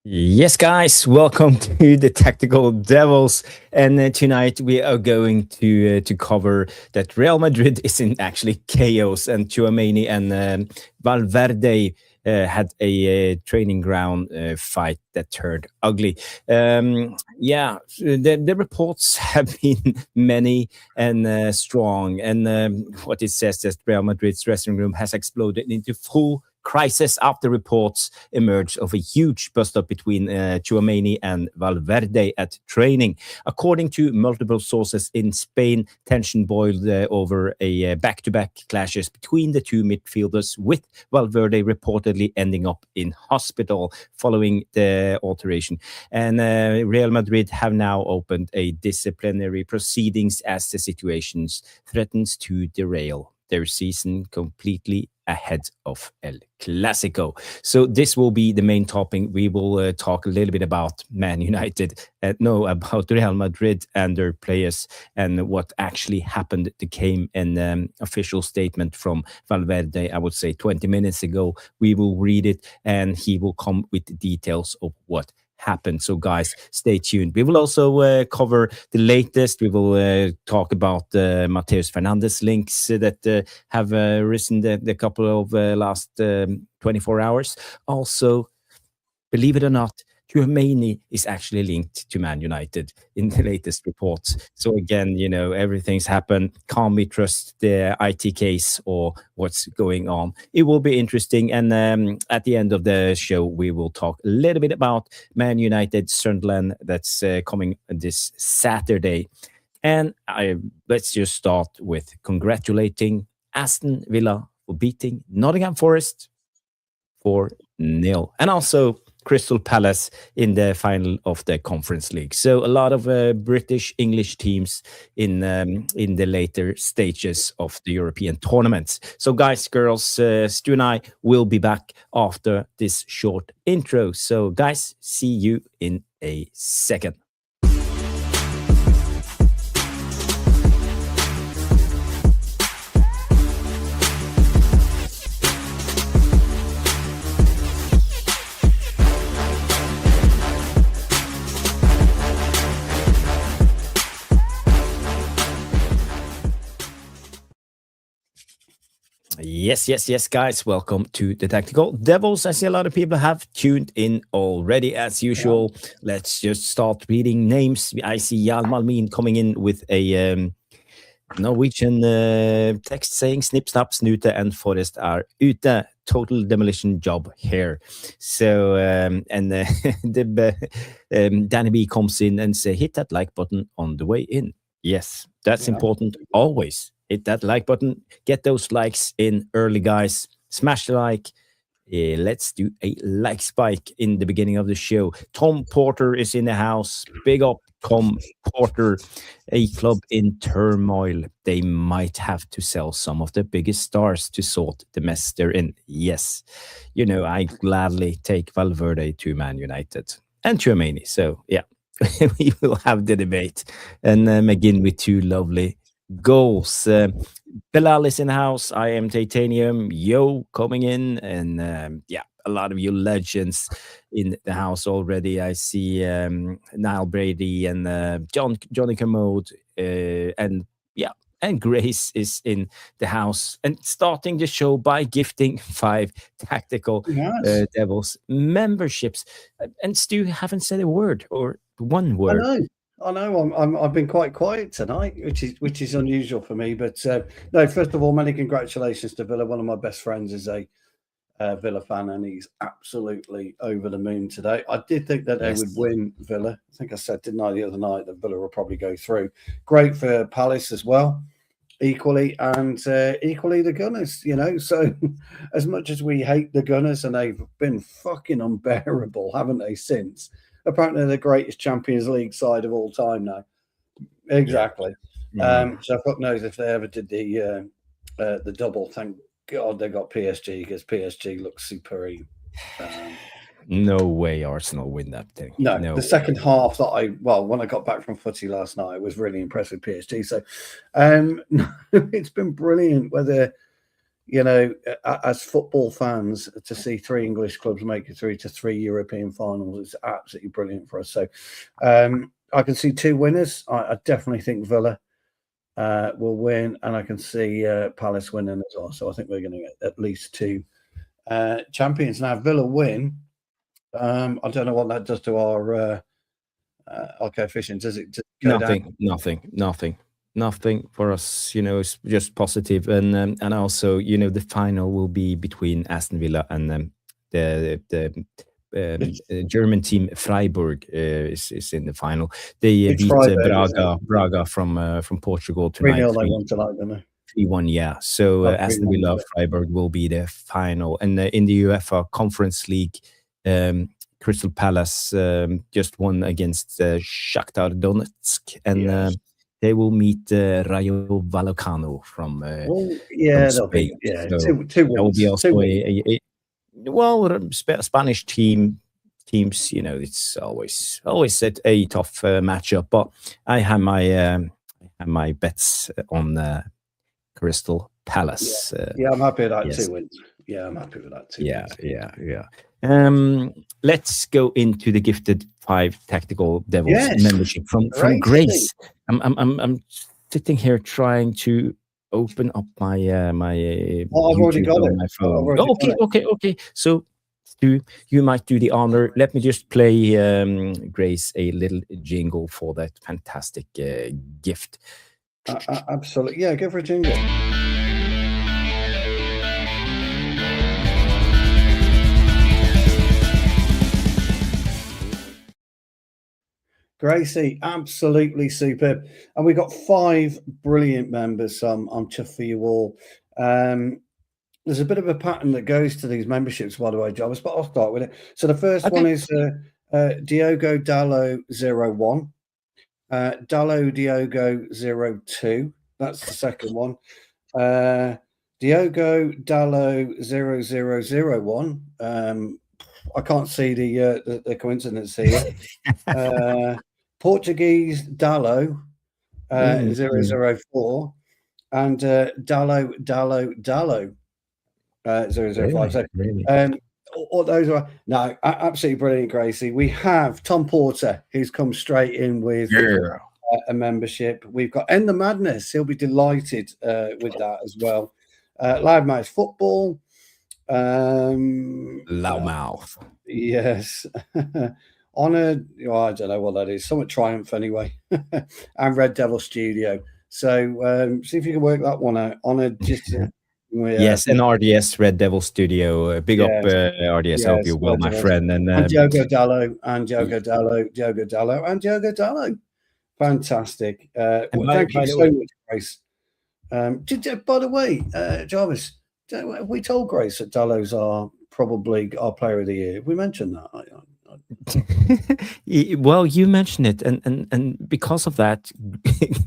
Yes, guys, welcome to the Tactical Devils. And tonight we are going to cover that Real Madrid is in actually chaos, and Tchouaméni and Valverde had a training ground fight that turned ugly. The reports have been many and strong, and what it says is Real Madrid's dressing room has exploded into full crisis after reports emerged of a huge bust-up between Tchouaméni and Valverde at training. According to multiple sources in Spain, tension boiled over a back-to-back clashes between the two midfielders, with Valverde reportedly ending up in hospital following the alteration. And Real Madrid have now opened a disciplinary proceedings as the situation threatens to derail their season completely ahead of El Clásico. So this will be the main topic. We will talk a little bit about Man United, about Real Madrid and their players, and what actually happened. There came an official statement from Valverde, I would say 20 minutes ago. We will read it, and he will come with details of what happened. So guys, stay tuned. We will also cover the latest. We will talk about Mateus Fernandes links that have risen the couple of last 24 hours. Also, believe it or not, Tchouaméni is actually linked to Man United in the latest reports. So again, everything's happened. Can't we trust the IT case or what's going on? It will be interesting. And at the end of the show, we will talk a little bit about Man United Sunderland that's coming this Saturday. And let's just start with congratulating Aston Villa for beating Nottingham Forest 4-0. And also Crystal Palace in the final of the Conference League. So a lot of British English teams in the later stages of the European tournaments. So guys, girls, Stu and I will be back after this short intro. So guys, see you in a second. Yes, guys. Welcome to the Tactical Devils. I see a lot of people have tuned in already, as usual. Yeah. Let's just start reading names. I see Jan Malmin coming in with a Norwegian text saying snip, snap, snute, and Forest are ute. Total demolition job here. So, Danny B comes in and say, hit that like button on the way in. Yes, that's important always. Hit that like button. Get those likes in early, guys. Smash the like. Let's do a like spike in the beginning of the show. Tom Porter is in the house. Big up, Tom Porter. A club in turmoil. They might have to sell some of the biggest stars to sort the mess they're in. Yes. I gladly take Valverde to Man United. And Tchouaméni. So, yeah. We will have the debate. And begin with two lovely goals. Bilal is in the house. I am Titanium. Yo coming in. And a lot of you legends in the house already. I see Niall Brady and Johnny Commode. And Grace is in the house. And starting the show by gifting 5 Tactical Devils memberships. And Stu haven't said a word or one word. I know. I've been quite quiet tonight, which is unusual for me. But no, first of all, many congratulations to Villa. One of my best friends is a Villa fan, and he's absolutely over the moon today. I did think that they would win, Villa. I think I said, didn't I, the other night, that Villa will probably go through. Great for Palace as well, equally, and equally the Gunners. So as much as we hate the Gunners, and they've been fucking unbearable, haven't they, since? Apparently, they're the greatest Champions League side of all time now. Exactly. Yeah. So fuck knows if they ever did the double. Thank God they got PSG, because PSG looks supreme. No way Arsenal win that thing. No. The second half when I got back from footy last night, I was really impressed with PSG. So it's been brilliant. Whether as football fans, to see 3 English clubs make it through to 3 European finals is absolutely brilliant for us. So I can see 2 winners. I definitely think Villa will win, and I can see Palace winning as well. So I think we're going to get at least 2 champions. Now, Villa win. I don't know what that does to our coefficient. Does it go down? Nothing for us. It's just positive. And also, the final will be between Aston Villa and the German team Freiburg is in the final. They beat Braga from Portugal tonight. 3-0 they won tonight, don't they? 3-1, yeah. So Aston Villa Freiburg will be the final. And in the UEFA Conference League, Crystal Palace just won against Shakhtar Donetsk, and they will meet Rayo Vallecano from Spain. So two that will be also Spanish teams. It's always a tough matchup, but I have my bets on Crystal Palace. I'm happy with that 2 wins. Yeah, I'm happy with that 2 wins. Yeah. Let's go into the gifted 5 Tactical Devils membership from Grace. I'm sitting here trying to open up my I've already got it. My phone. Okay. So you might do the honor. Let me just play Grace a little jingle for that fantastic gift. Absolutely. Yeah, go for a jingle. Gracie, absolutely superb. And we've got 5 brilliant members. I'm chuffed for you all. There's a bit of a pattern that goes to these memberships, by the way, Jarvis, but I'll start with it. So the first one is Diogo Dallo 01, Dallo Diogo 02. That's the second one. Diogo Dallo 0001. I can't see the coincidence here. Portuguese Dallo 004 and Dallo 005. So, all those are absolutely brilliant, Gracie. We have Tom Porter, who's come straight in with a membership. We've got End the Madness. He'll be delighted with that as well. Loudmouth Football. Loudmouth. Yes. Honoured. I don't know what that is. Somewhat Triumph anyway. And Red Devil Studio. So see if you can work that one out. Honoured. Just yes, and RDS Red Devil Studio. Big up RDS. I hope you're well, my friend. And Diogo Dallo and Diogo Dallo. Fantastic. Thank you so much, Grace. By the way, Jarvis, have we told Grace that Dallo's are probably our player of the year? We mentioned that. Well, you mentioned it, and because of that,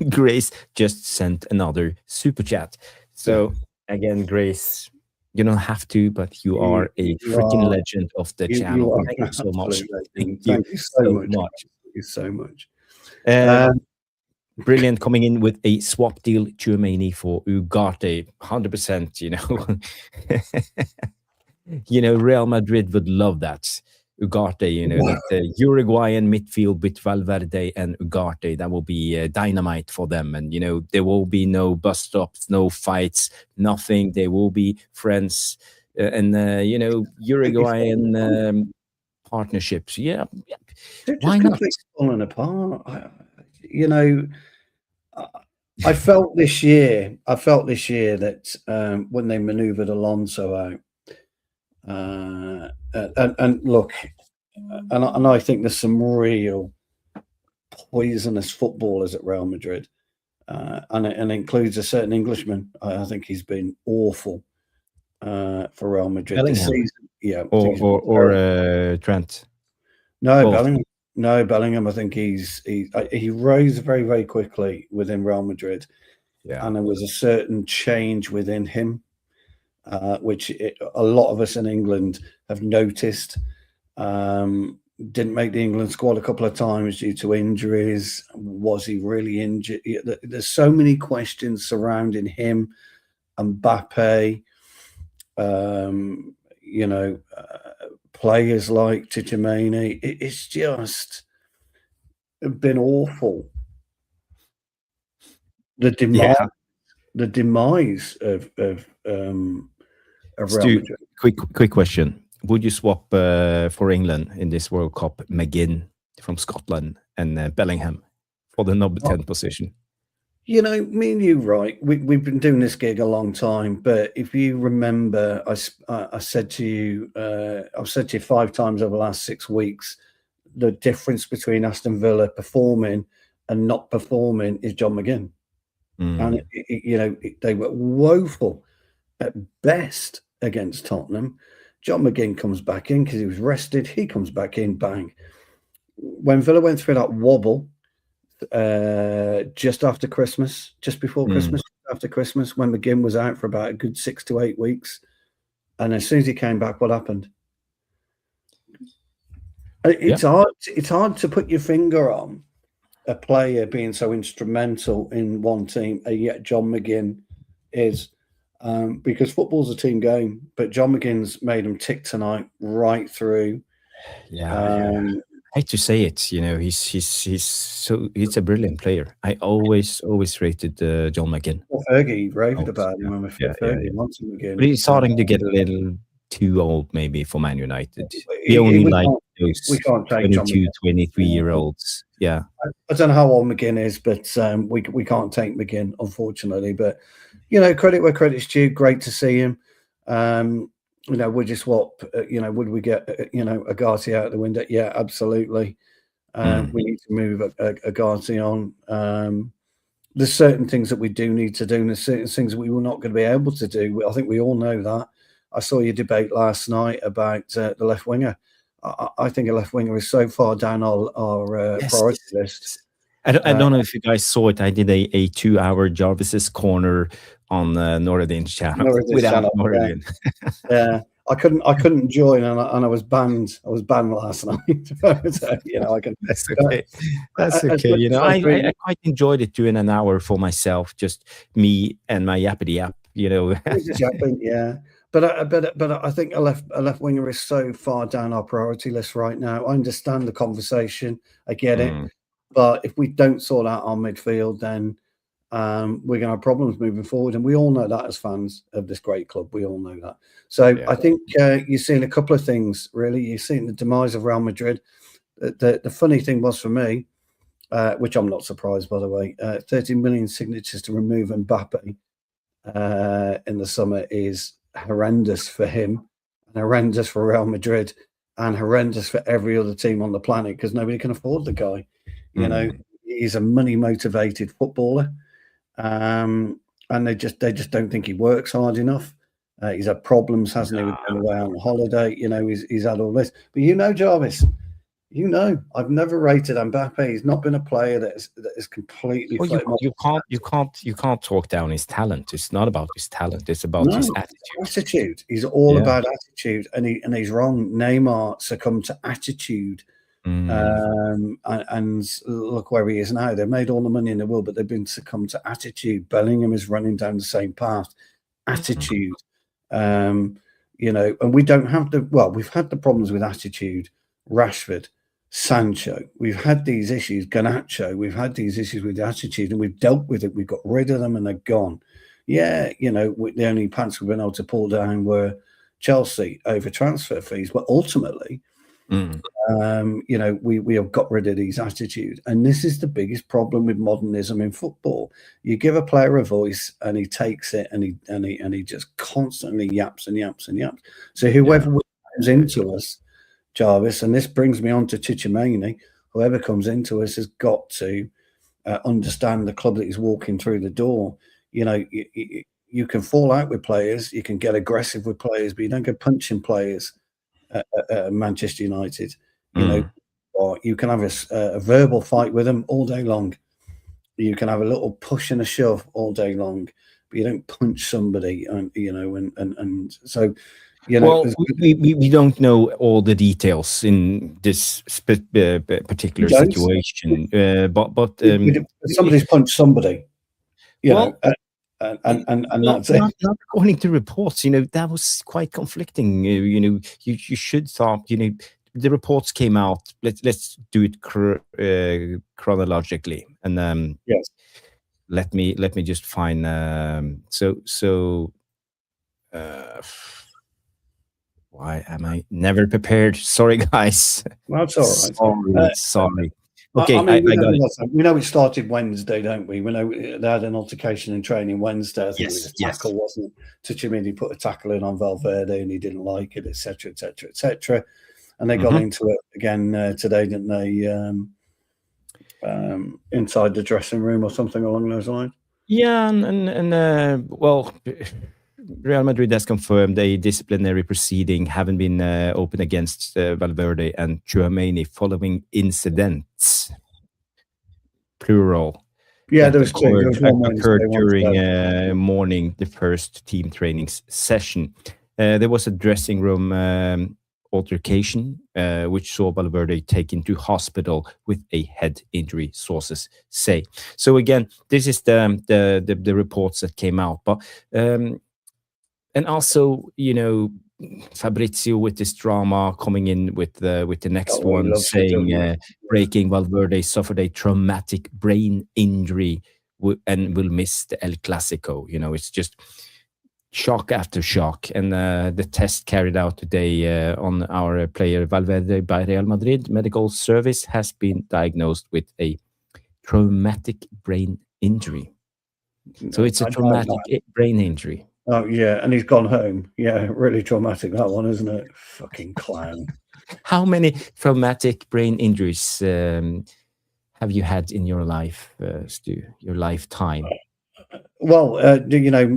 Grace just sent another super chat. So again, Grace, you don't have to, but you are a freaking legend of the channel. Thank you so much. Thank you so much. Thank you so much. Brilliant, coming in with a swap deal, Tchouaméni for Ugarte, 100%. Real Madrid would love that. Ugarte, that the Uruguayan midfield with Valverde and Ugarte, that will be dynamite for them. And, there will be no bus stops, no fights, nothing. They will be friends. Uruguayan partnerships. Yeah. Why not? Falling apart. I felt this year that when they manoeuvred Alonso out, and look, and I think there's some real poisonous footballers at Real Madrid, and it includes a certain Englishman. I think he's been awful for Real Madrid this season. Yeah, or Trent. No, Bellingham. No, Bellingham. I think he rose very, very quickly within Real Madrid, and there was a certain change within him, which a lot of us in England have noticed. Didn't make the England squad a couple of times due to injuries. Was he really injured? There's so many questions surrounding him, Mbappe. Players like Tchouaméni. It's just been awful. The demise of Real Stu, Madrid. quick question: would you swap for England in this World Cup McGinn from Scotland and Bellingham for the number 10 position? Me and you, right? We've been doing this gig a long time, but if you remember, I said to you, I've said to you 5 times over the last 6 weeks, the difference between Aston Villa performing and not performing is John McGinn. And they were woeful at best against Tottenham. John McGinn comes back in because he was rested. He comes back in, bang. When Villa went through that wobble just after Christmas, just before Christmas, after Christmas, when McGinn was out for about a good 6 to 8 weeks, and as soon as he came back, what happened? It's hard to put your finger on a player being so instrumental in one team, and yet John McGinn is, because football's a team game, but John McGinn's made him tick tonight right through. I hate to say it, he's a brilliant player. I always rated John McGinn. Well, Fergie raved about him. Fergie wants him again. But he's starting to get a little too old, maybe, for Man United. We only like those 22, 23-year-olds. Yeah. I don't know how old McGinn is, but we can't take McGinn, unfortunately. But, credit where credit's due. Great to see him. Would you swap, would we get, Agarty out the window? Yeah, absolutely. We need to move Agarty on. There's certain things that we do need to do, and there's certain things that we were not going to be able to do. I think we all know that. I saw your debate last night about the left winger. I think a left winger is so far down our priority list. I don't know if you guys saw it. I did a 2-hour Jarvis's Corner on Northern channel without Northern. Yeah, I couldn't join, and I was banned. I was banned last night. I can. That's okay. That's okay. I quite enjoyed it, doing an hour for myself, just me and my yappity yap. Yeah. But I think a left winger is so far down our priority list right now. I understand the conversation. I get it. But if we don't sort out our midfield, then we're going to have problems moving forward. And we all know that as fans of this great club. We all know that. So I think you're seeing a couple of things, really. You're seeing the demise of Real Madrid. The funny thing was for me, which I'm not surprised, by the way, 30 million signatures to remove Mbappe in the summer is horrendous for him, and horrendous for Real Madrid, and horrendous for every other team on the planet, because nobody can afford the guy. He's a money motivated footballer, and they just don't think he works hard enough. He's had problems, hasn't he, with going away on holiday? He's had all this. But Jarvis, I've never rated Mbappe. He's not been a player that is completely. Well, you can't talk down his talent. It's not about his talent. It's about his attitude. He's all about attitude, and he's wrong. Neymar succumbed to attitude, and look where he is now. They've made all the money in the world, but they've been succumbed to attitude. Bellingham is running down the same path. Attitude, and we don't have we've had the problems with attitude. Rashford, Sancho, we've had these issues. Garnacho, we've had these issues with the attitude, and we've dealt with it. We've got rid of them, and they're gone. The only pants we've been able to pull down were Chelsea over transfer fees, but ultimately, we have got rid of these attitudes, and this is the biggest problem with modernism in football. You give a player a voice, and he takes it, and he just constantly yaps and yaps and yaps. So whoever comes into us, Jarvis, and this brings me on to Tchouaméni, whoever comes into us has got to understand the club that he's walking through the door. You can fall out with players, you can get aggressive with players, but you don't go punching players at Manchester United. Or you can have a verbal fight with them all day long. You can have a little push and a shove all day long, but you don't punch somebody, and so. We don't know all the details in this particular situation, but somebody's punched somebody. and Well, that's it. not according to reports. That was quite conflicting. You should thought. The reports came out. Let's do it chronologically, and Yes. let me just find. Why am I never prepared? Sorry, guys. That's all right. Sorry. I Okay, mean, I got it. we know it started Wednesday, don't we? We know they had an altercation in training Wednesday. I think it was a tackle, wasn't it? Tchouaméni put a tackle in on Valverde and he didn't like it, etc., etc., etc. And they got into it again today, didn't they? Inside the dressing room or something along those lines. Yeah, and well, Real Madrid has confirmed a disciplinary proceeding having been opened against Valverde and Tchouaméni following incidents, plural. Yeah, there was two. There was one occurred during morning, the first team training session. There was a dressing room altercation, which saw Valverde taken to hospital with a head injury, sources say. So again, this is the reports that came out, but and also, Fabrizio with this drama coming in with the next one saying breaking Valverde suffered a traumatic brain injury and will miss the El Clásico. It's just shock after shock. And the test carried out today on our player Valverde by Real Madrid medical service has been diagnosed with a traumatic brain injury. So it's a traumatic brain injury. Oh, yeah, and he's gone home. Yeah, really traumatic, that one, isn't it? Fucking clown. How many traumatic brain injuries have you had in your life, Stu, your lifetime? Well, most being a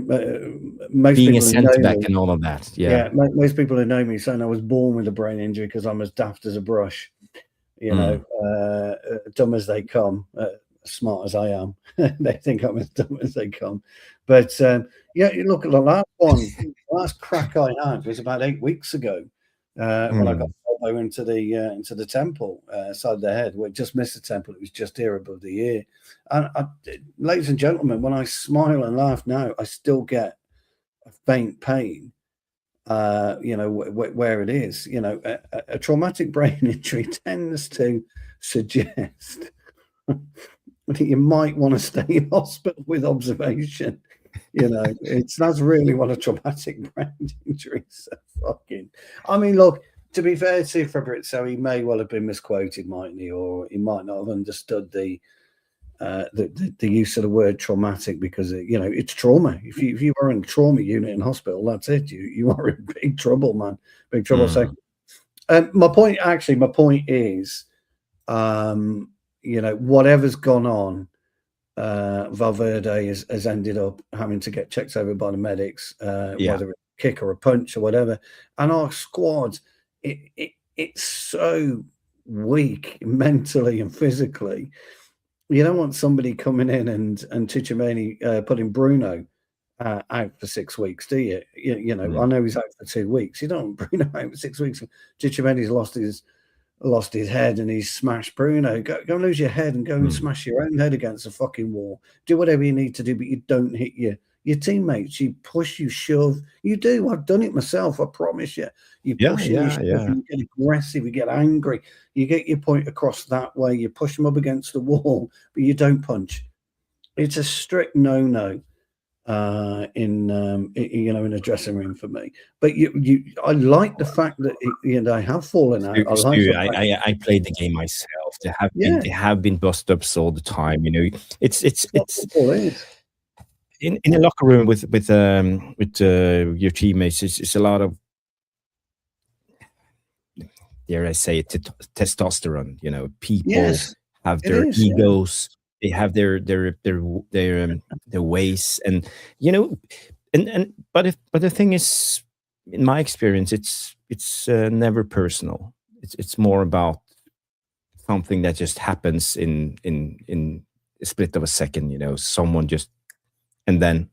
people centre-back and all of that. Yeah, most people who know me saying I was born with a brain injury because I'm as daft as a brush, dumb as they come, smart as I am. They think I'm as dumb as they come. But you look at the last crack I had was about 8 weeks ago when I got elbow into the temple, side of the head. Well, it just missed the temple. It was just here above the ear. And ladies and gentlemen, when I smile and laugh now, I still get a faint pain. Where it is. A traumatic brain injury tends to suggest that you might want to stay in hospital with observation. That's really what a traumatic brain injury is. I mean, look, to be fair to Fabrizio, he may well have been misquoted, mightn't he? Or he might not have understood the use of the word traumatic because it's trauma. If you are in a trauma unit in hospital, that's it. You are in big trouble, man. Big trouble. So, my point is, whatever's gone on, Valverde has ended up having to get checked over by the medics, whether it's a kick or a punch or whatever. And our squad, it's so weak mentally and physically. You don't want somebody coming in and Tchouaméni putting Bruno out for 6 weeks, do you? I know he's out for 2 weeks. You don't want Bruno out for 6 weeks. Tchouaméni's lost his head and he's smashed Bruno. Go and lose your head and go and smash your own head against a fucking wall. Do whatever you need to do, but you don't hit your teammates. You push, you shove. You do. I've done it myself. I promise you. You push, you shove, you get aggressive, you get angry. You get your point across that way. You push them up against the wall, but you don't punch. It's a strict no-no in a dressing room for me. But I like the fact that they have fallen out. I played the game myself. They have been bust-ups all the time. It's in a locker room with your teammates. It's a lot of, dare I say it, testosterone. People have their egos. Yeah. They have their ways, and but the thing is, in my experience, it's never personal. It's more about something that just happens in a split of a second. Someone just, and then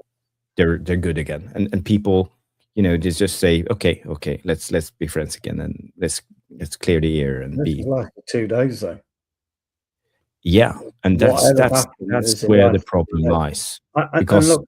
they're good again, and people, just say, okay, let's be friends again, and let's clear the air and be like 2 days though. Yeah, and that's where the problem lies. Because look,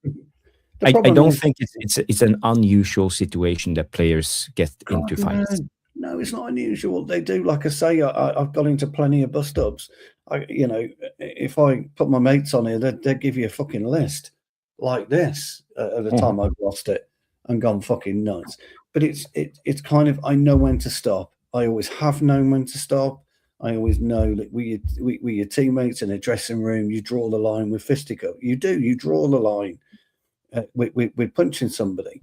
I problem don't is, think it's an unusual situation that players get into fights. no, it's not unusual. They do, like I say, I've got into plenty of bus stops. If I put my mates on here, they'd give you a fucking list like this at the time I've lost it and gone fucking nuts. But it's kind of, I know when to stop. I always have known when to stop. I always know that we your teammates in a dressing room, you draw the line with fisticuff. You draw the line with punching somebody.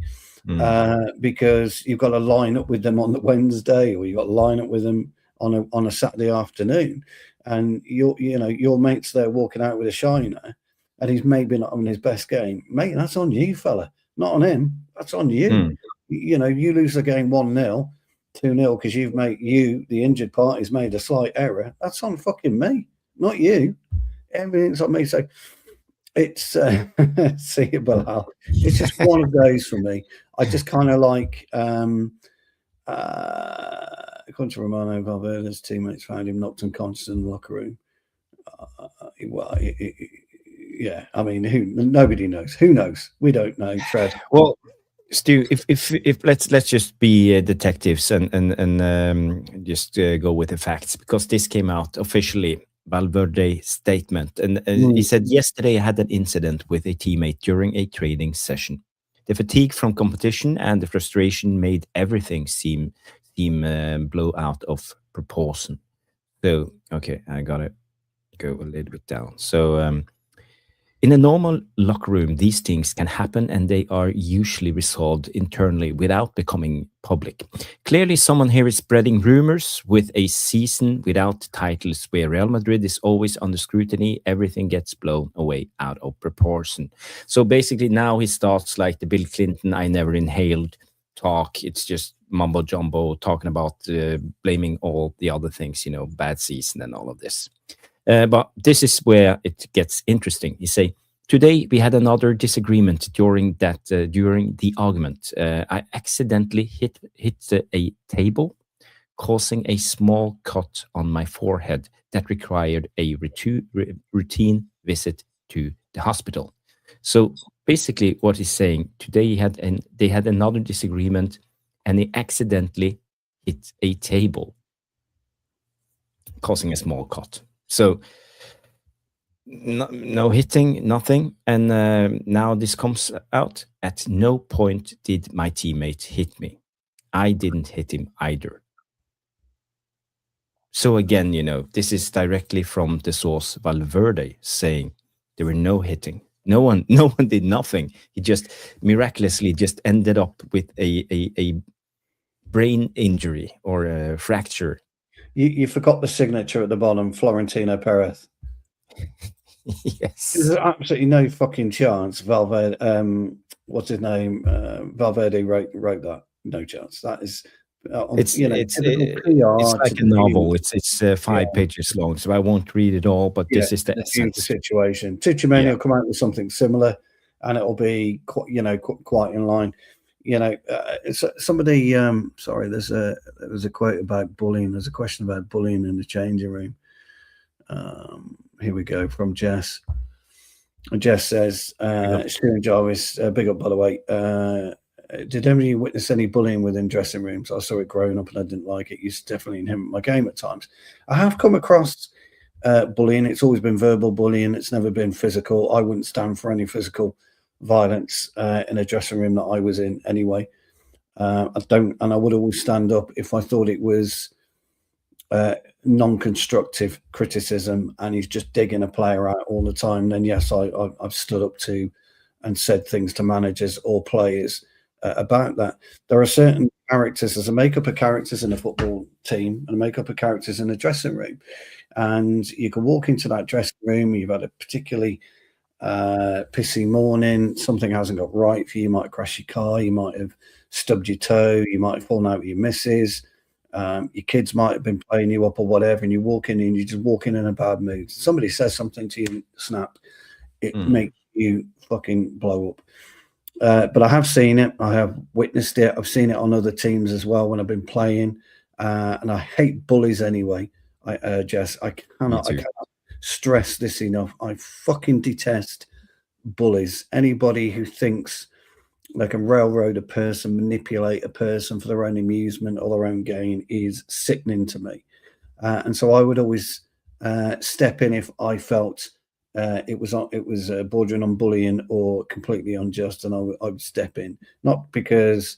Because you've got to line up with them on the Wednesday, or you've got to line up with them on a Saturday afternoon, and your mate's there walking out with a shiner, and he's maybe not having his best game, mate. That's on you, fella, not on him. That's on you. You lose the game 1-0, 2-0 because the injured party's made a slight error. That's on fucking me, not you. Everything's on me. So it's see you, Bilal. It's just one of those for me. I just kind of like according to Romano, Valverde's teammates found him knocked unconscious in the locker room. Yeah, I mean, nobody knows. Who knows? We don't know, Fred. Well, Stu, if let's just be detectives and just go with the facts, because this came out officially. Valverde statement, and he said, yesterday I had an incident with a teammate during a training session. The fatigue from competition and the frustration made everything seem blow out of proportion. So okay, I gotta go a little bit down. So in a normal locker room, these things can happen, and they are usually resolved internally without becoming public. Clearly, someone here is spreading rumors. With a season without titles, where Real Madrid is always under scrutiny, everything gets blown away out of proportion. So basically, now he starts like the Bill Clinton "I never inhaled" talk. It's just mumbo jumbo, talking about blaming all the other things, bad season and all of this. But this is where it gets interesting. You say, today we had another disagreement during the argument. I accidentally hit a table, causing a small cut on my forehead that required a routine visit to the hospital. So basically what he's saying, today they had another disagreement, and he accidentally hit a table, causing a small cut. So no hitting, nothing. And now this comes out. At no point did my teammate hit me. I didn't hit him either. So again, this is directly from the source Valverde saying there were no hitting. No one did nothing. He just miraculously just ended up with a brain injury or a fracture. You forgot the signature at the bottom, Florentino Perez. Yes. There's absolutely no fucking chance Valverde, what's his name? Valverde wrote that. No chance. That is, it's like a novel. It's 5 pages long, so I won't read it all. But this is the essence. Situation. Tchouaméni will come out with something similar, and it'll be quite in line. Somebody. Sorry, there's a quote about bullying. There's a question about bullying in the changing room. Here we go from Jess. Jess says, Stu and Jarvis, big up by the way. Did anybody witness any bullying within dressing rooms? I saw it growing up and I didn't like it. Used to definitely inhibit my game at times. I have come across bullying. It's always been verbal bullying. It's never been physical. I wouldn't stand for any physical violence in a dressing room that I was in anyway. I would always stand up if I thought it was non-constructive criticism and he's just digging a player out all the time. Then yes, I've stood up to and said things to managers or players about that. There are certain characters. There's a makeup of characters in a football team and a makeup of characters in a dressing room, and you can walk into that dressing room. You've had a particularly pissy morning, something hasn't got right for you. You might crash your car, you might have stubbed your toe, you might have fallen out with your missus, your kids might have been playing you up or whatever, and you walk in and you just walk in a bad mood. Somebody says something to you, snap, it makes you fucking blow up. But I have seen it, I have witnessed it, I've seen it on other teams as well when I've been playing, and I hate bullies anyway. Jess, I cannot stress this enough. I fucking detest bullies. Anybody who thinks they can railroad a person, manipulate a person for their own amusement or their own gain is sickening to me. And so I would always step in if I felt it was bordering on bullying or completely unjust, and I would step in, not because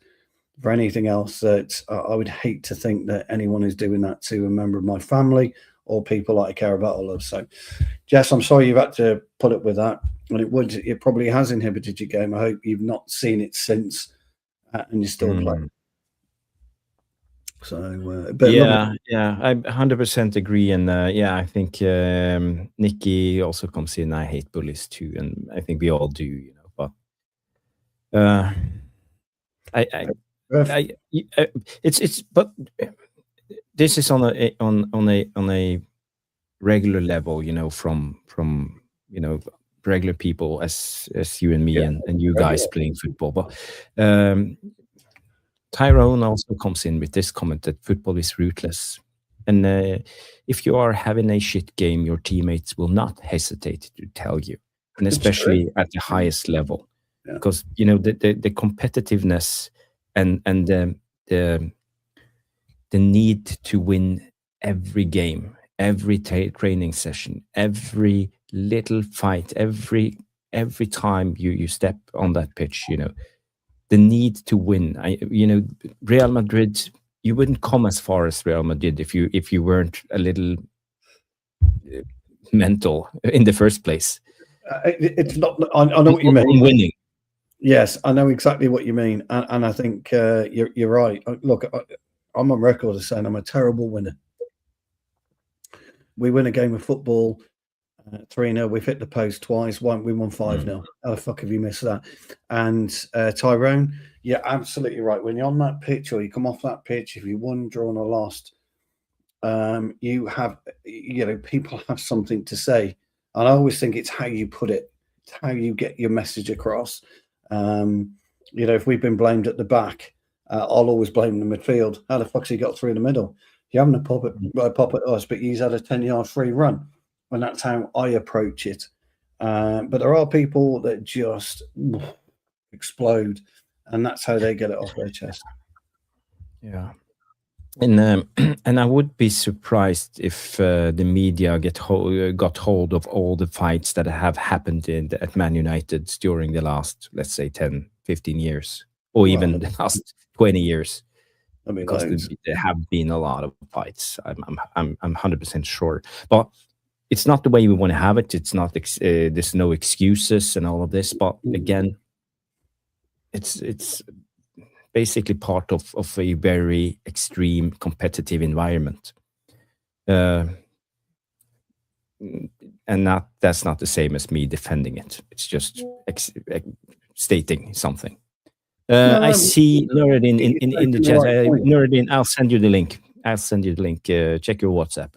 for anything else that I would hate to think that anyone is doing that to a member of my family or people that I care about or love. So, Jess, I'm sorry you've had to put up with that, and it probably has inhibited your game. I hope you've not seen it since, and you're still playing. So, but yeah, I 100% agree, and I think Nicky also comes in. I hate bullies too, and I think we all do, you know. But but this is on a regular level, you know, from you know, regular people as you and me and you guys playing football. But Tyrone also comes in with this comment that football is ruthless. And if you are having a shit game, your teammates will not hesitate to tell you, and especially at the highest level, because you know the competitiveness and the need to win every game, every training session, every little fight, every time you step on that pitch, you know, the need to win. You know, Real Madrid, you wouldn't come as far as Real Madrid if you weren't a little mental in the first place. It's not. I know what you mean. Winning. Yes, I know exactly what you mean, and I think you're right. Look, I'm on record as saying I'm a terrible winner. We win a game of football 3-0. We've hit the post twice. We won 5-0. How the fuck have you missed that? And Tyrone, you're absolutely right. When you're on that pitch or you come off that pitch, if you won, drawn, or lost, you have, you know, people have something to say. And I always think it's how you put it, it's how you get your message across. You know, if we've been blamed at the back, I'll always blame the midfield. How the fuck's he got through the middle? You're having a pop at us, but he's had a 10-yard free run. And that's how I approach it. But there are people that just explode, and that's how they get it off their chest. Yeah. And I would be surprised if the media got hold of all the fights that have happened at Man United during the last, let's say, 10, 15 years, or even the last 20 years. I mean, because there have been a lot of fights. I'm 100% sure, but it's not the way we want to have it. It's not. There's no excuses and all of this. But again, it's basically part of a very extreme competitive environment, and that's not the same as me defending it. It's just stating something. I see Nuruddin in the chat. Nuruddin, I'll send you the link. Check your WhatsApp.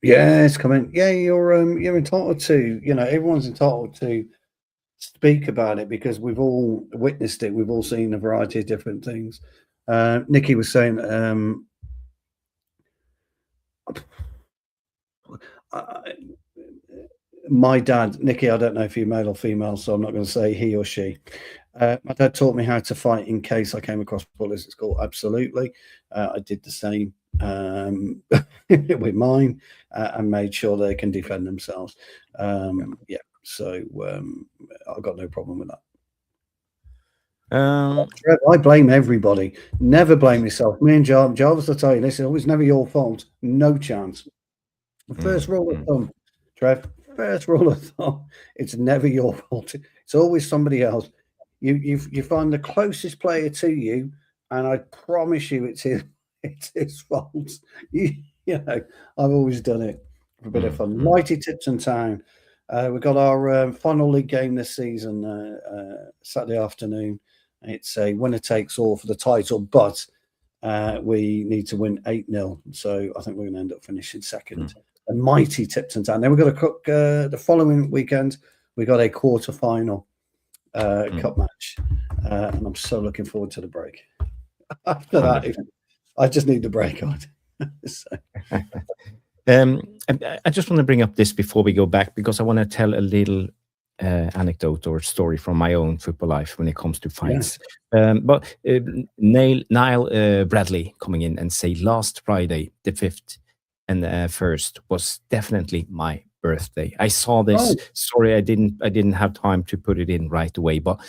Yeah, it's coming. Yeah, you're entitled to. You know, everyone's entitled to speak about it because we've all witnessed it. We've all seen a variety of different things. Nicky was saying, my dad, Nicky, I don't know if you're male or female, so I'm not going to say he or she. My dad taught me how to fight in case I came across bullies at school. Absolutely. I did the same with mine and made sure they can defend themselves. Yeah, so I've got no problem with that. I blame everybody. Never blame yourself. Me and Jarvis will tell you this, it was never your fault. No chance. First rule of thumb, Trev, first rule of thumb, it's never your fault. It's always somebody else. You find the closest player to you, and I promise you it's his fault. You know, I've always done it for a bit of fun. Mighty Tipton Town. We've got our final league game this season, Saturday afternoon. It's a winner takes all for the title, but we need to win 8-0. So I think we're going to end up finishing second. A mighty Tipton Town. Then we've got to cook the following weekend. We got a quarter-final cup match, and I'm so looking forward to the break. After that, I just need the break on. So. I just want to bring up this before we go back because I want to tell a little anecdote or story from my own football life when it comes to fights. But Niall Bradley coming in and say last Friday, the 5th and 1st was definitely my birthday. I saw this. Sorry, I didn't have time to put it in right away. But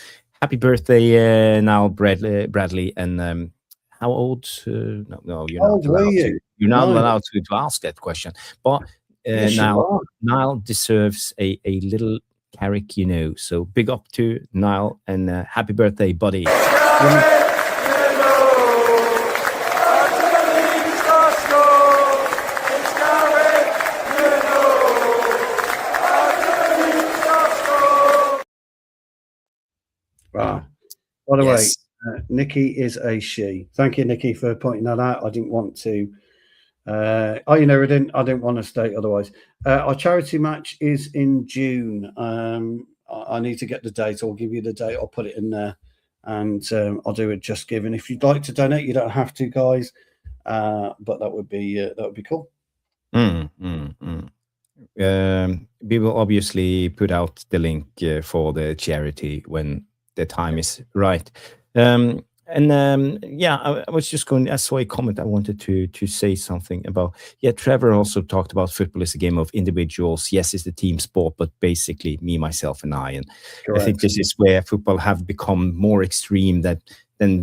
happy birthday, Niall Bradley. And how old? No, you're not allowed to. You're not allowed to ask that question. But Niall deserves a little carrick, So big up to Niall and happy birthday, buddy. Wow. By the way, Nikki is a she. Thank you, Nikki, for pointing that out. I didn't want to. I didn't want to state otherwise. Our charity match is in June. I need to get the date. I'll give you the date. I'll put it in there, and I'll do it Just Giving. If you'd like to donate, you don't have to, guys. But that would be cool. We will obviously put out the link for the charity when the time is right. I was just I saw a comment. I wanted to say something about. Trevor also talked about football is a game of individuals. Yes, it's a team sport, but basically me, myself, and I. And correct. I think this is where football have become more extreme than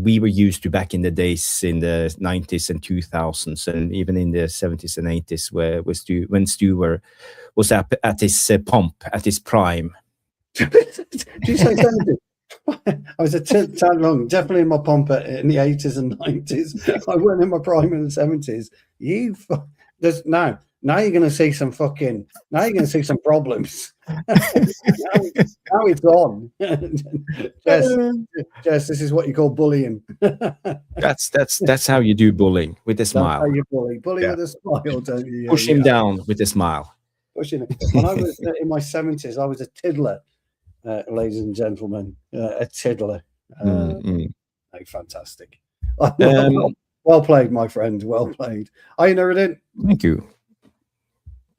we were used to back in the days in the 90s and 2000s, and even in the 70s and 80s, when Stu was at his pomp, at his prime. Did you say 70s? I was a tad wrong. Definitely in my pomp in the 80s and 90s. I went in my prime in the 70s. Now you're going to see some now you're going to see some problems. now it's on. Jess, this is what you call bullying. That's how you do bullying, with a smile. That's how you bully with a smile, don't you? Push him down with a smile. Pushing him. When I was in my 70s, I was a tiddler. Ladies and gentlemen, a tiddler. Fantastic. Well played, my friend. Well played. Are you Nuruddin? Thank you.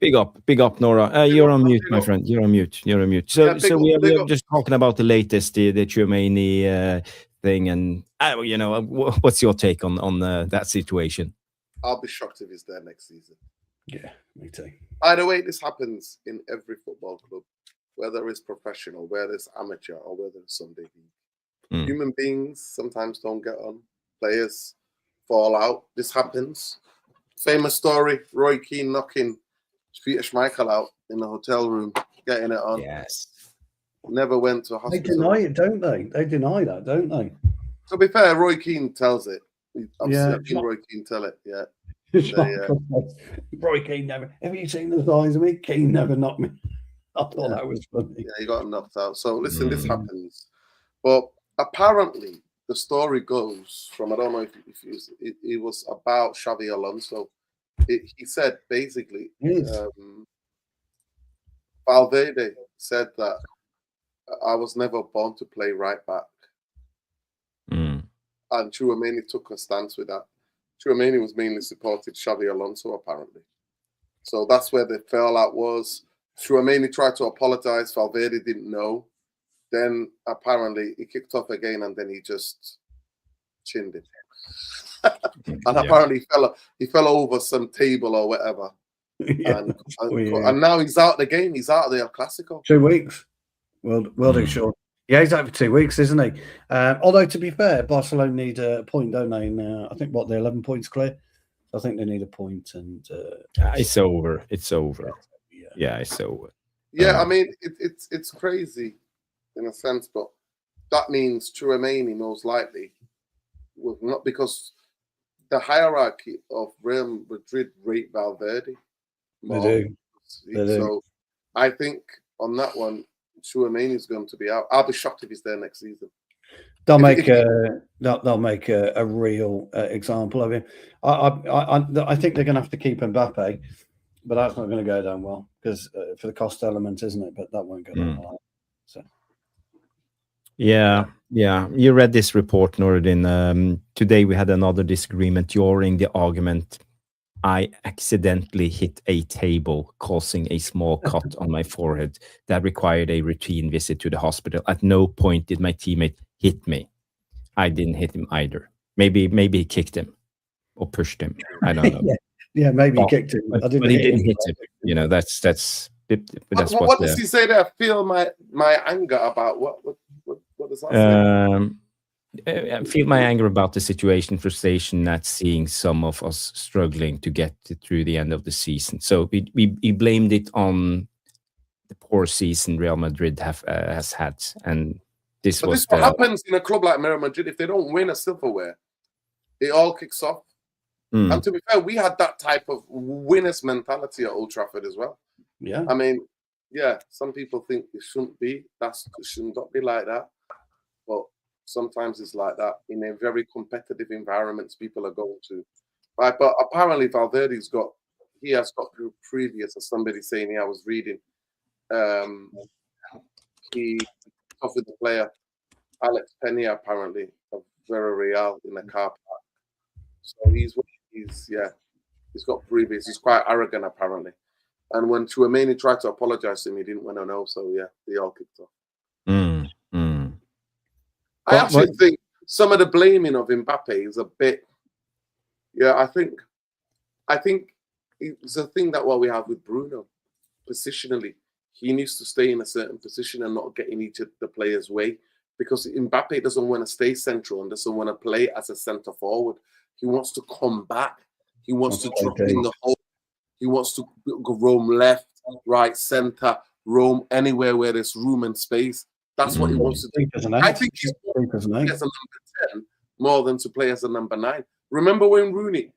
Big up, Nora. You're on mute, my friend. You're on mute. So we are just talking about the latest, the Tchouaméni thing, and what's your take on that situation? I'll be shocked if he's there next season. Yeah, me too. By the way, this happens in every football club, whether it's professional, whether it's amateur, or whether it's Sunday league. Human beings sometimes don't get on. Players fall out. This happens. Famous story, Roy Keane knocking Peter Schmeichel out in the hotel room, getting it on. Yes. Never went to a hospital. They deny it, don't they? They deny that, don't they? To be fair, Roy Keane tells it. I've seen Roy Keane tell it, Roy Keane never. Have you seen the size of me? Keane never knocked me. I thought that was funny. Yeah, he got knocked out. So listen, this happens. But apparently, the story goes from, I don't know if it was about Xavi Alonso. He said basically, Valverde said that I was never born to play right back. And Tchouaméni took a stance with that. Tchouaméni was mainly supported Xavi Alonso, apparently. So that's where the fallout was. Tchouaméni tried to apologize. Valverde didn't know. Then apparently he kicked off again, and then he just chinned it. And apparently he fell over some table or whatever. And now he's out of the game. He's out of the El Clásico. 2 weeks. Well do, Sean. Yeah, he's out for 2 weeks, isn't he? Although, to be fair, Barcelona need a point, don't they? And I think, they're 11 points clear. I think they need a point. And it's over. It's over. Yeah, it's over. Yeah, I mean, it's crazy in a sense, but that means Tchouaméni most likely will not, because the hierarchy of Real Madrid rate Valverde more. They do. So I think on that one, Tchouaméni is going to be out. I'll be shocked if he's there next season. They'll make a real example of him. I think they're going to have to keep Mbappe, but that's not going to go down well because for the cost element, isn't it? But that won't go down well. So. Yeah. You read this report, Nuruddin. Today we had another disagreement during the argument I accidentally hit a table, causing a small cut on my forehead that required a routine visit to the hospital. At no point did my teammate hit me. I didn't hit him either. Maybe he kicked him or pushed him. I don't know. Yeah, maybe he kicked him. But he didn't hit him. You know, that's what does he say there? Feel my anger about what does that say? I feel my anger about the situation, frustration at seeing some of us struggling to get through the end of the season. So we blamed it on the poor season Real Madrid has had, and this but was what happens in a club like Real Madrid. If they don't win a silverware, it all kicks off. And to be fair, we had that type of winners mentality at Old Trafford as well. Yeah, I mean, yeah, some people think it shouldn't be. It should not be like that, but sometimes it's like that in a very competitive environments people are going to. Right, but apparently Valverde has got through previous, as somebody saying here, I was reading, he off with the player Alex Pena apparently of Real in the car park. So he's got previous. He's quite arrogant apparently. And when Tchouaméni tried to apologize to him, he didn't want to know. So yeah, they all kicked off. I actually think some of the blaming of Mbappe is a bit. Yeah, I think it's a thing that what we have with Bruno, positionally, he needs to stay in a certain position and not get in each of the players' way, because Mbappe doesn't want to stay central and doesn't want to play as a centre forward. He wants to come back. He wants to drop in the hole. He wants to go roam left, right, centre, roam anywhere where there's room and space. That's what he wants to do. I think he's more to play as a number 10 more than to play as a number 9. Remember when Rooney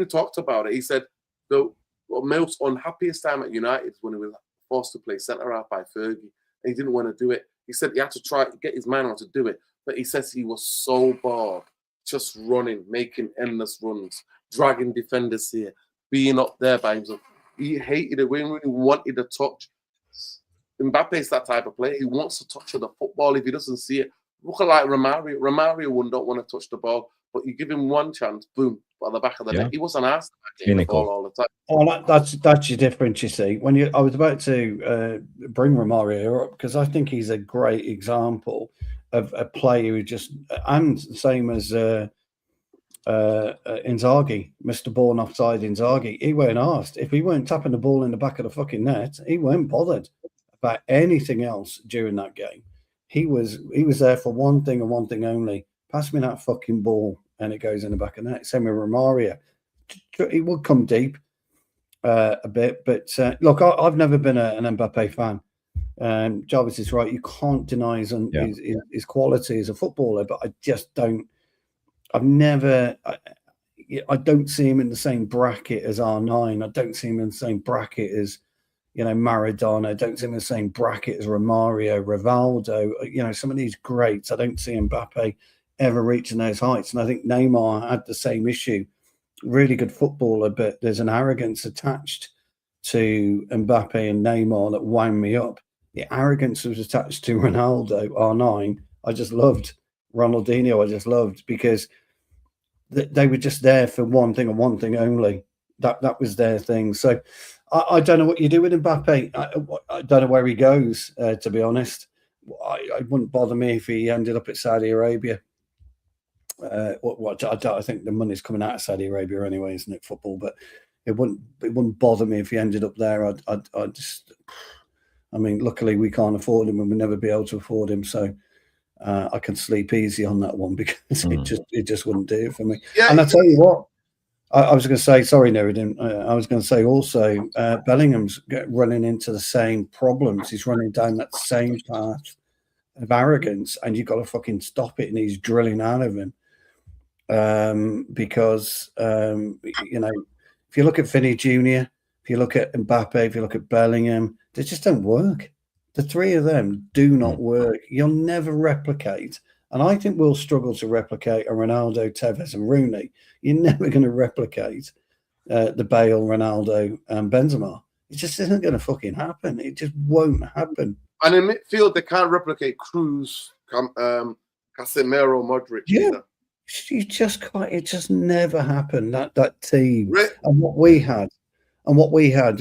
talked about it, he said the most unhappiest time at United is when he was forced to play centre-half by Fergie, and he didn't want to do it. He said he had to try to get his mind on to do it, but he says he was so bored, just running, making endless runs, dragging defenders here, being up there by himself. He hated it when he wanted a touch. Mbappe is that type of player. He wants to touch the football. If he doesn't see it, look like Romario. Romario don't want to touch the ball, but you give him one chance, boom, at the back of the net. He wasn't asked to get the ball all the time. Oh, that's your difference, you see. I was about to bring Romario up because I think he's a great example of a player who just, and same as Inzaghi, Mr. Born Offside Inzaghi. He weren't asked. If he weren't tapping the ball in the back of the fucking net, he weren't bothered about anything else during that game. He was there for one thing and one thing only: pass me that fucking ball, and it goes in the back of the net. Same with Romario. He would come deep a bit, but look, I've never been an Mbappe fan. Jarvis is right. You can't deny his quality as a footballer, but I just don't. I don't see him in the same bracket as R9. I don't see him in the same bracket as, Maradona. I don't see him in the same bracket as Romario, Rivaldo. Some of these greats. I don't see Mbappe ever reaching those heights. And I think Neymar had the same issue. Really good footballer, but there's an arrogance attached to Mbappe and Neymar that wound me up. The arrogance was attached to Ronaldo, R9. I just loved Ronaldinho. I just loved because they were just there for one thing and one thing only. That was their thing. So I don't know what you do with Mbappe. I don't know where he goes, to be honest. It wouldn't bother me if he ended up at Saudi Arabia. I think the money's coming out of Saudi Arabia anyway, isn't it? Football, but it wouldn't bother me if he ended up there. I mean, luckily we can't afford him, and we'll never be able to afford him. So I can sleep easy on that one because it just wouldn't do it for me. Yeah, and I tell you what, I was going to say, sorry, Nuruddin. I was going to say also, Bellingham's running into the same problems. He's running down that same path of arrogance, and you've got to fucking stop it. And he's drilling out of him because if you look at Finney Jr., if you look at Mbappe, if you look at Bellingham, they just don't work. The three of them do not work. You'll never replicate. And I think we'll struggle to replicate a Ronaldo, Tevez and Rooney. You're never going to replicate the Bale, Ronaldo and Benzema. It just isn't going to fucking happen. It just won't happen. And in midfield, they can't replicate Cruz, Casemiro, Modric either. You just can't. It just never happened. That team Re- and what we had,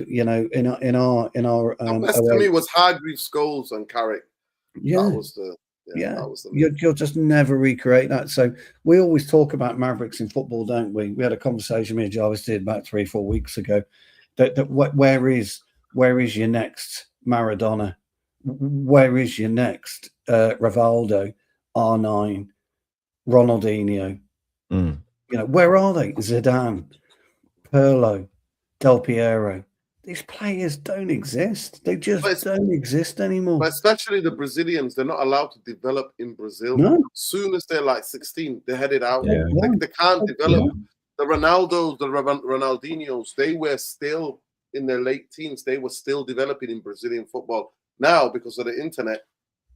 you know, in our the best to me was Hargreaves, Scholes, and Carrick. yeah. That was the that was the You'll just never recreate that. So we always talk about Mavericks in football, don't we? We had a conversation me and Jarvis did about 3 or 4 weeks ago. Where is your next Maradona? Where is your next Rivaldo, R9, Ronaldinho? You know, where are they? Zidane, Pirlo, Del Piero. These players don't exist. They just don't exist anymore. But especially the Brazilians, they're not allowed to develop in Brazil. No. As soon as they're like 16, they're headed out. Yeah. They can't develop. The Ronaldos, the Ronaldinhos, they were still in their late teens. They were still developing in Brazilian football. Now, because of the internet,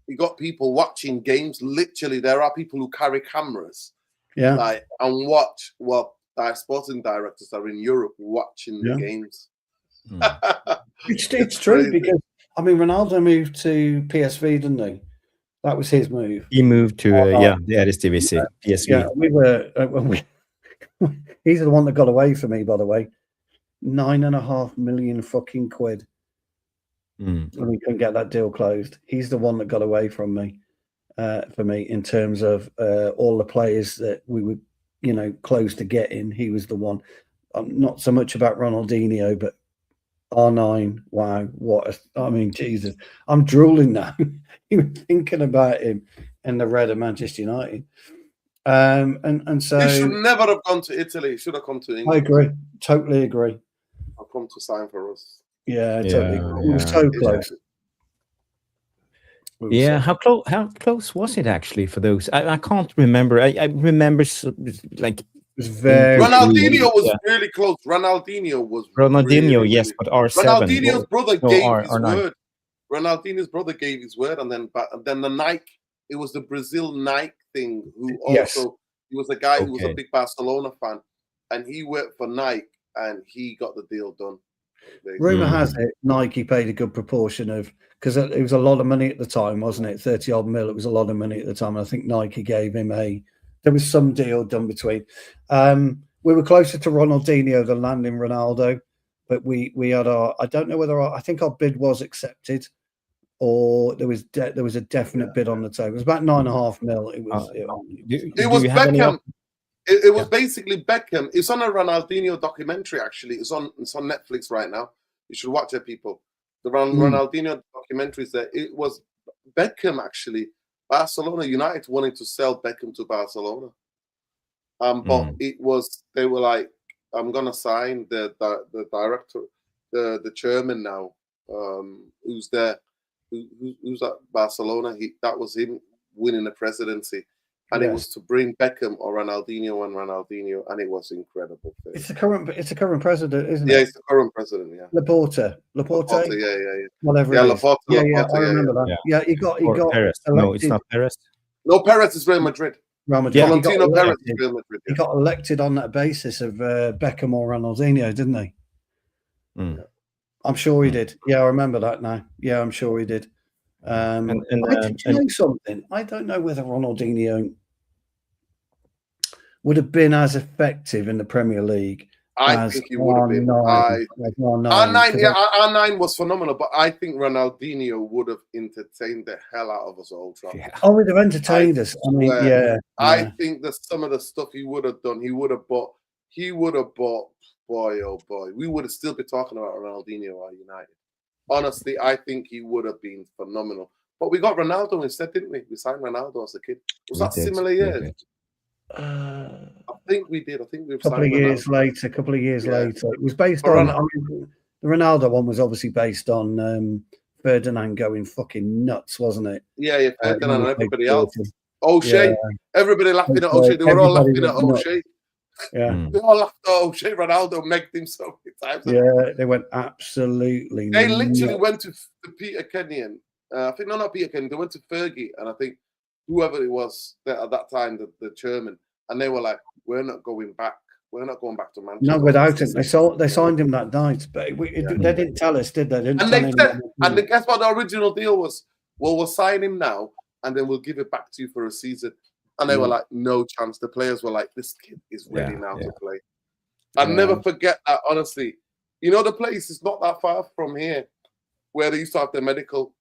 you got people watching games. Literally, there are people who carry cameras, and watch what our sporting directors are in Europe watching the games. It's true because I mean Ronaldo moved to PSV, didn't he? That was his move. He moved to the Eredivisie, PSV. Yeah, we were. He's the one that got away from me, by the way. 9.5 million fucking quid. And we couldn't get that deal closed. He's the one that got away from me, for me in terms of all the players that we were, you know, close to getting. He was the one. Not so much about Ronaldinho, but R9. Wow, I mean, Jesus, I'm drooling now. Even thinking about him in the red of Manchester United. And so he should never have gone to Italy. He should have come to England. I agree, totally agree. I'll come to sign for us. Yeah, totally. We were so close. How close was it actually for those? I can't remember. I remember like it was very. Ronaldinho was really close. Ronaldinho, really, yes, but R7. Ronaldinho's brother gave his word. Ronaldinho's brother gave his word, and then the Nike. It was the Brazil Nike thing. Who also he was a guy who was a big Barcelona fan, and he worked for Nike, and he got the deal done. Rumor has it Nike paid a good proportion of, because it was a lot of money at the time, wasn't it? 30 odd mil. It was a lot of money at the time. I think Nike gave him there was some deal done between. We were closer to Ronaldinho than landing Ronaldo, but we had I don't know whether I think our bid was accepted, or there was a definite bid on the table. It was about 9.5 mil. It was. It was Beckham. It was basically Beckham. It's on a Ronaldinho documentary, actually. It's on Netflix right now. You should watch it, people. The Ronaldinho documentary is there. It was Beckham, actually. Barcelona United wanted to sell Beckham to Barcelona. But it was, they were like, I'm going to sign the director, the chairman now, who's there, who's at Barcelona. That was him winning the presidency. And it was to bring Beckham or Ronaldinho, and it was incredible. It's the current president, isn't it? Yeah, it's the current president. Yeah, Laporta, yeah. Whatever. Yeah, Laporta. Yeah, I remember that. Yeah, he got Perez. No, it's not Perez. No, Perez is Real Madrid. Florentino Perez is Real Madrid. He got elected on that basis of Beckham or Ronaldinho, didn't he? I'm sure he did. Yeah, I remember that now. Yeah, I'm sure he did. You know something? I don't know whether Ronaldinho would have been as effective in the Premier League. I think he would have been. R9 was phenomenal, but I think Ronaldinho would have entertained the hell out of us all. Oh, he'd have entertained us. I mean, I think that some of the stuff he would have done, he would have bought. Boy, oh boy, we would have still be talking about Ronaldinho at United. Honestly, I think he would have been phenomenal. But we got Ronaldo instead, didn't we? We signed Ronaldo as a kid. Was that similar years? I think we did. I think we a couple of years later. It was based on. I mean, the Ronaldo one was obviously based on Ferdinand going fucking nuts, wasn't it? Yeah, Ferdinand and everybody else. O'Shea, everybody laughing at O'Shea. They were all laughing at O'Shea. Yeah, they all laughed at O'Shea. Ronaldo megged him so many times. Yeah, they went absolutely. They literally went to Peter Kenyon. I think not Peter Kenyon. They went to Fergie, and I think whoever it was at that time, the chairman, and they were like, "We're not going back. We're not going back to Manchester." No, without him, they signed him that night, but they didn't tell us, did they? And guess what the original deal was? Well, we'll sign him now, and then we'll give it back to you for a season. And they were like, no chance. The players were like, this kid is ready now to play. I'll Yeah. never forget that, honestly. You know, the place is not that far from here where they used to have the medical,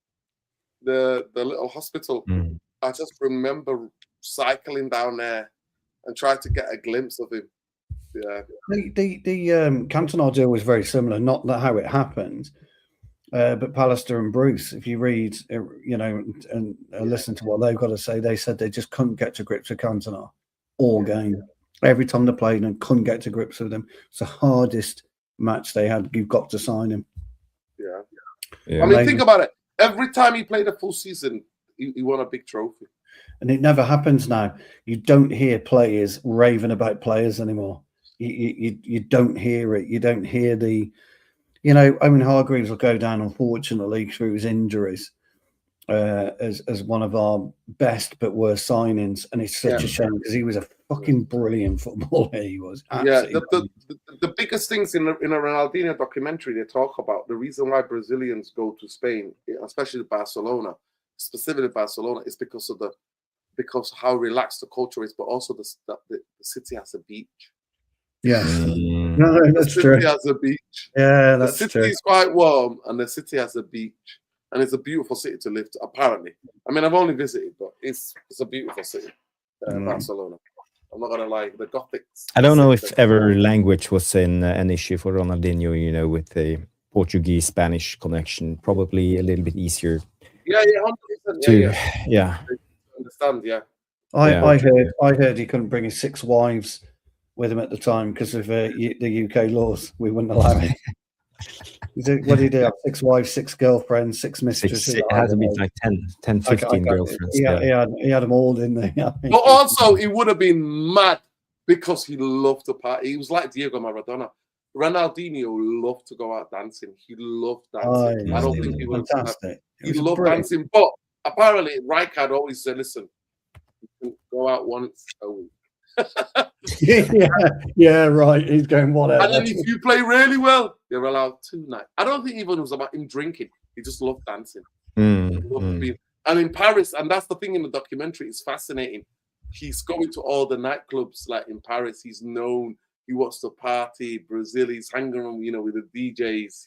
the little hospital. I just remember cycling down there and trying to get a glimpse of him. Yeah. The Cantona deal was very similar, not that how it happened, but Pallister and Bruce, if you read, and listen to what they've got to say, they said they just couldn't get to grips with Cantona all game. Every time they played and couldn't get to grips with him. It's the hardest match they had. You've got to sign him. I mean, think about it. Every time he played a full season, he won a big trophy. And it never happens now. You don't hear players raving about players anymore. You don't hear it. You don't hear the, Owen Hargreaves will go down, unfortunately, through his injuries as one of our best but worst signings. And it's such a shame because he was a fucking brilliant footballer. He was. The biggest things in a Ronaldinho documentary, they talk about the reason why Brazilians go to Spain, especially Barcelona, specifically Barcelona, is because how relaxed the culture is, but also the city has a beach. Yes, no, that's true. The city has a beach. Yeah, that's true. The city is quite warm, and the city has a beach, and it's a beautiful city to live to. Apparently, I mean, I've only visited, but it's a beautiful city, Barcelona. I'm not gonna lie, the Gothics. I don't know if ever language was an issue for Ronaldinho. With the Portuguese Spanish connection, probably a little bit easier. Yeah, 100%. Yeah. Understand? Yeah. I heard he couldn't bring his 6 wives with him at the time because of the UK laws. We wouldn't allow it. What did he do? Have 6 wives, 6 girlfriends, 6 mistresses. It had to be like 10, 15 girlfriends. He had them all, didn't he? But also, he would have been mad because he loved to party. He was like Diego Maradona. Ronaldinho loved to go out dancing. He loved dancing. I don't think he was fantastic. He loved dancing, but apparently Rijkaard always said, "Listen, you can go out once a week." yeah, right. He's going whatever. And then if you play really well, you're allowed 2 nights. I don't think even it was about him drinking. He just loved dancing. And in Paris, and that's the thing in the documentary, it's fascinating. He's going to all the nightclubs, like in Paris. He's known. He wants to party. Brazil, he's hanging around, with the DJs.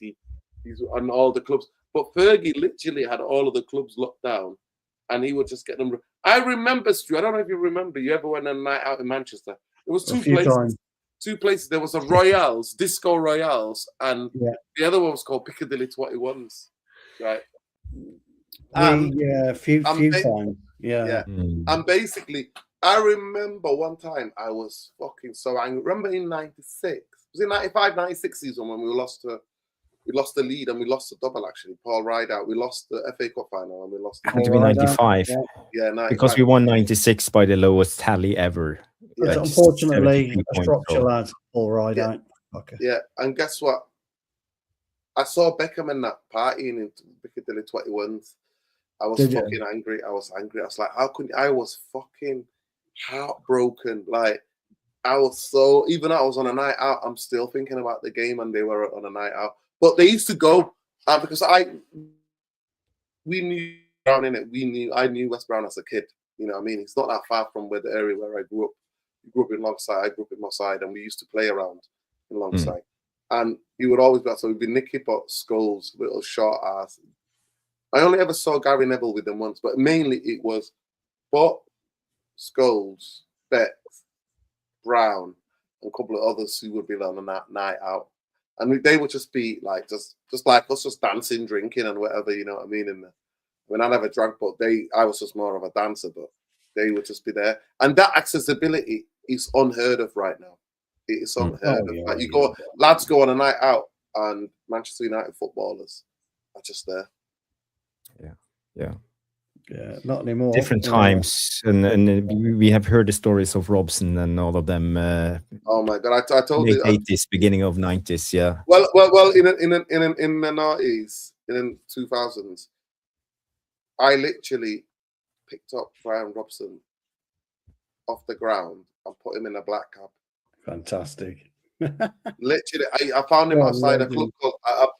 He's on all the clubs. But Fergie literally had all of the clubs locked down, and he would just get them. I remember, Stu, I don't know if you remember, you ever went on a night out in Manchester? It was 2 places. Times. 2 places. There was a Royals, Disco Royals, and the other one was called Piccadilly 21s, right? A few times. Yeah. And basically, I remember one time I was fucking so angry. Remember in 96? Was it 95, 96 season when we lost the lead and we lost the double, actually. Paul Rideout. We lost the FA Cup final and we lost the... It had to be 95. Yeah, 95. Because we won 96 by the lowest tally ever. Like unfortunately, a Shropshire lad, Paul Rideout. Yeah, and guess what? I saw Beckham in that party in Piccadilly 21s. I was angry. I was like, how could I was fucking heartbroken. Like, I was so, even though I was on a night out, I'm still thinking about the game and they were on a night out. But they used to go because we knew Brown in it. I knew West Brown as a kid. You know what I mean? It's not that far from where the area where I grew up. We grew up in Longside. I grew up in Mosside, and we used to play around in Longside. And he would always be so we'd be Nicky Bot, Skulls, little short ass. I only ever saw Gary Neville with them once, but mainly it was Bot, Skulls, Beck, Brown, and a couple of others who would be on a night out. And they would just be like, just like us, just dancing, drinking, and whatever, you know what I mean? I never drank, but I was just more of a dancer, but they would just be there. And that accessibility is unheard of right now. It is unheard of. Yeah, like lads go on a night out, and Manchester United footballers are just there. Yeah, not anymore. Different times, and we have heard the stories of Robson and all of them. Oh my God, I told you. Late 80s, beginning of 90s, yeah. Well, in the 90s, in 2000s, I literally picked up Brian Robson off the ground and put him in a black cab. Fantastic. Literally, I found him outside a club called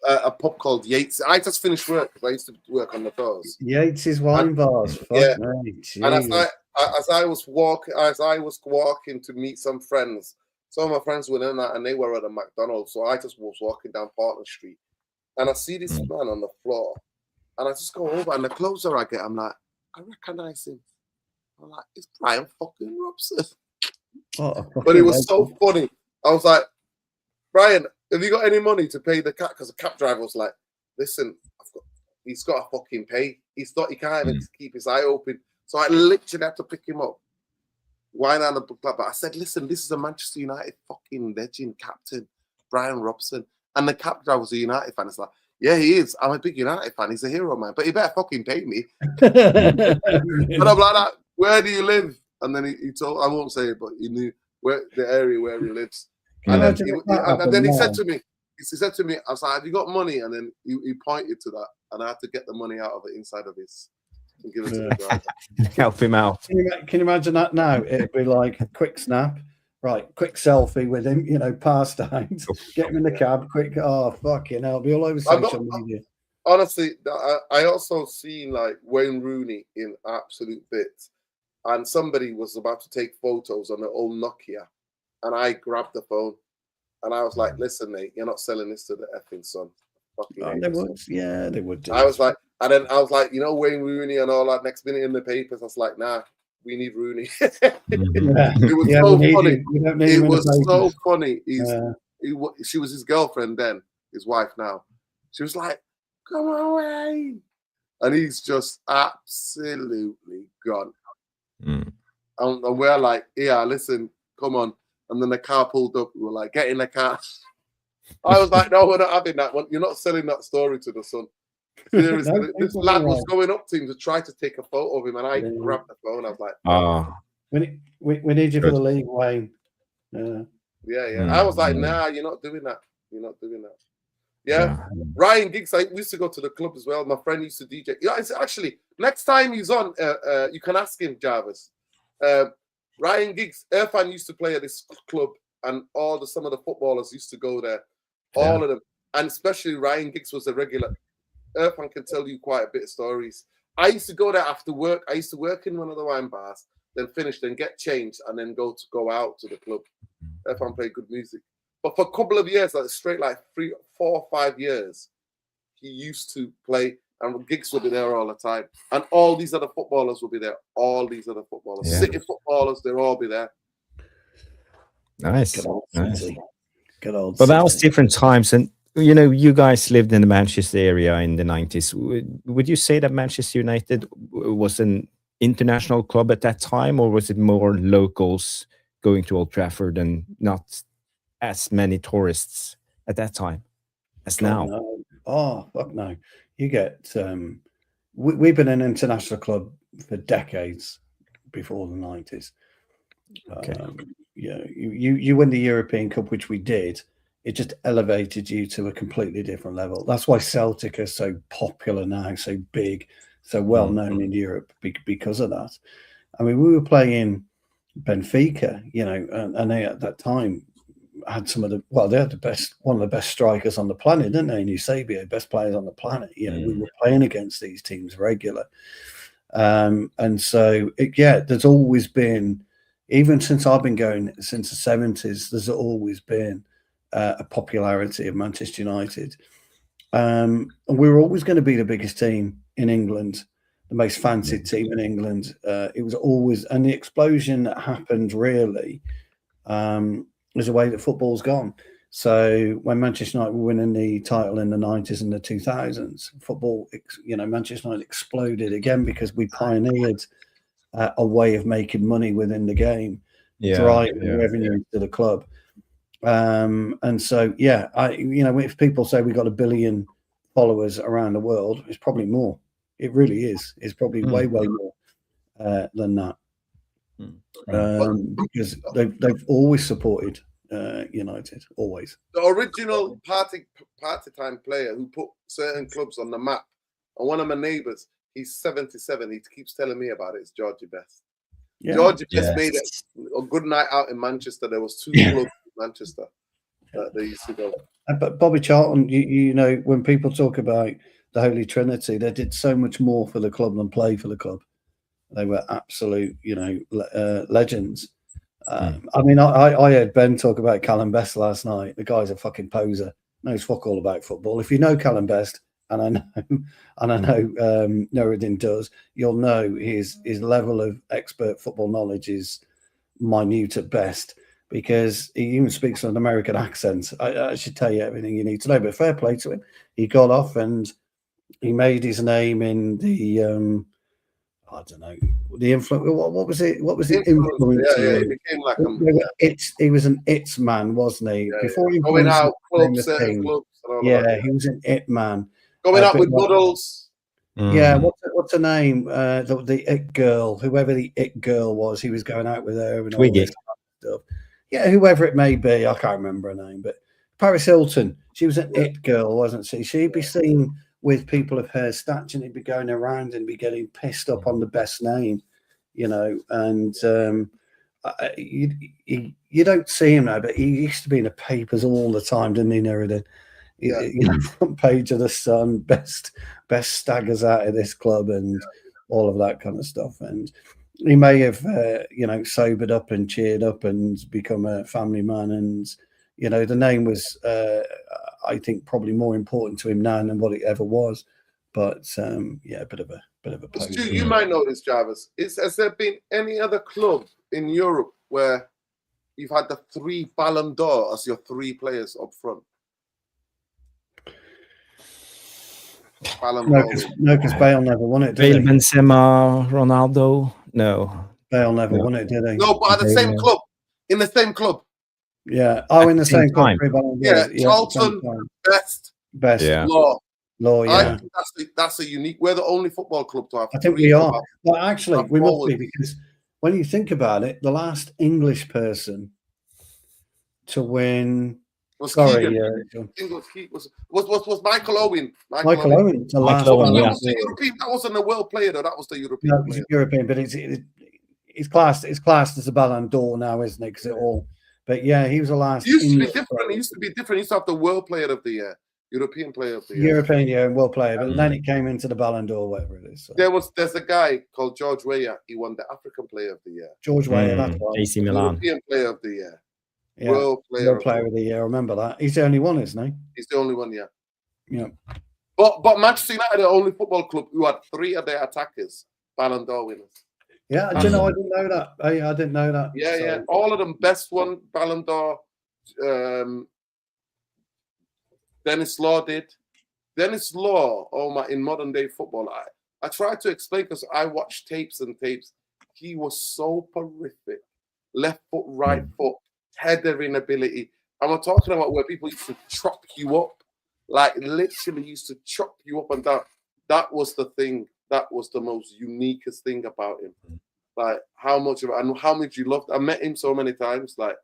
a pub called Yates. I just finished work because I used to work on the doors. Yates' wine bars. Yeah. Mate, and as I was walking to meet some friends, some of my friends were in that and they were at a McDonald's. So I just was walking down Portland Street and I see this man on the floor and I just go over and the closer I get, I'm like, I recognize him. I'm like, it's Brian fucking Robson. But it was so funny. I was like, Brian, have you got any money to pay the cab? Because the cab driver was like, listen, he's got to fucking pay. He can't even keep his eye open. So I literally had to pick him up. Why not the book? But I said, listen, this is a Manchester United fucking legend captain, Brian Robson. And the cab driver was a United fan. It's like, yeah, he is. I'm a big United fan. He's a hero, man. But he better fucking pay me. But I'm like, where do you live? And then he told, I won't say it, but he knew where the area where he lives. And then he said to me, I was like, have you got money? And then he pointed to that, and I had to get the money out of it inside of his and give it to the driver. Help him out. Can you imagine that now? It'd be like a quick snap, right? Quick selfie with him, past out, get him in the cab, quick. Oh, fucking hell, be all over social media. Honestly, I also seen like Wayne Rooney in absolute bits, and somebody was about to take photos on the old Nokia. And I grabbed the phone and I was like, listen, mate, you're not selling this to the effing Sun. They would. Yeah, they would do. I was like, and then I was like, Wayne Rooney and all that. Next minute in the papers, I was like, nah, we need Rooney. It was so funny. It was so funny. She was his girlfriend then, his wife now. She was like, come on, Wayne. And he's just absolutely gone. And we're like, yeah, listen, come on. And then the car pulled up. We were like, get in the car. I was like, no, we're not having that one. You're not selling that story to the Sun. Seriously, this lad was going up to him to try to take a photo of him, and I grabbed the phone. I was like, we need you for the league, Wayne. Yeah. I was like, nah, you're not doing that. You're not doing that. Yeah. Ryan Giggs, we used to go to the club as well. My friend used to DJ. Yeah, actually, next time he's on, you can ask him, Jarvis. Ryan Giggs, Irfan used to play at this club, and some of the footballers used to go there, all of them, and especially Ryan Giggs was a regular. Irfan can tell you quite a bit of stories. I used to go there after work. I used to work in one of the wine bars, then finish, then get changed, and then go out to the club. Irfan played good music, but for a couple of years, like straight, like 3, 4, or 5 years, he used to play. And Giggs will be there all the time. And all these other footballers will be there. All these other footballers. Yeah. City footballers, they'll all be there. Nice. Good old City. Good old But that was different times. And, you guys lived in the Manchester area in the 90s. Would you say that Manchester United was an international club at that time? Or was it more locals going to Old Trafford and not as many tourists at that time as now? No. Oh, fuck no. You get we've been an international club for decades before the 90s. Okay. You win the European Cup, which we did. It just elevated you to a completely different level. That's why Celtic are so popular now, so big, so well known in Europe because of that. I mean, we were playing Benfica, and they at that time had they had one of the best strikers on the planet, didn't they? Eusebio, best players on the planet. We were playing against these teams regular. And so, there's always been, even since I've been going since the 70s, there's always been a popularity of Manchester United. And we were always going to be the biggest team in England, the most fancied team in England. It was always, and the explosion that happened really, is the way that football's gone. So when Manchester United were winning the title in the 90s and the 2000s, football, Manchester United exploded again because we pioneered a way of making money within the game, driving revenue to the club. And so, if people say we got 1 billion followers around the world, it's probably more. It really is. It's probably way more than that. Because they've always supported United, always. The original party time player who put certain clubs on the map, and one of my neighbours, he's 77. He keeps telling me about it. It's Georgie Best. Georgie Best made a good night out in Manchester. There was 2 clubs in Manchester that they used to go. But Bobby Charlton, when people talk about the Holy Trinity, they did so much more for the club than play for the club. They were absolute, legends. I mean, I heard Ben talk about Callum Best last night. The guy's a fucking poser. Knows fuck all about football. If you know Callum Best, and I know Nuruddin does, you'll know his level of expert football knowledge is minute at best, because he even speaks with an American accent. I should tell you everything you need to know. But fair play to him. He got off and he made his name in the I don't know the influence. What was it? What was the influence? Yeah, he became like he was an it's man, wasn't he? Yeah, Before he going out clubs, thing, clubs. He was an it man. Going out with models. Yeah, what's her name? The it girl, whoever the it girl was, he was going out with her and all this stuff. Yeah, whoever it may be, I can't remember her name, but Paris Hilton, she was an it girl, wasn't she? She'd be seen with people of her stature, and he'd be going around and be getting pissed up on the best name, and you don't see him now, but he used to be in the papers all the time, didn't he, Nuruddin? Front page of the Sun, best staggers out of this club, and all of that kind of stuff. And he may have, sobered up and cheered up and become a family man. And the name was, I think, probably more important to him now than what it ever was. But a bit of a poser. You might know this, Jarvis. Has there been any other club in Europe where you've had the 3 Ballon d'Or as your 3 players up front? No, because Bale never won it. Bale, Benzema, Ronaldo. No, Bale never won it, did he? No, but at the same club. In the same club. Yeah. Oh, in the same club. Yeah, Charlton, Best. Yeah. Law. Yeah. I think that's a unique. We're the only football club to have. I think we are. Well, actually, we must be, because when you think about it, the last English person to win. Was Michael Owen. Michael Owen. That wasn't a world player, though. That was the European player. European, but it's classed as a Ballon d'Or now, isn't it? Because it all. But yeah, he was the last. It used to be different. It used to be different. He used to have the World Player of the Year, European Player of the Year, European World Player. But then it came into the Ballon d'Or, whatever it is. So. There's a guy called George Weah. He won the African Player of the Year. George Weah, that's right. AC Milan. European Player of the Year. Yeah. World Player of the Year. I remember that. He's the only one, isn't he? He's the only one, yeah. Yeah. But Manchester United are the only football club who had 3 of their attackers Ballon d'Or winners. Yeah, I didn't know that. I didn't know that. Yeah, yeah. All of them best one Ballon d'Or. Dennis Law did. Dennis Law, in modern day football, I tried to explain because I watched tapes and tapes. He was so horrific. Left foot, right foot, headering ability. And we're talking about where people used to chop you up, like literally used to chop you up and down. That was the thing. That was the most uniquest thing about him. Like how much of it and how much you loved. I met him so many times. Like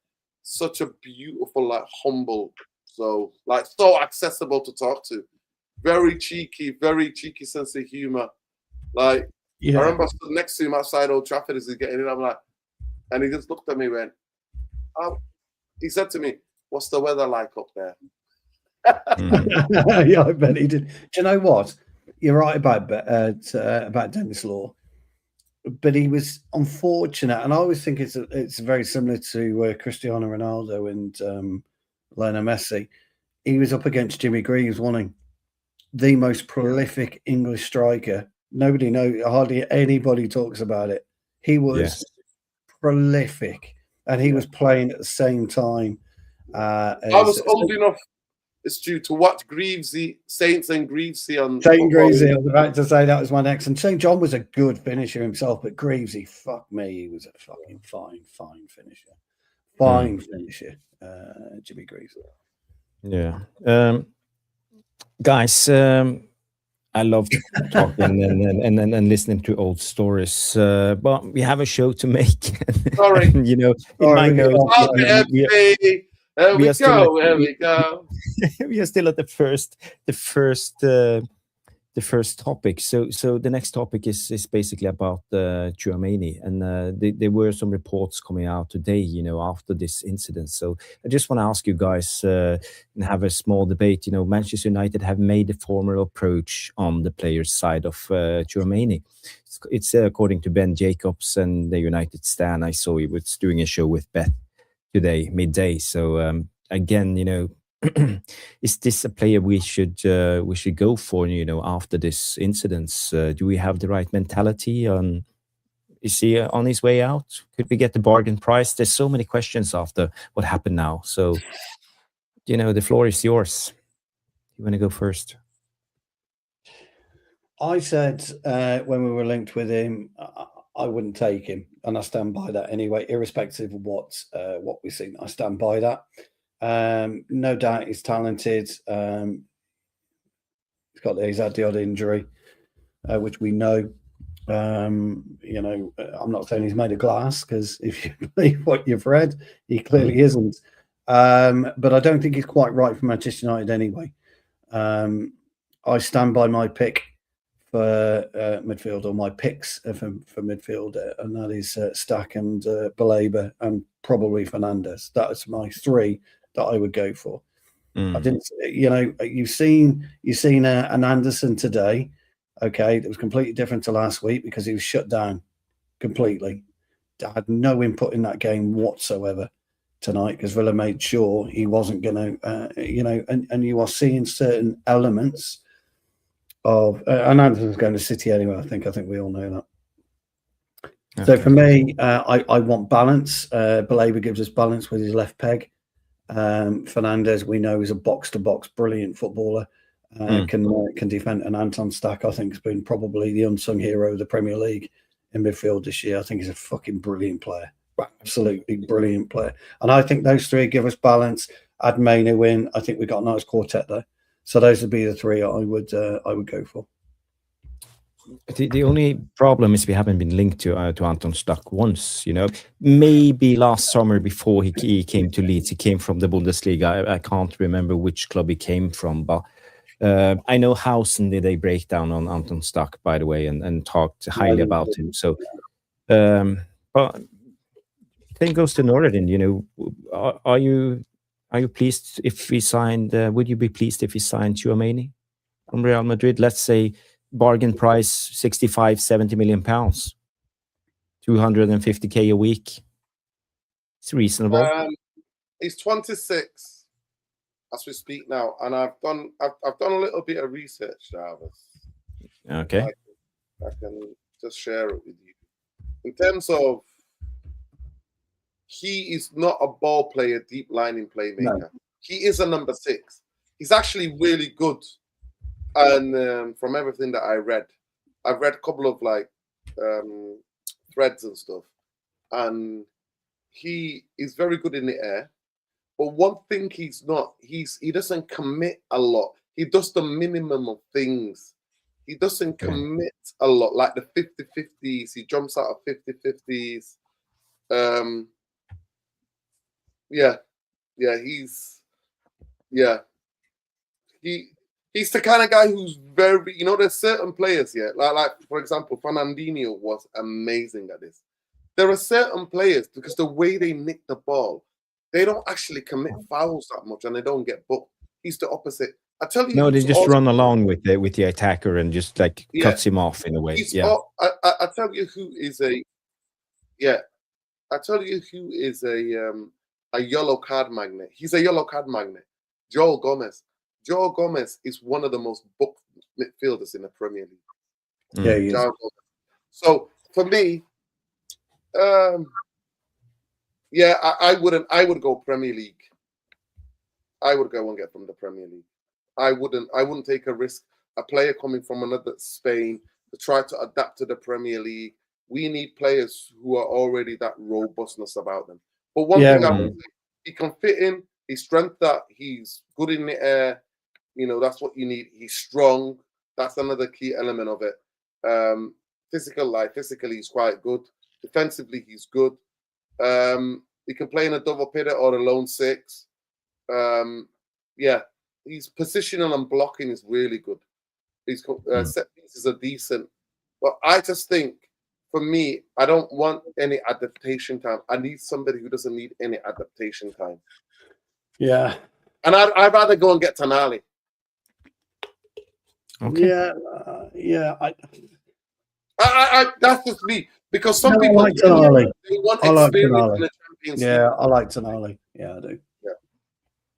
such a beautiful, like humble, so accessible to talk to. Very cheeky sense of humor. Like I remember stood next to him outside Old Trafford as he's getting in. I'm like, and he just looked at me and went, he said to me, "What's the weather like up there?" Yeah, I bet he did. Do you know what? You're right about Dennis Law, but he was unfortunate, and I always think it's very similar to Cristiano Ronaldo and Lionel Messi. He was up against Jimmy Greaves, wasn't he? The most prolific English striker. Hardly anybody talks about it. He was prolific, and he was playing at the same time. I was old enough. It's due to watch Saints and Greavesy on. Saint Greavesy, I was about to say that was my next. And St. John was a good finisher himself, but Greavesy, fuck me, he was a fucking fine finisher. Fine finisher, Jimmy Greaves. Yeah. Guys, I love talking and listening to old stories, but we have a show to make. Sorry. In my notes, There we go. We are still at the first the first topic. So the next topic is basically about Tchouaméni, and there were some reports coming out today, after this incident. So I just want to ask you guys and have a small debate. Manchester United have made a formal approach on the player's side of Tchouaméni. It's according to Ben Jacobs and the United Stan. I saw he was doing a show with Beth today midday. So again, is this a player we should go for? After this incident, do we have the right mentality? Is he on his way out? Could we get the bargain price? There's so many questions after what happened now. So, the floor is yours. You want to go first? I said when we were linked with him, I wouldn't take him, and I stand by that anyway, irrespective of what we've seen. I stand by that. No doubt he's talented. He's had the odd injury, which we know. I'm not saying he's made of glass, because if you believe what you've read, he clearly isn't. But I don't think he's quite right for Manchester United anyway. I stand by my pick for midfield, or my picks for midfield, and that is Stack and Baleba and probably Fernandes. That's my three that I would go for. I didn't, you've seen an Anderson today. Okay, that was completely different to last week because he was shut down completely. Had no input in that game whatsoever tonight, because Villa made sure he wasn't going to, and you are seeing certain elements of, and Anderson's going to City anyway. I think we all know that. Okay. So for me, I want balance. Baleba gives us balance with his left peg. Fernandes, we know, is a box-to-box brilliant footballer. Can defend. And Anton Stack, I think, has been probably the unsung hero of the Premier League in midfield this year. I think he's a fucking brilliant player, absolutely brilliant player. And I think those three give us balance. Add Mainu in. I think we've got a nice quartet there. So those would be the three I would go for. The only problem is we haven't been linked to Anton Stack once. Maybe last summer before he came to Leeds, he came from the Bundesliga. I can't remember which club he came from, but I know Hausen did a breakdown on Anton Stack, by the way, and talked highly about him. So, but thing goes to Northern. Are you pleased if we signed? Would you be pleased if we signed Tchouaméni from Real Madrid? Let's say bargain price 65-70 million pounds, 250k a week. It's reasonable. He's 26 as we speak now, and I've done a little bit of research, Jarvis. Okay, I can just share it with you. In terms of, he is not a ball player, deep lining playmaker. No. He is a number 6. He's actually really good. And from everything that I've read a couple of threads and stuff, and he is very good in the air. But one thing he's not, he doesn't commit a lot. He does the minimum of things. He doesn't commit a lot, like the 50-50s. He jumps out of 50-50s. He's the kind of guy who's very, there's certain players, like for example, Fernandinho was amazing at this. There are certain players, because the way they nick the ball, they don't actually commit fouls that much, and they don't get booked. He's the opposite. I tell you, no, they just run along with the attacker and just cuts him off in a way. I tell you who is a yellow card magnet. He's a yellow card magnet. Joel Gomez. Joel Gomez is one of the most booked midfielders in the Premier League. Yeah, he is. So for me, I would go Premier League. I would go and get from the Premier League. I wouldn't take a risk. A player coming from another Spain to try to adapt to the Premier League. We need players who are already that robustness about them. But one thing I would say, he can fit in. His strength, that he's good in the air. That's what you need. He's strong. That's another key element of it. Physically, he's quite good. Defensively, he's good. He can play in a double pivot or a lone 6. His positional and blocking is really good. His set pieces are decent. But I just think, for me, I don't want any adaptation time. I need somebody who doesn't need any adaptation time. Yeah. And I'd rather go and get Tonali. Okay. Yeah. I that's just me. Because some people like Tonali. they want Tonali. experience in the Champions League. Yeah, I like Tonali. Yeah, I do.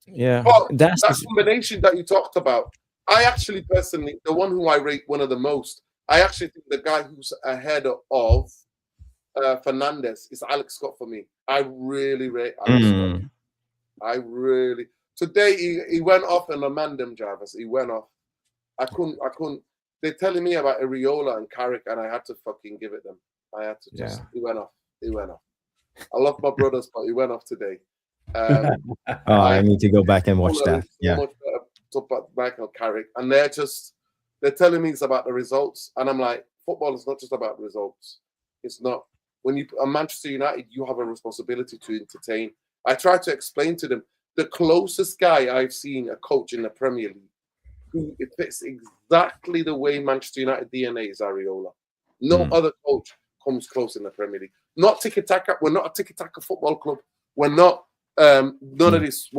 Yeah, But that's that combination that you talked about, I actually personally, the one who I rate one of the most, I actually think the guy who's ahead of Fernandez is Alex Scott for me. I really rate Alex Scott. I really. Today he went off in a mandem, Jarvis. He went off. I couldn't. They're telling me about Areola and Carrick, and I had to fucking give it them. I had to just. He went off. I love my brothers, but he went off today. I need to go back and watch that. Yeah. Michael Carrick, and they're telling me it's about the results, and I'm like, football is not just about results. It's not. When you are Manchester United, you have a responsibility to entertain. I try to explain to them the closest guy I've seen a coach in the Premier League who it fits exactly the way Manchester United DNA is Areola. No other coach comes close in the Premier League. Not tiki-taka. We're not a tiki-taka football club. We're not none of this.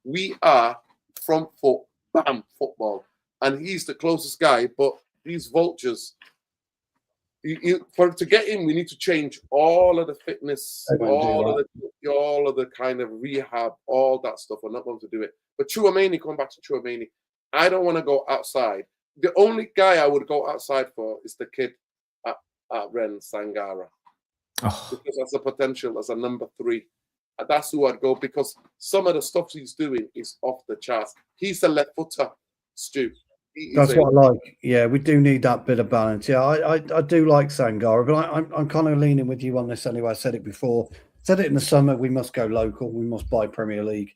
We are front foot, bam, football. And he's the closest guy, but these vultures, to get in, we need to change all of the fitness, all of the kind of rehab, all that stuff. We're not going to do it. But Tchouaméni, coming back to Tchouaméni, I don't want to go outside. The only guy I would go outside for is the kid at Rennes, Sangara. Because that's a potential as a number 3. And that's who I'd go, because some of the stuff he's doing is off the charts. He's a left footer, Stu. That's what I like. Yeah, we do need that bit of balance. Yeah, I do like Sangara, but I'm kind of leaning with you on this anyway. I said it before. Said it in the summer. We must go local. We must buy Premier League.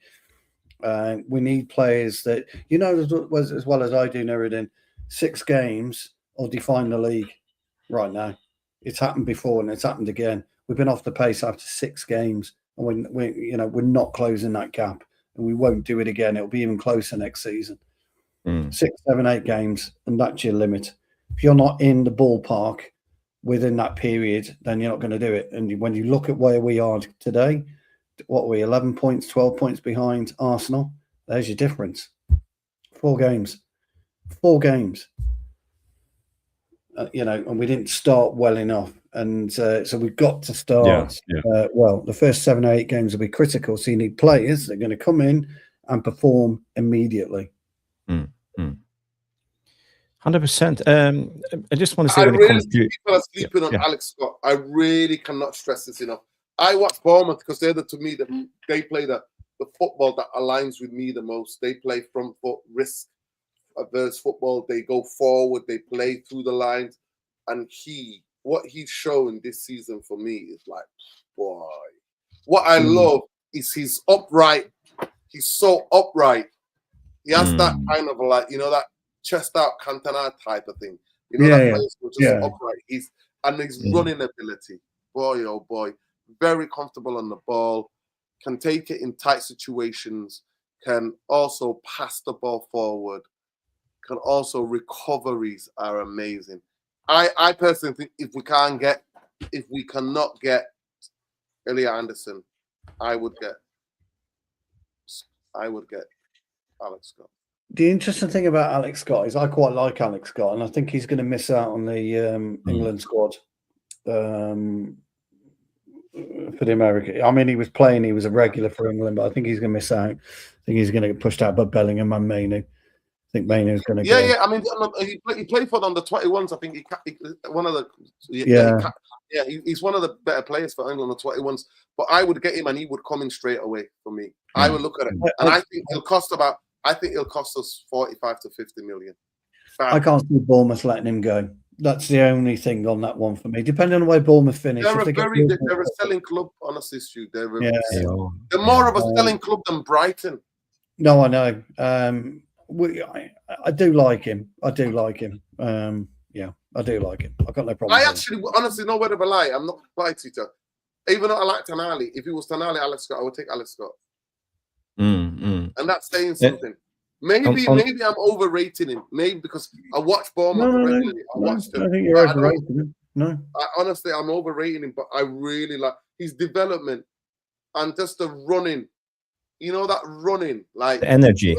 We need players that, as well as I do, Nuruddin, 6 games will define the league right now. It's happened before and it's happened again. We've been off the pace after 6 games, and we're not closing that gap, and we won't do it again. It'll be even closer next season. 6, 7, 8 games, and that's your limit. If you're not in the ballpark within that period, then you're not going to do it. And when you look at where we are today, what are we, 11 points, 12 points behind Arsenal? There's your difference. 4 games. 4 games. And we didn't start well enough. And so we've got to start well. The first 7 or 8 games will be critical. So you need players that are going to come in and perform immediately. 100%. I just want to say, people are sleeping on Alex Scott. I really cannot stress this enough. I watch Bournemouth because they're they play the football that aligns with me the most. They play front foot, risk averse football. They go forward. They play through the lines. And what he's showing this season for me is like, boy. What I love is he's upright. He's so upright. He has that kind of that chest out Cantona type of thing. That player's just upright. His running ability. Boy, oh boy. Very comfortable on the ball. Can take it in tight situations. Can also pass the ball forward. Can also recoveries are amazing. I personally think if we cannot get Elliot Anderson, I would get Alex Scott. The interesting thing about Alex Scott is I quite like Alex Scott, and I think he's going to miss out on the England squad for the America. I mean, he was playing; he was a regular for England, but I think he's going to miss out. I think he's going to get pushed out by Bellingham and Mainu. I think Mainu's going to go. Yeah. I mean, he played for them the 21s. I think he's one of the better players for England, the 21s. But I would get him, and he would come in straight away for me. I would look at it, and I think it'll cost us 45 to 50 million. I can't see Bournemouth letting him go. That's the only thing on that one for me. Depending on the way Bournemouth finish. They're a selling club, honestly, Stu. They're more of a selling club than Brighton. No, I know. I do like him. I do like him. I do like him. I've got no problem. I actually, honestly, no word of a lie. I'm not lie to you. Even though I like Tonali, if it was Tonali, Alex Scott, I would take Alex Scott. And that's saying something. Maybe I'm overrating him. Maybe because I watch Bournemouth regularly. I think you're overrating him. No, honestly, I'm overrating him, but I really like his development and just the running. You know, that running, like the energy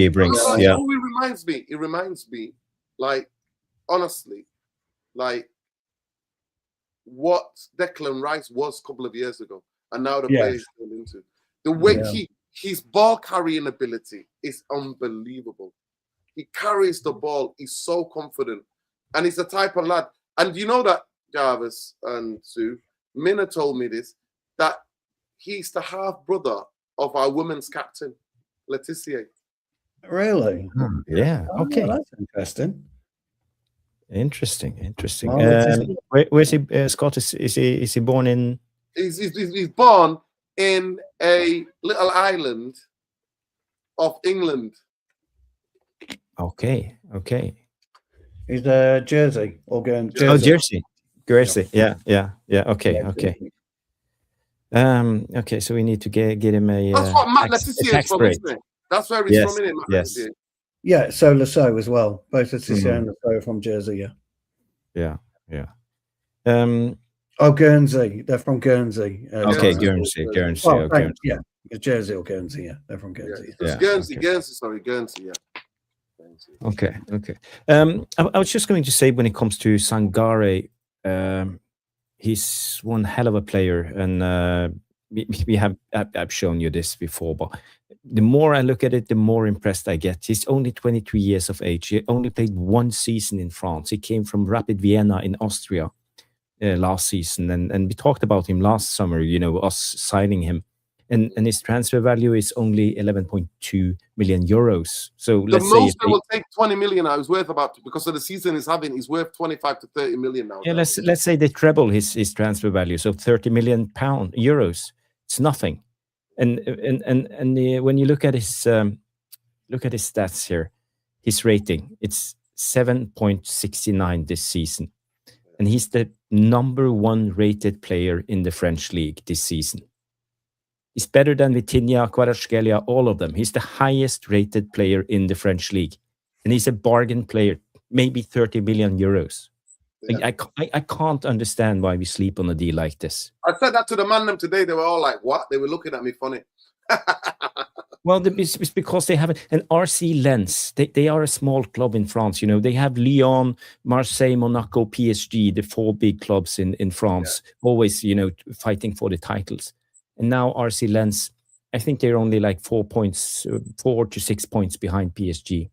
he brings. Yeah. It reminds me, like, honestly, like what Declan Rice was a couple of years ago, and now the players turned into. The way his ball carrying ability is unbelievable. He carries the ball. He's so confident, and he's the type of lad. And you know that, Jarvis and Sue, Minna told me this, that he's the half brother of our women's captain, Laetitia. Really? Yeah. Okay. Well, that's interesting. Interesting. Well, Where's he? Scott? Is he born in? He's born in a little island of England. Okay. He's Jersey or Guernsey. Oh, Jersey. Yeah. Okay. Okay. So we need to get him a. That's what Matt Laetitia is from, isn't it? That's where he's from, isn't it, Matt Laetitia? Yeah, so Lasso as well. Both Laetitia and Lasso are from Jersey. Yeah. Oh, Guernsey. They're from Guernsey. Okay, Guernsey. Well, yeah, it's Jersey or Guernsey. Yeah, they're from Guernsey. Yeah. Guernsey. Yeah. Okay. I was just going to say, when it comes to Sangare, he's one hell of a player, and I've shown you this before, but the more I look at it, the more impressed I get. He's only 22 years of age. He only played one season in France. He came from Rapid Vienna in Austria last season, and we talked about him last summer, us signing him, and his transfer value is only 11.2 million euros. So the most they will take 20 million now. He's worth about, because of the season he's worth 25 to 30 million now. Yeah, let's say they treble his transfer value, so 30 million euros. It's nothing. And when you look at his stats here, his rating, it's 7.69 this season, and he's the number 1 rated player in the French league this season. He's better than Vitinha, Kvaratskhelia, all of them. He's the highest rated player in the French league, and he's a bargain player, maybe 30 million euros. Yeah. I can't understand why we sleep on a deal like this. I said that to the man them today. They were all like, "What?" They were looking at me funny. Well, it's because they have an RC Lens. They are a small club in France. They have Lyon, Marseille, Monaco, PSG, the 4 big clubs in France, always, fighting for the titles. And now RC Lens, I think they're only like 4 to 6 points behind PSG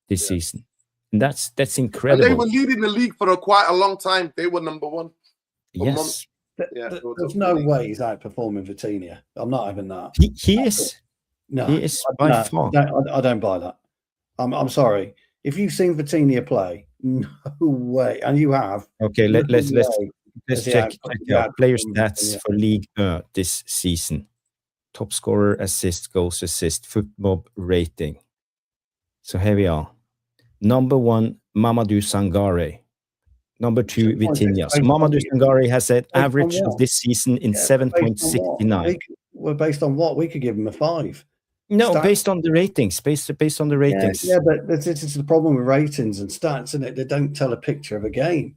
this season. And that's incredible. And they were leading the league for quite a long time. They were number 1. Yes. There's no way he's outperforming Vitinha. I'm not having that. He is. No, he is by far. I don't buy that. I'm sorry. If you've seen Vitinha play, no way, and you have. Okay, let's check out player stats for League 1 this season. Top scorer, assist, goals, assist, football rating. So here we are. Number 1, Mamadou Sangare. Number 2, Vitinha. So Mamadou Sangare has an average of this season in 7.69. Well, based on what? We could give him a 5. No, based on the ratings. Based on the ratings. Yeah, but this is the problem with ratings and stats, isn't it? They don't tell a picture of a game.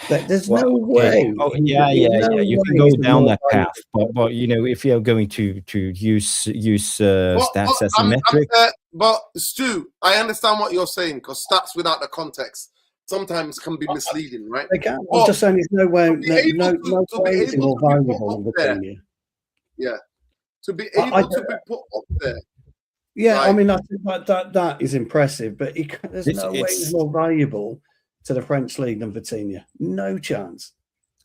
There's no way. Oh, yeah. You can go down that path, but if you're going to use stats as a metric. But Stu, I understand what you're saying, because stats without the context sometimes can be misleading, right? They can. I'm just saying, there's no way. No way is more valuable than Vitinha. Yeah, to be able to be put up there. Yeah, I mean, I think that is impressive, but there's no way he's more valuable to the French league than Vitinha. No chance.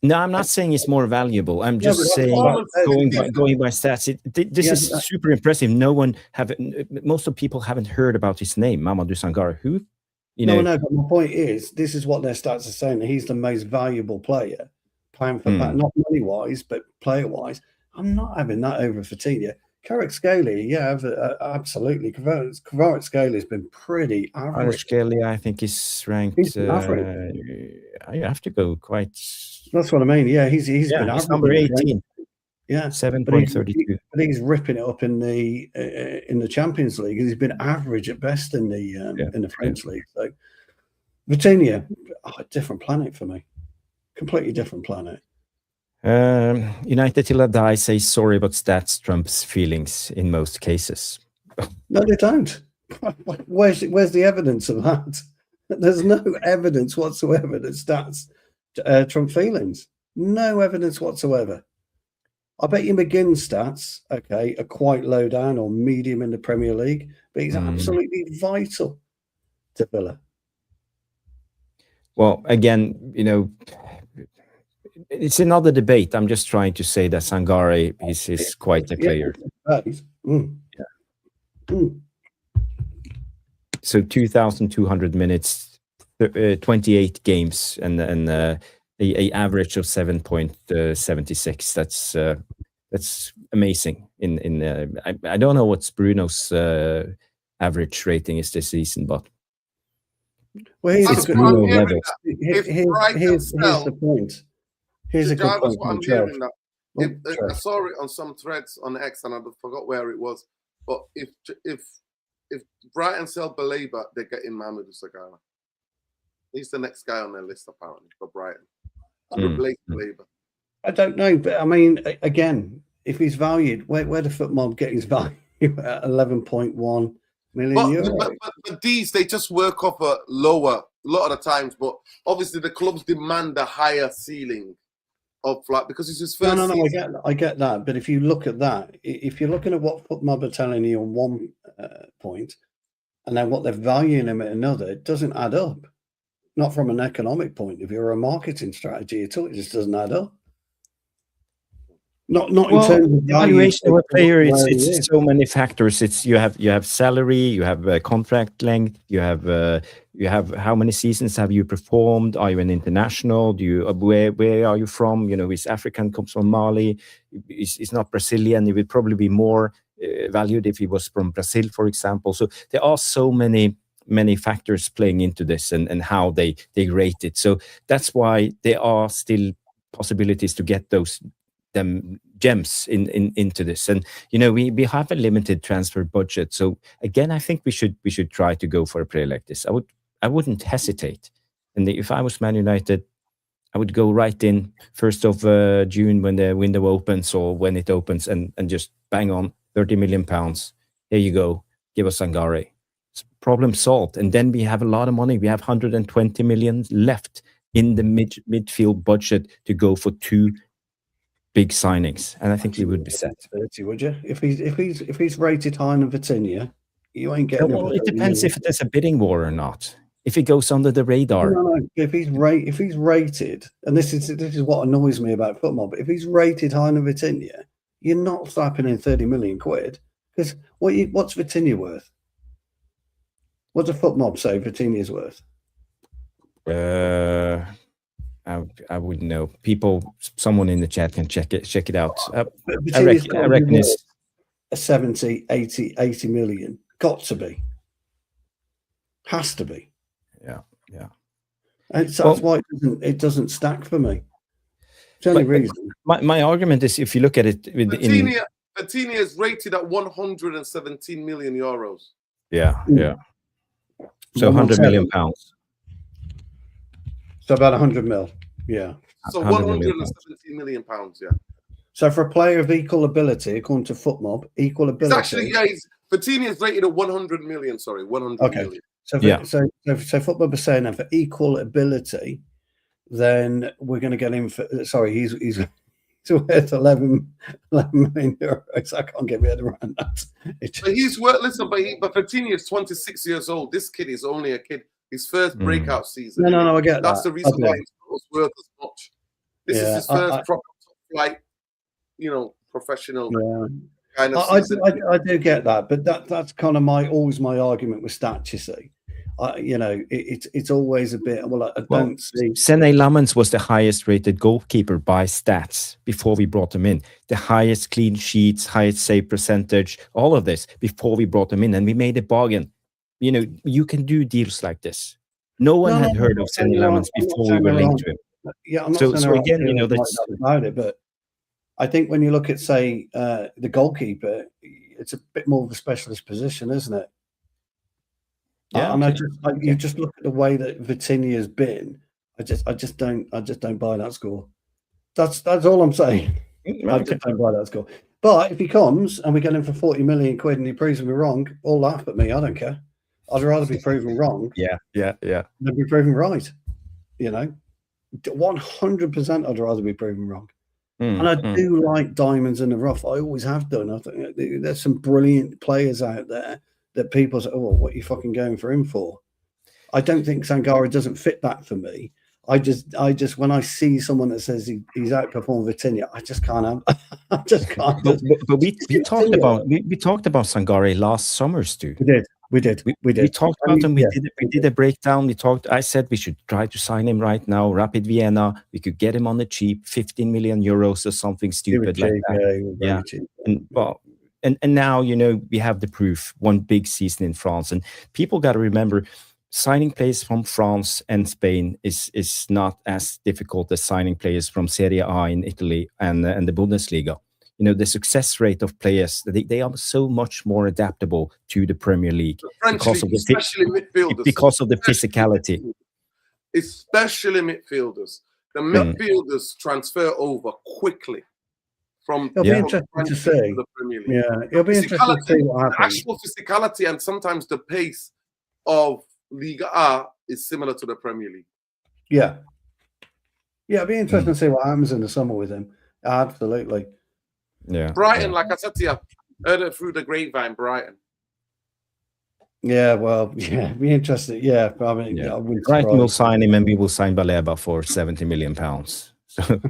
No, I'm not saying it's more valuable. I'm just saying, going by stats, this is super impressive. Most of people haven't heard about his name, Mamadou Sangare. Who? No, but my point is, this is what their stats are saying. That he's the most valuable player, playing for not money-wise, but player-wise. I'm not having that over Vitinha. Kvaratskhelia, absolutely. Kvaratskhelia has been pretty average. Kvaratskhelia, I think, is ranked. I have to go quite. That's what I mean. Yeah, he's been average. He's number 18. Yeah, 7.32. But he's ripping it up in the Champions League. He's been average at best in the French league. So Vitinha, different planet for me. Completely different planet. United till I die say sorry, but stats trumps feelings in most cases. No, they don't. Where's the evidence of that? There's no evidence whatsoever that stats trump feelings. No evidence whatsoever. I bet you McGinn's stats, okay, are quite low down or medium in the Premier League, but he's absolutely vital to Villa. Well, again, it's another debate. I'm just trying to say that Sangare is quite a player. So 2,200 minutes, 28 games, and a average of 7.76. That's amazing. I don't know what's Bruno's average rating is this season, but it's Bruno level. Here's the point. Here's a good point. I'm hearing that. I saw it on some threads on X, and I forgot where it was. But if Brighton sell Baleba, they're getting Mamadou Sagana. He's the next guy on their list, apparently, for Brighton. Replace Baleba. I don't know, but I mean, again, if he's valued, where the foot mob get his value at 11.1 million euros? But these, they just work off a lower, a lot of the times. But obviously, the clubs demand a higher ceiling of flat because it's his first. No, I get that. But if you look at that, if you're looking at what foot mob are telling you on one point, and then what they're valuing him at another, it doesn't add up. Not from an economic point of view or a marketing strategy at all. It just doesn't add up. Not in terms of valuation of a player. It's so many factors. It's you have salary, you have contract length, you have how many seasons have you performed? Are you an international? Do you where are you from? Is African, comes from Mali. Is not Brazilian. It would probably be more valued if he was from Brazil, for example. So there are so many factors playing into this and how they rate it. So that's why there are still possibilities to get them gems into this. And we have a limited transfer budget. So again, I think we should try to go for a player like this. I wouldn't hesitate. And if I was Man United, I would go right in 1st of June when the window opens or when it opens and just bang on £30 million. Here you go. Give us Sangare. Problem solved. And then we have a lot of money. We have 120 million left in the midfield budget to go for 2 big signings, and I think we would be set. Would you? If he's rated higher than Vitinha, you ain't getting. Well, it depends if there's a bidding war or not. If it goes under the radar. No. If he's rated, and this is what annoys me about football. But if he's rated higher than Vitinha, you're not slapping in 30 million quid because what's Vitinha worth? What's a foot mob say Vitinha's worth? I wouldn't know. Someone in the chat can check it out. I reckon it's a 70, 80 million. Got to be. Has to be. Yeah. And that's why it doesn't stack for me. It's the only reason. My argument is if you look at it... Vitinha is rated at 117 million euros. Yeah. So 100 million pounds. So about 100 mil, yeah. So 117 million pounds, yeah. So for a player of equal ability, according to FootMob, equal ability. It's actually, Vitinha is rated at 100 million. Sorry, 100 million. So FootMob is saying that for equal ability, then we're going to get him for. Sorry, he's worth 11 million euros. I can't get my head around that. But he's worth. Listen, but Vitinha is 26 years old. This kid is only a kid. His first breakout season. No, I get that. That's the reason why he's not worth as much. This is his first proper flight, professional kind of season. I do get that, but that's kind of always my argument with stats. You see, it's always a bit. I don't see. Sene Lammens was the highest rated goalkeeper by stats before we brought him in. The highest clean sheets, highest save percentage, all of this before we brought him in, and we made a bargain. You can do deals like this. No one had heard of Sene Lammens before we were linked to him. Yeah, I'm not saying again, that's about it, but I think when you look at, say, the goalkeeper, it's a bit more of a specialist position, isn't it? Yeah, and okay. you just look at the way that Vitinha has been. I just don't buy that score. That's all I'm saying. I just don't buy that score. But if he comes and we get him for 40 million quid and he proves me wrong, all laugh at me. I don't care. I'd rather be proven wrong Yeah. than be proven right. 100% I'd rather be proven wrong. And I do like diamonds in the rough. I always have done. I think there's some brilliant players out there that people say, "Oh, well, what are you fucking going for him for?" I don't think Sangare doesn't fit that for me. I just when I see someone that says he's outperformed Vitinha, I just can't. I just can't. But we talked about Sangare last summer, Stu. We did. We talked about him. We did a breakdown. I said we should try to sign him right now. Rapid Vienna. We could get him on the cheap, 15 million euros or something stupid like that. Yeah. And now we have the proof. One big season in France, and people got to remember, signing players from France and Spain is not as difficult as signing players from Serie A in Italy and the Bundesliga. The success rate of players, they are so much more adaptable to the Premier League because of the physicality. Especially midfielders. The midfielders transfer over quickly from it'll be interesting to see. The Premier League. Yeah, it'll be interesting to see what happens. The actual physicality and sometimes the pace of Liga A is similar to the Premier League. Yeah, it'll be interesting to see what happens in the summer with him. Absolutely. Yeah. Brighton, like I said to you, heard it through the grapevine, Brighton. Yeah, well, it'd be interesting. Yeah, I mean, Brighton will sign him, and we will sign Baleba for £70 million. So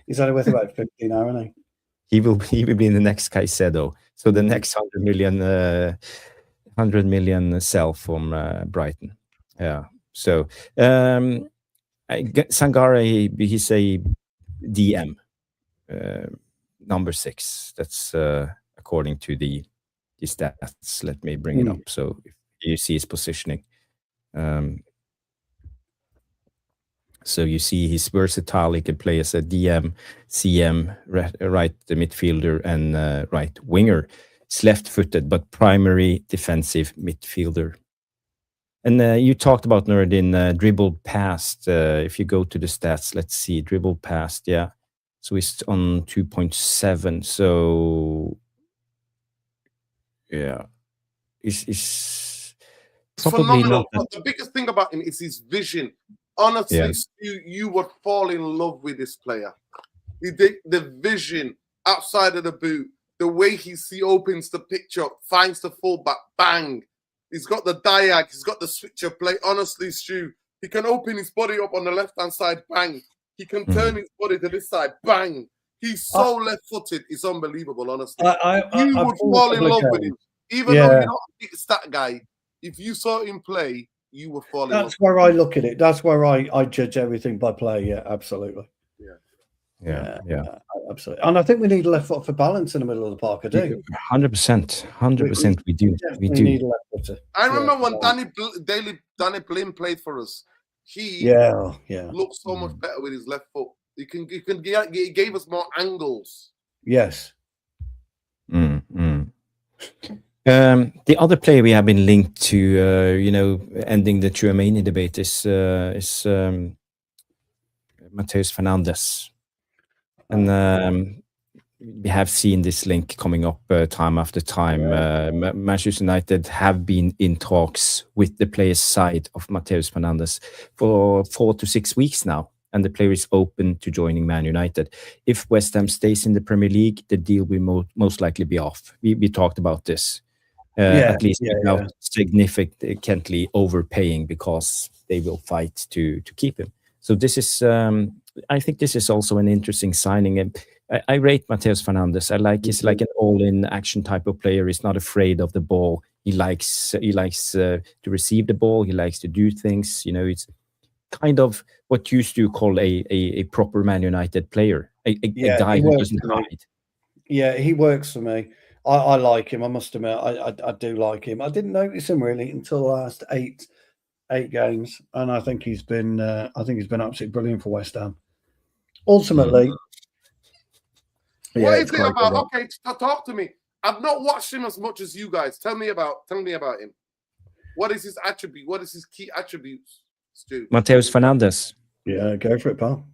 he's only worth about 15 now, isn't he? He will be in the next Caicedo. So the next 100 million sell from Brighton. Yeah. So Sangare, he's a DM, number 6. That's according to the stats. Let me bring it up so you see his positioning. So you see he's versatile. He can play as a DM, CM, right midfielder, and right winger. He's left-footed, but primary defensive midfielder. And you talked about Nuruddin dribbled past. If you go to the stats, let's see, dribbled past. Yeah, so he's on 2.7. So yeah, it's probably phenomenal. not. The biggest thing about him is his vision. Honestly, you would fall in love with this player. The vision outside of the boot, the way he opens the picture, finds the fullback, bang. He's got the diag, he's got the switcher play. Honestly, Stu, he can open his body up on the left-hand side, bang. He can turn his body to this side, bang. He's so left-footed, it's unbelievable, honestly. You would fall in love with him. Even though you're not a big stat guy, if you saw him play, you would fall in love. That's where I look at it. That's where I judge everything by play. Yeah, absolutely. Yeah, absolutely. And I think we need a left foot for balance in the middle of the park. I do. 100%. We do. Need a left footer. I remember when Danny Blin played for us. He looked so much better with his left foot. He gave us more angles. Yes. The other player we have been linked to, ending the Tchouaméni debate is Matheus Fernandes. And we have seen this link coming up time after time. Manchester United have been in talks with the player's side of Matheus Fernandes for 4 to 6 weeks now, and the player is open to joining Man United. If West Ham stays in the Premier League, the deal will most likely be off. We talked about this. At least without significantly overpaying, because they will fight to keep him. So this is, I think this is also an interesting signing. I rate Matheus Fernandes. He's like an all-in action type of player. He's not afraid of the ball. He likes to receive the ball. He likes to do things. It's kind of what used to call a proper Man United player, a guy who doesn't hide. Yeah, he works for me. I like him. I must admit, I do like him. I didn't notice him really until the last eight games, and I think he's been absolutely brilliant for West Ham. Ultimately, What it's is it quite about? good. Okay, talk to me. I've not watched him as much as you guys. Tell me about him. What is his attribute? What is his key attributes, Stu? Mateus Fernandes. Yeah, go for it, pal.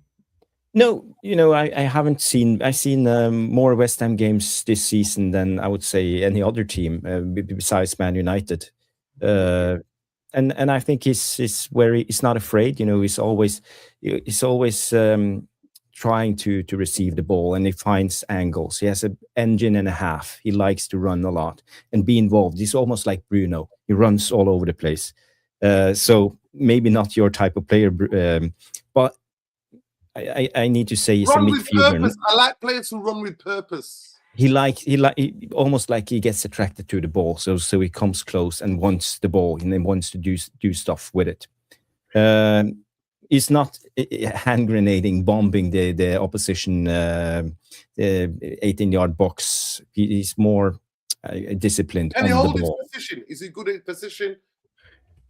No, I haven't seen. I've seen more West Ham games this season than I would say any other team besides Man United. And I think he's not afraid. He's always trying to receive the ball, and he finds angles. He has an engine and a half. He likes to run a lot and be involved. He's almost like Bruno. He runs all over the place. So maybe not your type of player, but I need to say he's Run a with midfielder. purpose. I like players who run with purpose. He almost like he gets attracted to the ball, so he comes close and wants the ball and then wants to do stuff with it. He's not hand grenading, bombing the opposition 18-yard box. He's more disciplined. Can he on hold the his ball. position? Is he good at position?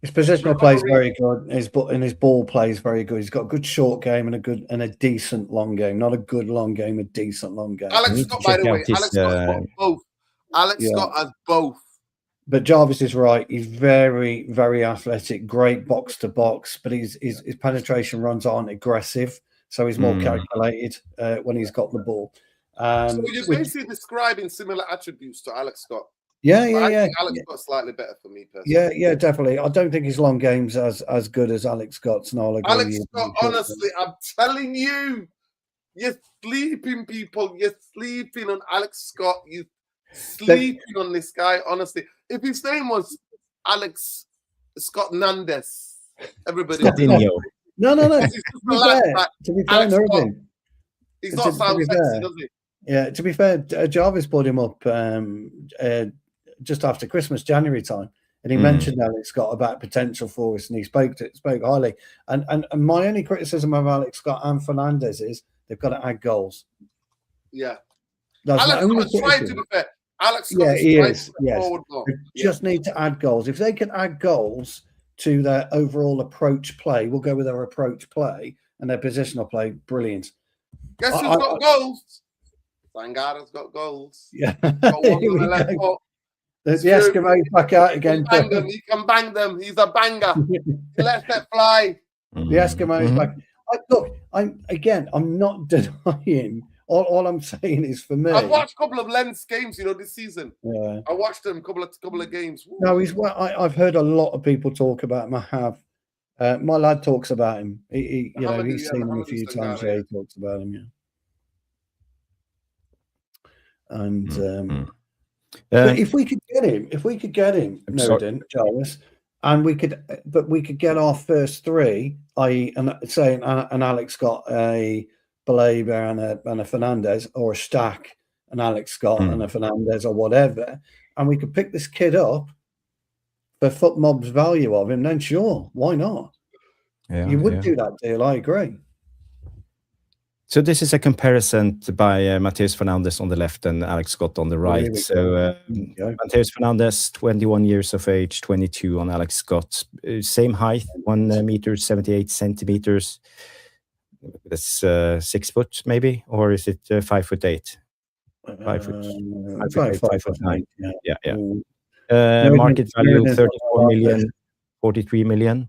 His positional play is very good. His ball play is very good. He's got a good short game and a decent long game. Not a good long game, a decent long game. Alex Scott, by the way, Alex Scott's got both. Alex Scott has both. But Jarvis is right. He's very, very athletic, great box to box, but his penetration runs aren't aggressive, so he's more calculated when he's got the ball. So you're basically describing similar attributes to Alex Scott. Yeah. I think Alex Scott's slightly better for me personally. Yeah, definitely. I don't think his long game's as good as Alex Scott's. And I'll agree. Alex Scott, honestly, I'm telling you, you're sleeping, people. You're sleeping on Alex Scott. You're sleeping on this guy, honestly. If his name was Alex Scott Nandes, everybody would Scottinho. No. To be fair, Nordin. He's not sound sexy, does he? Yeah, to be fair, Jarvis brought him up just after Christmas, January time, and he mentioned Alex Scott about potential for us, and he spoke highly. And my only criticism of Alex Scott and Fernandes is they've got to add goals. Yeah, that's Alex Scott's trying to be fair. Alex Scott is forward more. They just need to add goals. If they can add goals to their overall approach play, we'll go with their approach play and their positional play. Brilliant. Guess who's got goals? Sangara's got goals. Yeah. Got one on the left foot. There's the Eskimo's back out again. He can bang them. He's a banger. He lets it fly. The Eskimo's back. I'm not denying. All I'm saying is, for me, I've watched a couple of Lens games, this season. Yeah. I watched them a couple of games. Woo. No, I've heard a lot of people talk about him. I have. My lad talks about him. He's seen him a few times. Yeah, he talks about him. Yeah. And if we could get him, Nordin, Jarvis, and we could get our first three, i.e., an Alex Scott, a Baleba, and a Fernandes, or a stack, an Alex Scott and a Fernandes, or whatever, and we could pick this kid up for FootMob's value of him, then sure, why not? Yeah, you would do that deal, I agree. So this is a comparison by Mateus Fernandes on the left and Alex Scott on the right. So Mateus Fernandes, 21 years of age, 22 on Alex Scott. Same height, 1 meter, 78 centimeters. That's 6 foot maybe, or is it 5'8"? 5 foot. 5'9". Yeah. Market value 34 million, 43 million.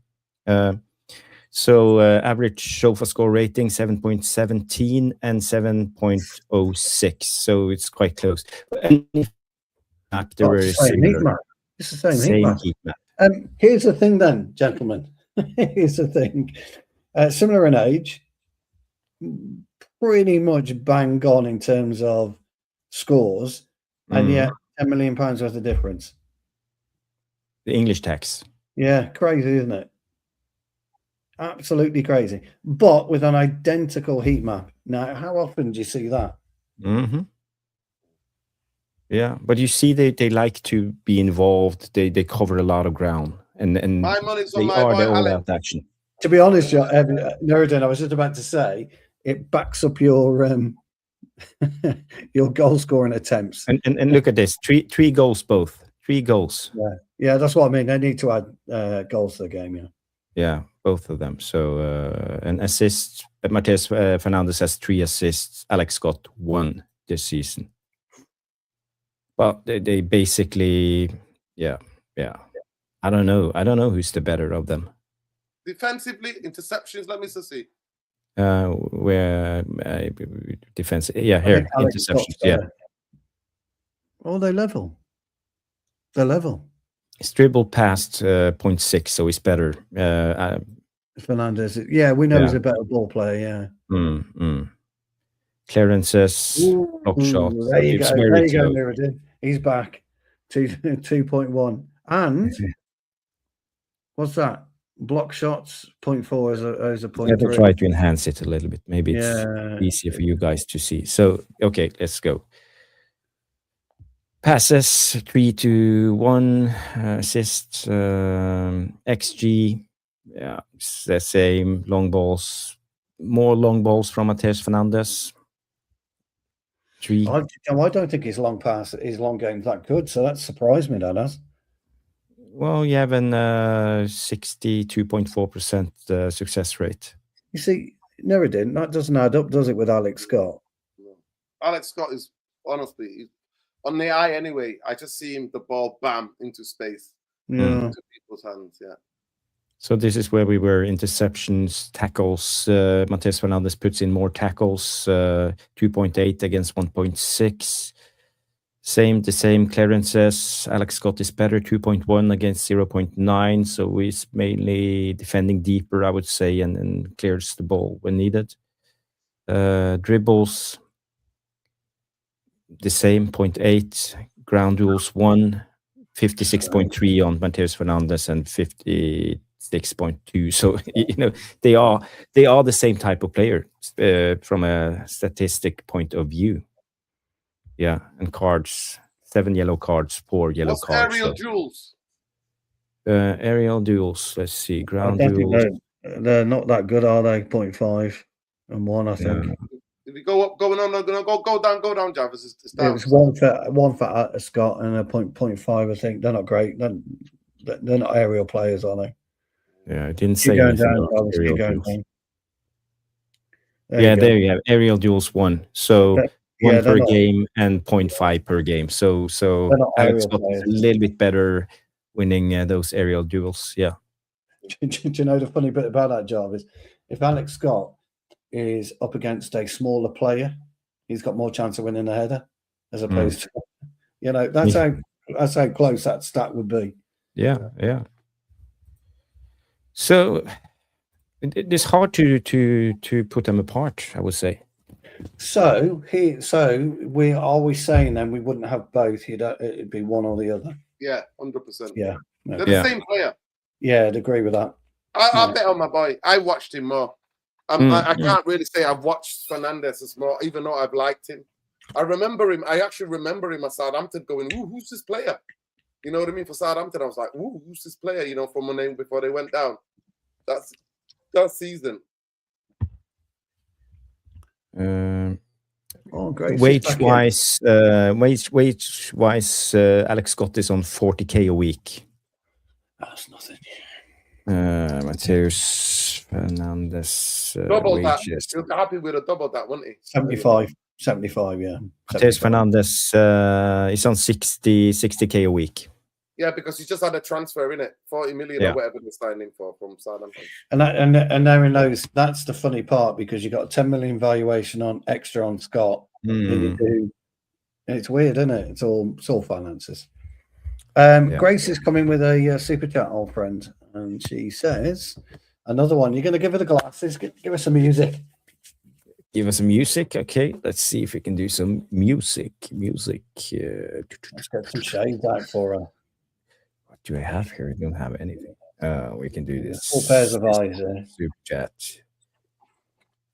So average sofa score rating 7.17 and 7.06. So it's quite close. And they're very similar. It's the same heat map. Here's the thing then, gentlemen. Here's the thing. Similar in age, pretty much bang on in terms of scores, and yet £10 million worth of difference. The English tax. Yeah, crazy, isn't it? Absolutely crazy. But with an identical heat map. Now, how often do you see that? Yeah, but you see they like to be involved. They cover a lot of ground. And my money's they on my are boy, the Alex. all-out action. To be honest, Nordin, I was just about to say, it backs up your goal scoring attempts. And look at this, three goals both. 3 goals. Yeah, that's what I mean. They need to add goals to the game, Yeah, both of them. So an assist, Mateus Fernandes has 3 assists, Alex Scott 1 this season. But they basically, yeah. I don't know who's the better of them. Defensively, interceptions. Let me just see. Where defense? Yeah, here interceptions. Yeah. Oh, they're level. They're level. He's dribbled past 0.6, so he's better. Fernandez. Yeah, we know he's a better ball player. Yeah. Clearances, block shots. There you go. There you go, Nuruddin. He's back to 2.1. And what's that? Block shots 0.4 as a 0.3. Let me try to enhance it a little bit. Maybe it's easier for you guys to see. So okay, let's go. Passes 3 to 1, assists, XG, it's the same. Long balls, more long balls from Matheus Fernandes. 3. I don't think his long game's that good, so that surprised me. That has. Well, you have an 62.4% success rate. You see, Nuruddin, that doesn't add up, does it, with Alex Scott? No. Alex Scott is honestly. On the eye, anyway, I just see him, the ball, bam, into space. Into people's hands, yeah. So this is where we were. Interceptions, tackles. Matheus Fernandes puts in more tackles, 2.8 against 1.6. The same clearances. Alex Scott is better, 2.1 against 0.9. So he's mainly defending deeper, I would say, and clears the ball when needed. Dribbles, the same, 0.8. Ground duels, 1. 56.3 on Matheus Fernandes and 56.2. So they are the same type of player from a statistic point of view. Yeah, and cards, 7 yellow cards, 4 yellow cards. Aerial duels? Aerial duels. Let's see. Ground duels. They're not that good, are they? 0.5 and 1, I think. If you go up, go down, Jarvis. It's down. It was one for Scott and a 0.5. I think they're not great. They're not aerial players, are they? Yeah, I didn't say anything about aerial duels. There you have aerial duels 1. So 1 per game and 0.5 per game. So Alex Scott is a little bit better winning those aerial duels. Yeah. Do you know the funny bit about that, Jarvis? If Alex Scott is up against a smaller player, he's got more chance of winning a header, as opposed to, that's how close that stat would be. Yeah. So it's hard to put them apart, I would say. So we are always saying then we wouldn't have both. It'd be one or the other. Yeah, 100%. Yeah, they're the same player. Yeah, I'd agree with that. I bet on my boy. I watched him more. I can't really say I've watched Fernandes as more, even though I've liked him. I remember him. I actually remember him at Southampton going, "Ooh, who's this player?" You know what I mean? For Southampton, I was like, "Ooh, who's this player?" From a name before they went down. That's that season. Great. Wage-wise, Alex Scott is on 40k a week. That's nothing. Matheus Fernandes double wages. That. You're happy with a double that, wouldn't he? 75, yeah. Matheus Fernandes is on 60k a week. Yeah, because he just had a transfer, in it, 40 million or whatever they're signing for from Southampton. And there in those, that's the funny part, because you got a 10 million valuation on extra on Scott. And it's weird, isn't it? It's all finances. Grace is coming with a super chat, old friend, and she says, another one. You're going to give her the glasses. Give us some music. Give us some music. Okay, let's see if we can do some music. Let's get some shades out for her. What do I have here? I don't have anything. We can do this. 4 pairs of eyes there. Super chat.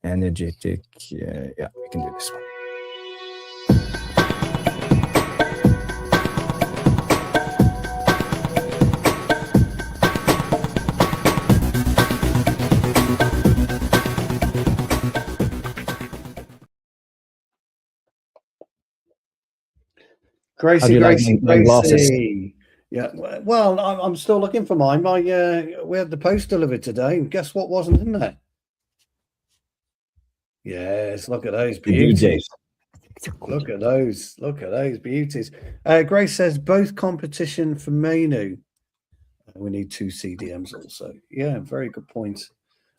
Energetic. Yeah, we can do this one. Gracie. Yeah. Well, I'm still looking for mine. We had the post delivered today, and guess what wasn't in there? Yes, look at those beauties. Look at those beauties. Grace says both competition for Menu. We need 2 CDMs also. Yeah, very good point.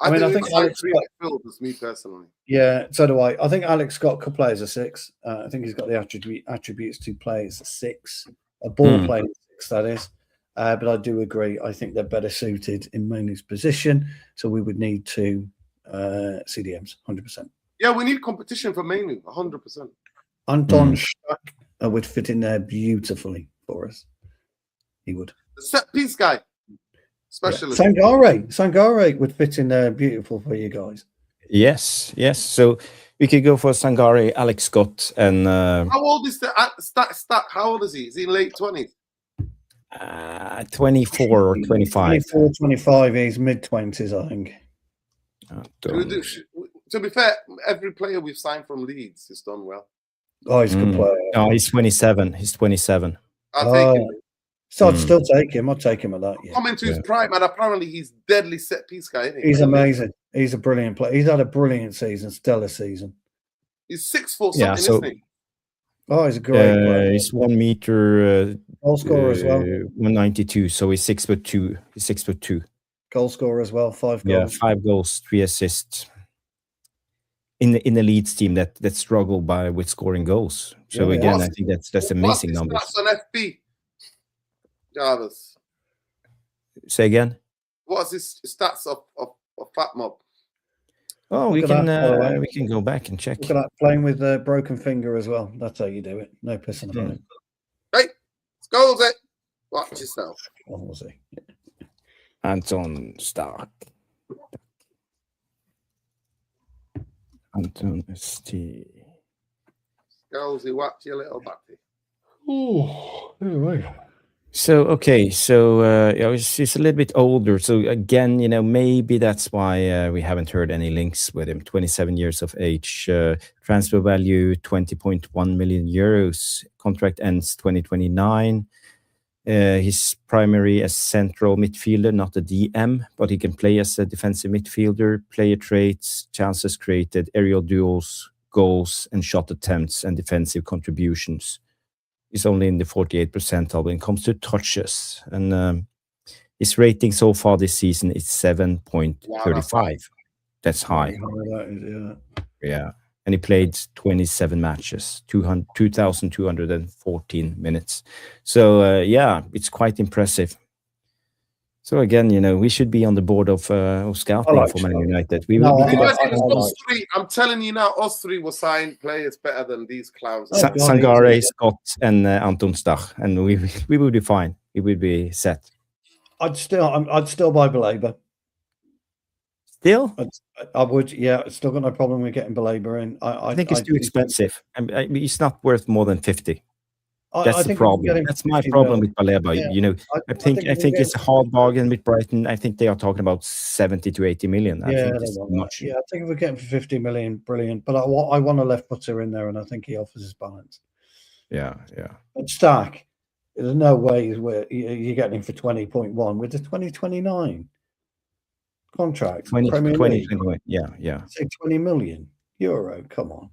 I think Alex got, me personally. Yeah, so do I. I think Alex got a couple players a 6. I think he's got the attributes to play as a 6, a ball playing 6, that is. But I do agree. I think they're better suited in Menu's position. So we would need 2 CDMs, 100%. Yeah, we need competition for Menu, 100%. Anton Stack would fit in there beautifully for us. He would. The set piece guy, specialist. Yeah. Sangare would fit in there beautiful for you guys. Yes. So we could go for Sangare, Alex Scott, and how old is the Stack? How old is he? Is he late 20s? 24 or 25. 24, 25. He's mid-20s, I think. To be fair, every player we've signed from Leeds has done well. Oh, he's a good player. Oh, he's 27. He's 27. I'll take him. So I'd still take him. I'd take him at that. Yeah. Coming to his prime, and apparently he's deadly set piece guy. Isn't he? He's amazing. He's a brilliant player. He's had a brilliant season, stellar season. He's 6'4" something, isn't he? Oh, he's a great player. He's 1 meter. Goal scorer as well. 192. So he's 6'2". He's 6'2". Goal scorer as well. 5 goals. Yeah, 5 goals, 3 assists. In the Leeds team that struggle with scoring goals. So again, I think that's amazing numbers. What's on FB, Jarvis? Say again. What's his stats of Fat Mob? Oh, we can go back and check. Look at that, playing with a broken finger as well. That's how you do it. No pissing about it. Hey, skulls it. Watch yourself. What was he? Anton Stark. Anton ST. Skulls, watch your little batty. Oh, anyway. So he's a little bit older. So again, maybe that's why we haven't heard any links with him. 27 years of age, transfer value 20.1 million euros. Contract ends 2029. He's primary as central midfielder, not a DM, but he can play as a defensive midfielder. Player traits, chances created, aerial duels, goals and shot attempts, and defensive contributions. He's only in the 48th percentile when it comes to touches. And his rating so far this season is 7.35. That's high. Yeah. And he played 27 matches, 2,214 minutes. So, it's quite impressive. So, again, we should be on the board of scouting for Man United. I'm telling you now, us 3 will sign players better than these clowns. Sangare, Scott, and Anton Stach. And we will be fine. We will be set. I'd still buy Belabor. Still? I would, yeah. Still got no problem with getting Belabor in. I think it's too expensive. It's not worth more than 50. That's the problem. That's my problem with Baleba. Yeah. I think it's a hard bargain with Brighton. I think they are talking about 70 to 80 million. I think it's too much. Yeah, I think if we're getting for 50 million, brilliant. But I want a left footer in there, and I think he offers his balance. Yeah. But Stark, there's no way where you're getting him for 20.1 with the 2029 contract. 2021. Yeah. Say 20 million euro. Come on.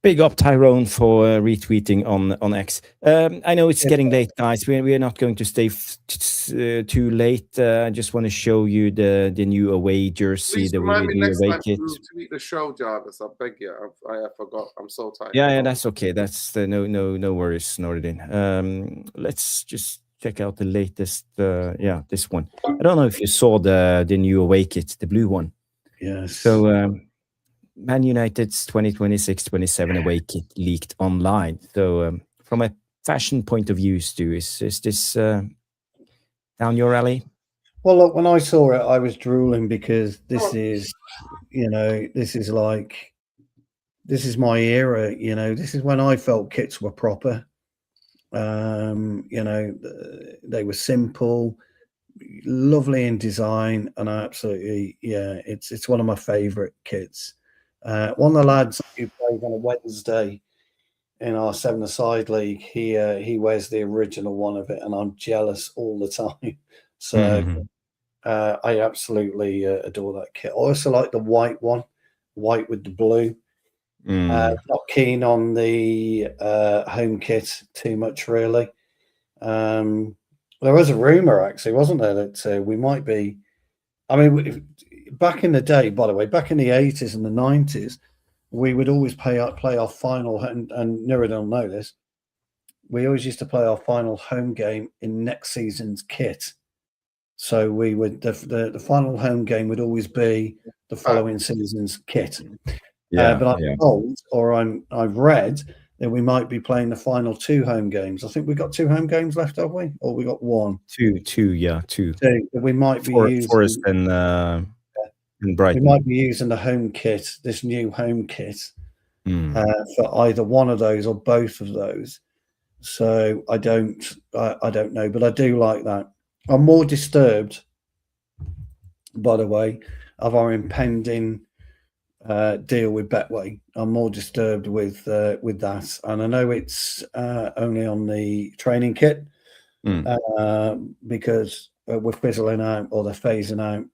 Big up Tyrone for retweeting on X. I know it's getting late, guys. We are not going to stay too late. I just want to show you the new away jersey. Please remind me next time to tweet the show, Jarvis. I beg you. I forgot. I'm so tired. Yeah, that's okay. That's no worries, Nordin. Let's just check out the latest. This one. I don't know if you saw the new away kit, the blue one. Yes. So. Man United's 2026-27 away kit leaked online. So, from a fashion point of view, Stu, is this down your alley? Well, look, when I saw it, I was drooling because this is my era. This is when I felt kits were proper. They were simple, lovely in design, and it's one of my favorite kits. One of the lads who played on a Wednesday in our 7-a-side league, he wears the original one of it, and I'm jealous all the time. So I absolutely adore that kit. I also like the white one, white with the blue. Not keen on the home kit too much, really. There was a rumor, actually, wasn't there, that we might be. I mean, back in the day, by the way, back in the 80s and the 90s, we would always play our final, and Nurin will know this. We always used to play our final home game in next season's kit. So we would the final home game would always be the following season's kit. But I'm told, or I've read that we might be playing the final 2 home games. I think we got 2 home games left, have we? Or we got 1? 2. We might be using Forest and Brighton. We might be using the home kit, this new home kit, for either one of those or both of those. So I don't know, but I do like that. I'm more disturbed, by the way, of our impending deal with Betway. I'm more disturbed with that, and I know it's only on the training kit because we're fizzling out, or they're phasing out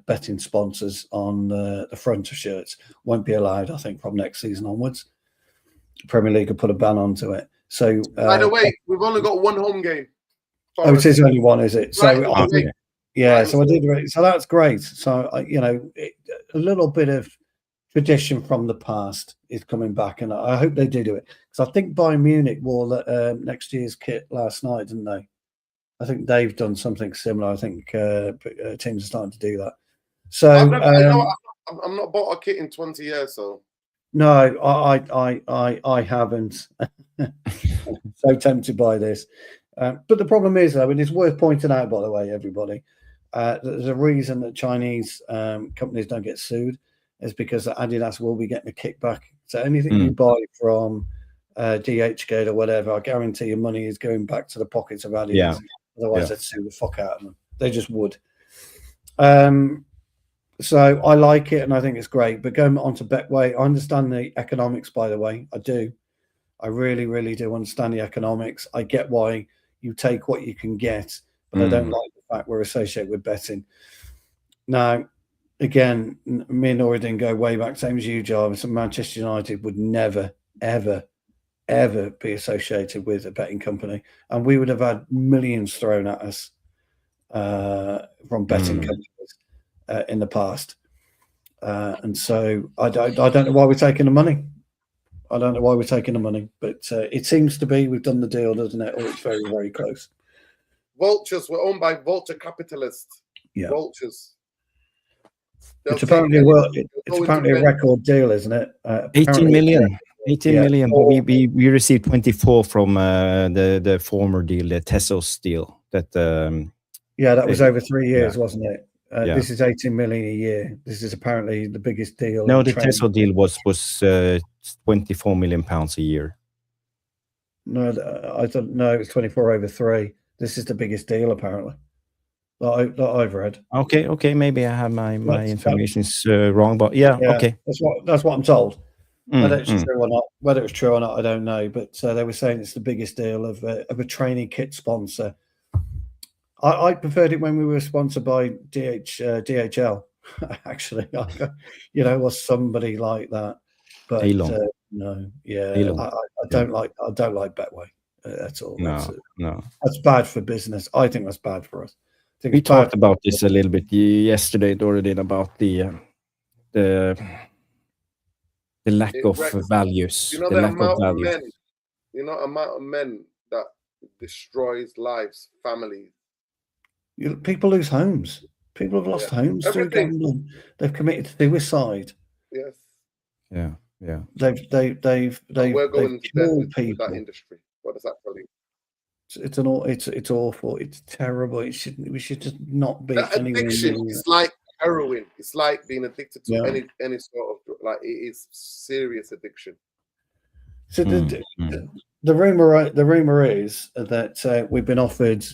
betting sponsors on the front of shirts. Won't be allowed, I think, from next season onwards. The Premier League could put a ban onto it. So, by the way, we've only got 1 home game. Oh, it is only 1, is it? So, I think, so I did. So that's great. So, a little bit of tradition from the past is coming back, and I hope they do it, because I think Bayern Munich wore next year's kit last night, didn't they? I think they've done something similar. I think teams are starting to do that. So I'm not bought a kit in 20 years, so no, I haven't. So tempted by this, but the problem is, though, and it's worth pointing out, by the way, everybody, there's a reason that Chinese companies don't get sued. Is because Adidas will be getting a kickback. So anything you buy from DHgate or whatever, I guarantee your money is going back to the pockets of Adidas. Yeah. Otherwise, they'd sue the fuck out of them. They just would. So I like it, and I think it's great. But going on to Betway, I understand the economics, by the way. I do. I really, really do understand the economics. I get why you take what you can get, but I don't like the fact we're associated with betting. Now, again, me and Aurélien go way back, same as you, Jarvis, and Manchester United would never, ever, ever be associated with a betting company. And we would have had millions thrown at us from betting companies in the past. And so I don't know why we're taking the money. I don't know why we're taking the money, but it seems to be we've done the deal, doesn't it? Or it's very, very close. Vultures, we're owned by vulture capitalists. Yeah. Vultures. It's apparently a record deal, isn't it? 18 million. 18 million. But we received 24 from the former deal, the Tessos deal. That that was over 3 years, wasn't it? This is 18 million a year. This is apparently the biggest deal. No, the Tessos deal was 24 million pounds a year. No, I don't know. It was 24 over 3. This is the biggest deal, apparently. That I've read. Okay, maybe I have my information is wrong, but okay. That's what I'm told. Whether it's true or not, I don't know. But they were saying it's the biggest deal of a training kit sponsor. I preferred it when we were sponsored by DHL. Actually, or somebody like that. But no, I don't like Betway at all. No, that's bad for business. I think that's bad for us. We talked about this a little bit yesterday, Aurélien, about the lack of values. The amount of men, amount of men that destroys lives, families. People lose homes. People have lost homes through gambling. They've committed suicide. Yes. Yeah. They've we're going killed to people. that industry. What does that tell you? It's awful. It's terrible. We should just not be. That addiction is like heroin. It's like being addicted to any sort of it is serious addiction. So the rumor is that we've been offered.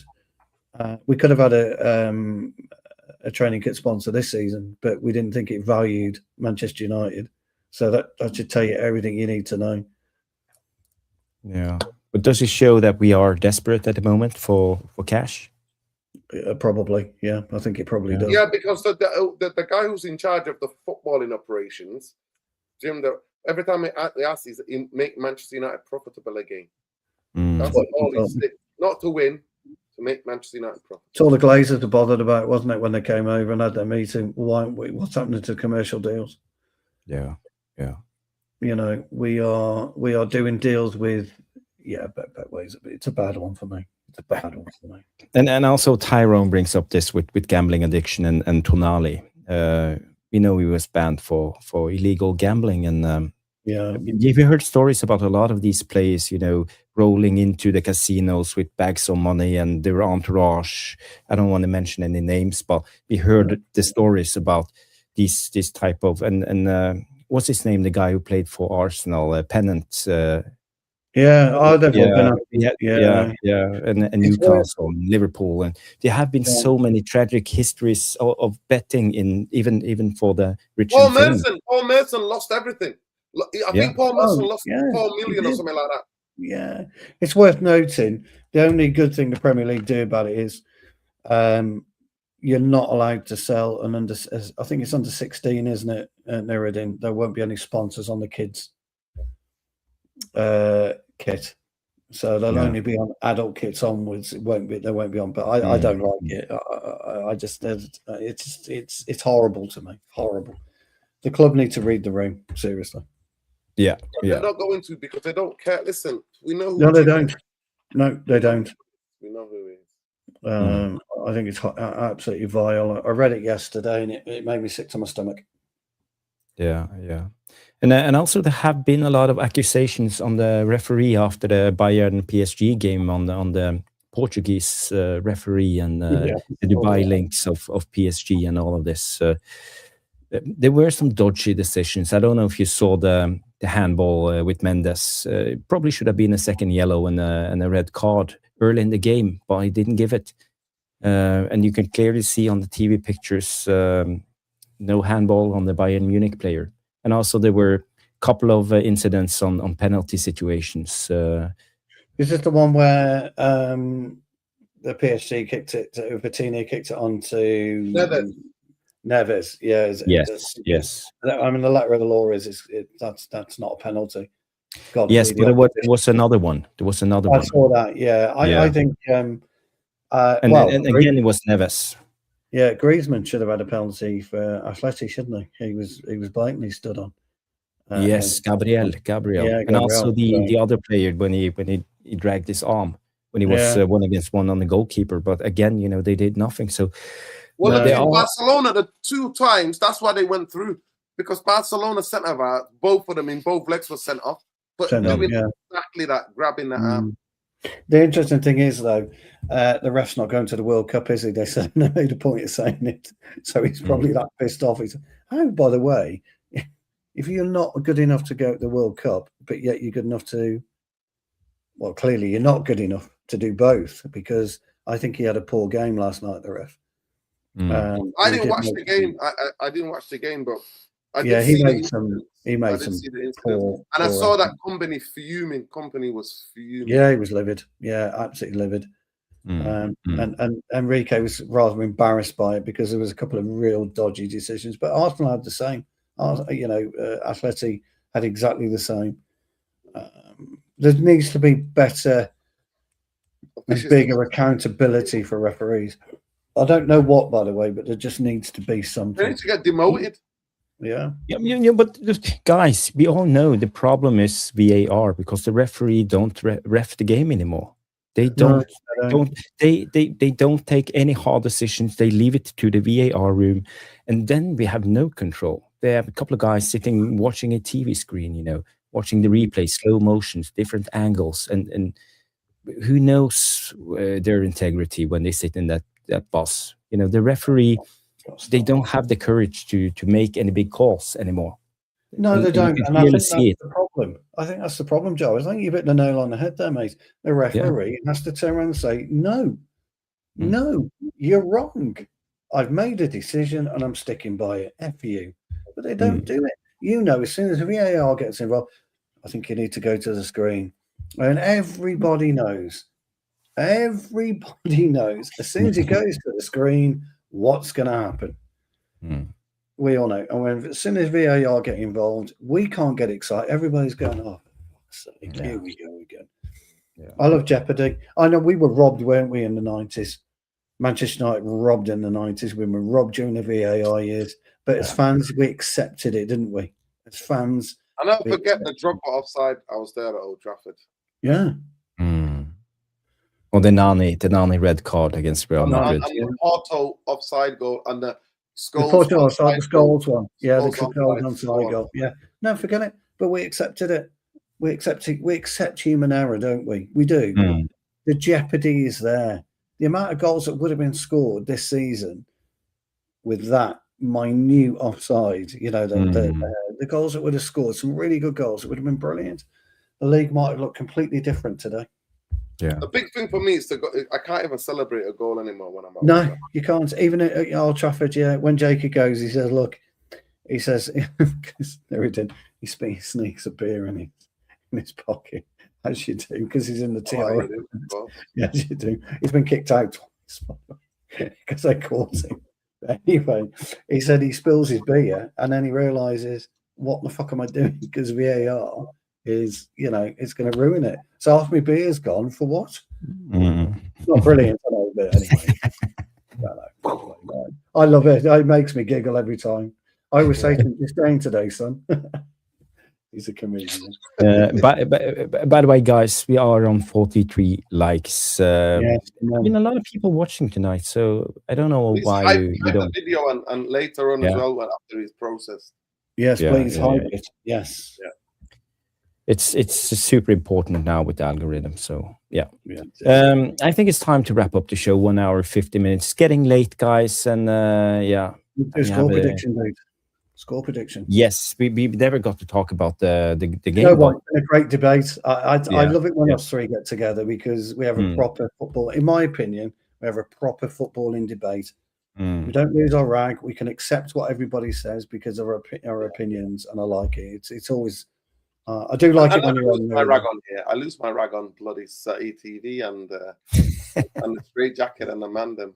We could have had a training kit sponsor this season, but we didn't think it valued Manchester United. So that should tell you everything you need to know. Yeah. But does it show that we are desperate at the moment for cash? Probably, yeah. I think it probably does. Yeah, because the guy who's in charge of the footballing operations, Jim, Every time they ask, is make Manchester United profitable again. Mm. That's all he said. Not to win, to make Manchester United profitable. It's all the Glazers are bothered about, wasn't it, when they came over and had their meeting? What's happening to commercial deals? Yeah. You know, we are doing deals with bet ways. It's a bad one for me. It's a bad one for me. And also Tyrone brings up this with gambling addiction and Tonali. We know he was banned for illegal gambling, and you've heard stories about a lot of these players, you know, rolling into the casinos with bags of money and their entourage. I don't want to mention any names, but we heard the stories about this type of and what's his name? The guy who played for Arsenal, Pennant. And Newcastle, and Liverpool, and there have been so many tragic histories of betting in even for the rich. Paul Merson lost everything. I think Paul Merson lost 4 million or something like that. Yeah, it's worth noting. The only good thing the Premier League do about it is you're not allowed to sell an under. I think it's under 16, isn't it? Nuruddin. There won't be any sponsors on the kids' kit, so they'll only be on adult kits onwards. They won't be on. But I don't like it. I just it's horrible to me. Horrible. The club need to read the room, seriously. Yeah. They're not going to, because they don't care. Listen, we know who. No, they don't. No, they don't. We know who it is. I think it's absolutely vile. I read it yesterday, and it made me sick to my stomach. Yeah. And also there have been a lot of accusations on the referee after the Bayern PSG game on the Portuguese referee and the Dubai links of PSG and all of this. There were some dodgy decisions. I don't know if you saw the handball with Mendes. Probably should have been a second yellow and a red card early in the game, but he didn't give it. And you can clearly see on the TV pictures no handball on the Bayern Munich player. And also there were a couple of incidents on penalty situations. Is this the one where the PSG kicked it, Vitinha kicked it onto Neves? Yeah. Yes. I mean, the letter of the law is that's not a penalty. Yes, but there was another one. There was another one. I saw that. Yeah, I think. And again, it was Neves. Yeah, Griezmann should have had a penalty for Atleti, shouldn't he? He was blatantly stood on. Yes, Gabriel. Yeah, and also the other player when he dragged his arm when he was 1-against-1 on the goalkeeper. But again, you know, they did nothing. So Barcelona the 2 times, that's why they went through, because Barcelona centre back, both of them in both legs were sent off, but doing exactly that, grabbing that arm. The interesting thing is, though, the ref's not going to the World Cup, is he? They said they made a point of saying it, so he's probably that pissed off. He's, by the way, if you're not good enough to go to the World Cup, but yet you're good enough to, well, clearly you're not good enough to do both, because I think he had a poor game last night, the ref. I didn't watch the game. I didn't watch the game, but he made some poor. And I saw that Company fuming. Company was fuming. Yeah, he was livid. Yeah, absolutely livid. And Enrique was rather embarrassed by it, because there was a couple of real dodgy decisions. But Arsenal had the same. Atleti had exactly the same. There needs to be better and bigger accountability for referees. I don't know what, by the way, but there just needs to be something. They need to get demoted. Yeah, but guys, we all know the problem is VAR, because the referee don't ref the game anymore. They don't. They don't take any hard decisions. They leave it to the VAR room, and then we have no control. They have a couple of guys sitting watching a TV screen, you know, watching the replay, slow motions, different angles, and who knows their integrity when they sit in that bus. You know, the referee, they don't have the courage to make any big calls anymore. No, they don't. And I think that's the problem. I think that's the problem, Joe. I think you've hit the nail on the head there, mate. The referee has to turn around and say, no, you're wrong. I've made a decision and I'm sticking by it. F you. But they don't do it. You know, as soon as the VAR gets involved, I think you need to go to the screen. And everybody knows. As soon as he goes to the screen, what's going to happen. We all know. And when, as soon as VAR get involved, we can't get excited. Everybody's going, oh, here we go again. Yeah. I love Jeopardy. I know we were robbed, weren't we, in the 90s? Manchester United were robbed in the 90s. We were robbed during the VAR years. But as fans, we accepted it, didn't we? As fans. And I forget the Drogba offside. I was there at Old Trafford. Yeah. Or the Nani red card against Real Madrid. And the Porto offside goal and the Scholes. The Porto offside, the Scholes one. Yeah, the Scholes offside goal. Yeah. No, forget it. But we accepted it. We accept human error, don't we? We do. The jeopardy is there. The amount of goals that would have been scored this season with that minute offside, the goals that would have scored, some really good goals, it would have been brilliant. The league might have looked completely different today. Yeah. The big thing for me is I can't even celebrate a goal anymore when I'm out. No, you can't. Even at Old Trafford, when Jacob goes, he says, look, he says, there he did, he sneaks a beer in his pocket, as you do, because he's in the TR. Yes, you do. He's been kicked out twice because they caught him. Anyway, he said he spills his beer and then he realizes, what the fuck am I doing? Because VAR is, it's going to ruin it. So half my beer's gone for what? It's not brilliant, I know, but anyway. I love it. It makes me giggle every time. I always say to him, you're staying today, son. He's a comedian. By the way, guys, we are on 43 likes. There's been a lot of people watching tonight, so I don't know why you don't. The video and later on as well after he's processed. Yes, please hype it. Yes. Yeah. It's super important now with the algorithm. So I think it's time to wrap up the show. 1 hour 50 minutes. It's getting late, guys, and Score prediction, dude. Score prediction. Yes, we never got to talk about the game. It's been a great debate. I love it when us three get together because we have a proper football. In my opinion, we have a proper footballing debate. We don't lose our rag. We can accept what everybody says because of our opinions, and I like it. It's always. I do like it when you're on my rag on here. I lose my rag on bloody ETV and the straight jacket and the mandem.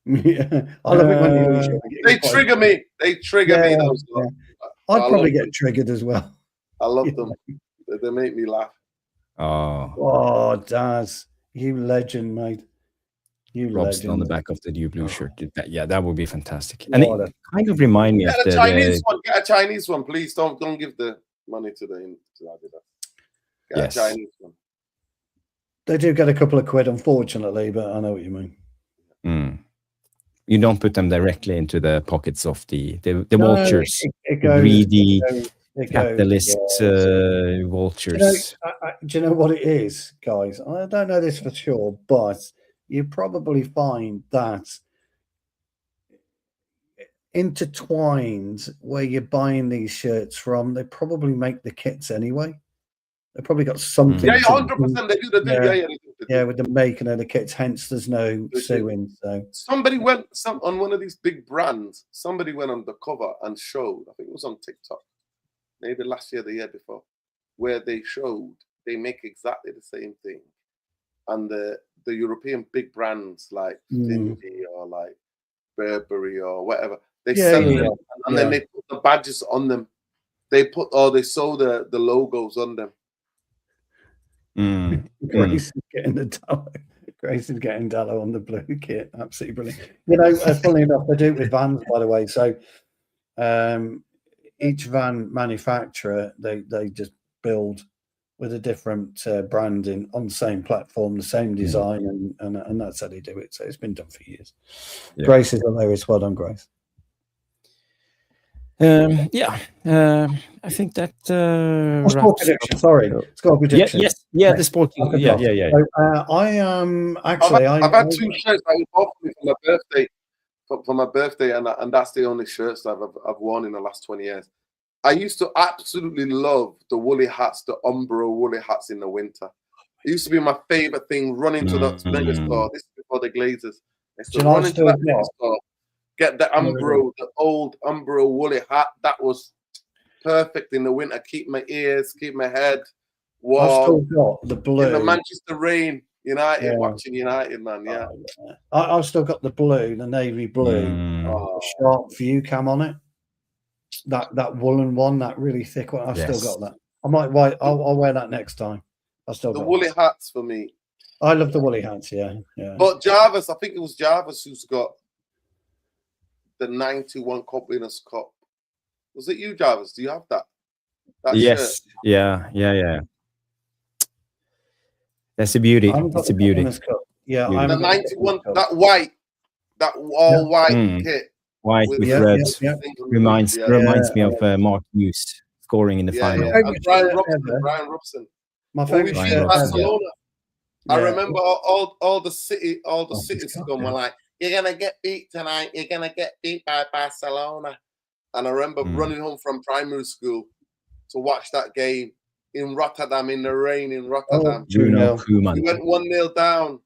Yeah, I love it when they trigger me. They trigger me. Those I'd probably get triggered as well. I love them. They make me laugh. Oh, Daz, you legend, mate. You legend. On the back of the new blue shirt. That would be fantastic. And it kind of remind me of the Chinese one. Get a Chinese one, please. Don't give the money to Adidas. Get a Chinese one. They do get a couple of quid, unfortunately, but I know what you mean. You don't put them directly into the pockets of the vultures, greedy capitalist vultures. Do you know what it is, guys? I don't know this for sure, but you probably find that intertwined where you're buying these shirts from, they probably make the kits anyway. They probably got something. Yeah, 100%. They do. Yeah, with the making of the kits. Hence, there's no suing. So somebody went on one of these big brands. Somebody went on the cover and showed. I think it was on TikTok, maybe last year, the year before, where they showed they make exactly the same thing, and the European big brands like Vindy or like Burberry or whatever, they sell them and then they put the badges on them. They sew the logos on them. Grace is getting Dallo on the blue kit. Absolutely brilliant. Funnily enough, they do it with vans, by the way. So each van manufacturer, they just build with a different branding on the same platform, the same design, and that's how they do it. So it's been done for years. Grace is hilarious. Well done, Grace. I think that score prediction. Sorry, score prediction. The sport. Yeah. So, I am actually. I've had two shirts that were bought for me for my birthday. For my birthday, and that's the only shirts that I've worn in the last 20 years. I used to absolutely love the woolly hats, the Umbro woolly hats in the winter. It used to be my favorite thing. Running to the mega store. This is before the Glazers. I used to run into that mega store. Get the Umbro, the old Umbro woolly hat. That was perfect in the winter. Keep my ears, keep my head warm. I've still got the blue. In the Manchester rain, watching United, man. Yeah. I've still got the blue, the navy blue. Sharp view cam on it. that woolen one, that really thick one. I've Yes. still got that. I might wear. I'll wear that next time. I still The got woolly that. hats for me. I love the woolly hats. Yeah. But Jarvis, I think it was Jarvis who's got the 91 Cup Winners' Cup. Was it you, Jarvis? Do you have that? Yes. Shirt? Yeah. That's a beauty. It's a beauty. Yeah, Beauty. The 91, that white, that all white kit. White with reds. Reminds me of Mark Hughes scoring in the final. And Brian Robson. My favorite shirt Barcelona. I remember all the city scum were like, "You're gonna get beat tonight. You're gonna get beat by Barcelona." And I remember running home from primary school to watch that game in Rotterdam, in the rain in Rotterdam. Bruno Koeman. We went 1-0 down,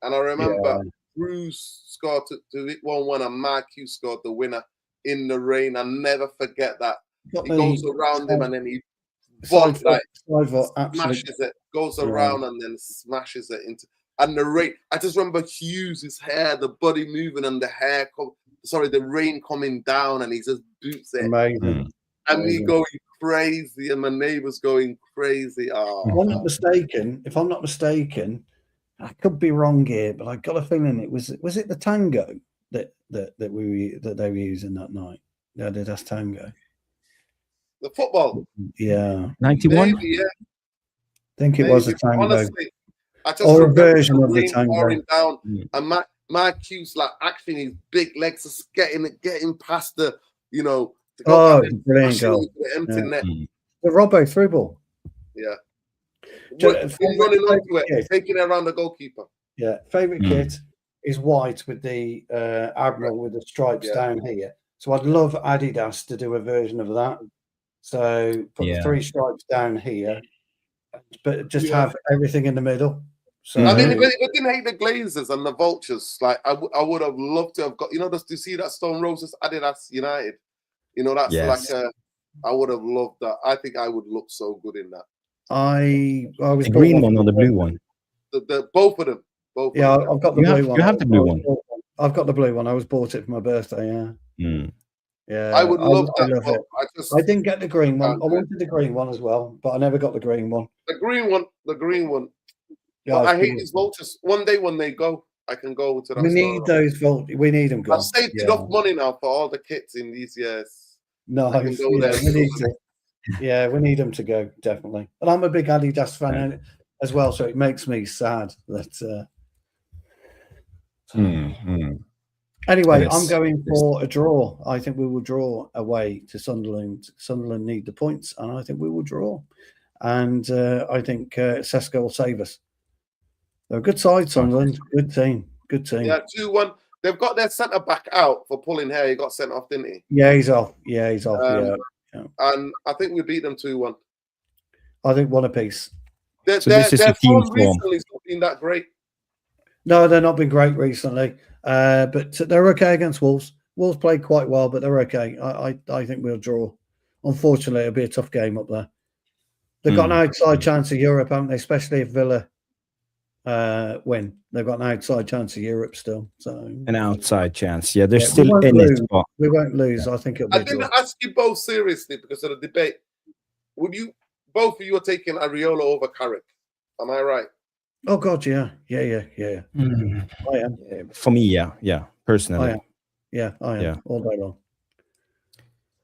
and I remember Bruce scored to hit 1-1, and Mark Hughes scored the winner in the rain. I'll never forget that. He goes around him and then he smashes it, goes around and then smashes it into. And the rain, I just remember Hughes' hair, the body moving and the hair, the rain coming down, and he just boots it. Amazing. And me going crazy, and my neighbours going crazy. Oh. If I'm not mistaken, I could be wrong here, but I got a feeling it was it the tango that they were using that night. The Adidas Tango. The football. Yeah. 91. Maybe, yeah. I think it was a tango. Honestly, I just or a version of the tango. Down, and Mark Hughes, like, actually his big legs just getting past the, brilliant goal. The empty net. The Robbo through ball. Yeah. Running onto it, taking it around the goalkeeper. Yeah. Favorite kit is white with the Admiral with the stripes down here. So I'd love Adidas to do a version of that. So put the 3 stripes down here, but just have everything in the middle. So I mean, if I didn't hate the Glazers and the Vultures, like I would have loved to have got. Do you see that Stone Roses Adidas United? That's like I would have loved that. I think I would look so good in that. I was the green one or the blue one? The both of them. Both. Yeah, I've got the blue one. You have the blue one. I've got the blue one. I was bought it for my birthday. Yeah. Yeah, I would love that. Love it. I didn't get the green one. I wanted the green one as well, but I never got the green one. The green one. Yeah, I hate these Vultures. One day when they go, I can go to that. We need those Vultures. We need them. I've saved enough money now for all the kits in these years. No, we need to. Yeah, we need them to go, definitely. And I'm a big Adidas fan as well, so it makes me sad that. Anyway, I'm going for a draw. I think we will draw away to Sunderland. Sunderland need the points, and I think we will draw. And I think Sesko will save us. They're a good side, Sunderland. Good team. Yeah, 2-1. They've got their centre back out for pulling hair. He got sent off, didn't he? Yeah, he's off. Yeah. And I think we beat them 2-1. I think one apiece. Their form recently has not been that great. No, they've not been great recently. But they're okay against Wolves. Wolves played quite well, but they're okay. I think we'll draw. Unfortunately, it'll be a tough game up there. They've got an outside chance of Europe, haven't they? Especially if Villa win. They've got an outside chance of Europe still. So an outside chance. Yeah, they're still in it. But we won't lose. I think it'll be. I didn't ask you both seriously because of the debate. Would you both of you are taking Areola over Carrick? Am I right? Oh God, yeah. I am. For me, yeah, personally. I am. All day long.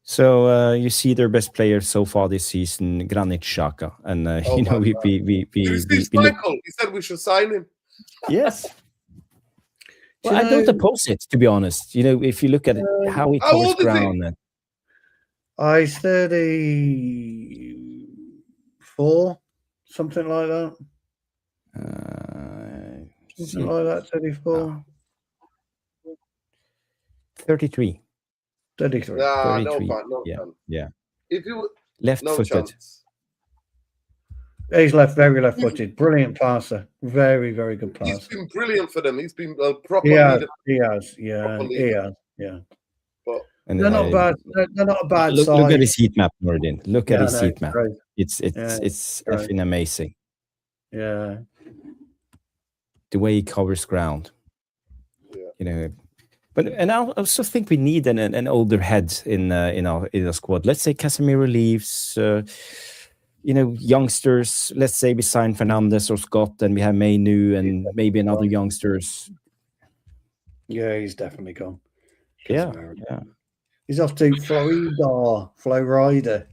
So you see their best players so far this season, Granit Xhaka, and we Michael. He said we should sign him. Yes. Well, I don't oppose it, to be honest. If you look at how he covers ground. He's 34, something like that. Something like that, 34. 33. 33. Nah, 33. No fun. Yeah. If you left-footed. He's very left-footed. Brilliant passer. Very, very good passer. He's been brilliant for them. He's been a proper leader. He has. Yeah. But they're not bad. They're not a bad side. Look at his heat map, Nordin. Look at his heat map. It's effing amazing. Yeah. The way he covers ground. Yeah. And I also think we need an older head in our squad. Let's say Casemiro leaves. Youngsters. Let's say we sign Fernandes or Scott, and we have Mainu and maybe another youngsters. Yeah, he's definitely gone. Yeah. He's off to Florida,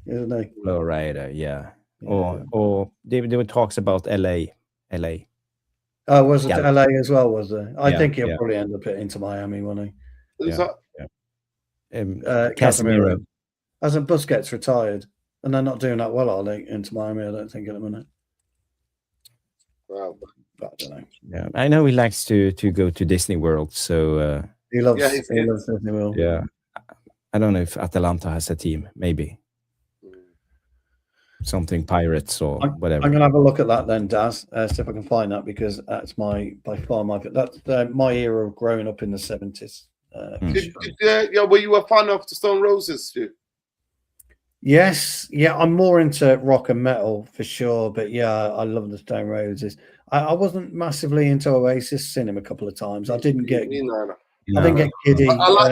isn't he? Florida, yeah. Or there talks about LA. Oh, was it LA as well? Was there? I think he'll yeah. probably end up into Miami, won't he? Who's that? Casemiro. Hasn't Busquets retired? And they're not doing that well, are they? Into Miami, I don't think, at the minute. Wow. I don't know. Yeah, I know he likes to go to Disney World, so he loves Disney World. Yeah, I don't know if Atalanta has a team. Maybe something Pirates or whatever. I'm gonna have a look at that then, Daz. See if I can find that, because that's by far my era of growing up in the 70s. Were you a fan of the Stone Roses, Stu? Yes, yeah, I'm more into rock and metal for sure, but yeah, I love the Stone Roses. I wasn't massively into Oasis. Seen him a couple of times. I didn't get giddy. I like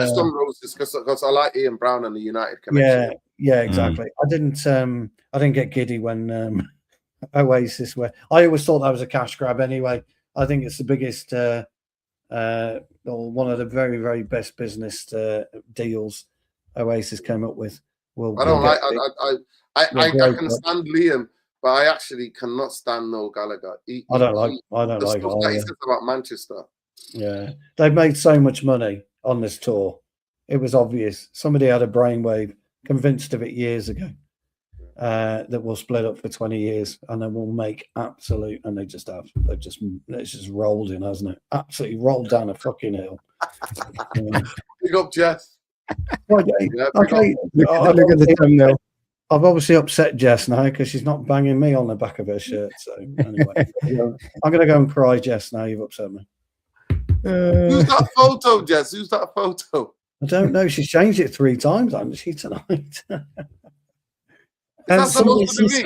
the Stone Roses because I like Ian Brown and the United connection. Yeah, exactly. I didn't get giddy when Oasis were. I always thought that was a cash grab anyway. I think it's the biggest, or one of the very, very best business deals Oasis came up with. I can stand Liam, but I actually cannot stand Noel Gallagher. I don't like stuff that he says about Manchester. Yeah, they've made so much money on this tour. It was obvious. Somebody had a brainwave, convinced of it years ago, that we'll split up for 20 years and then we'll make absolute. And they just have. It's just rolled in, hasn't it? Absolutely rolled down a fucking hill. Big up, Jess. Okay. Look at the thumbnail. I've obviously upset Jess now because she's not banging me on the back of her shirt. So anyway, I'm going to go and cry, Jess. Now you've upset me. Who's that photo, Jess? Who's that photo? I don't know. She's changed it 3 times, hasn't she, tonight? Is that supposed to be me?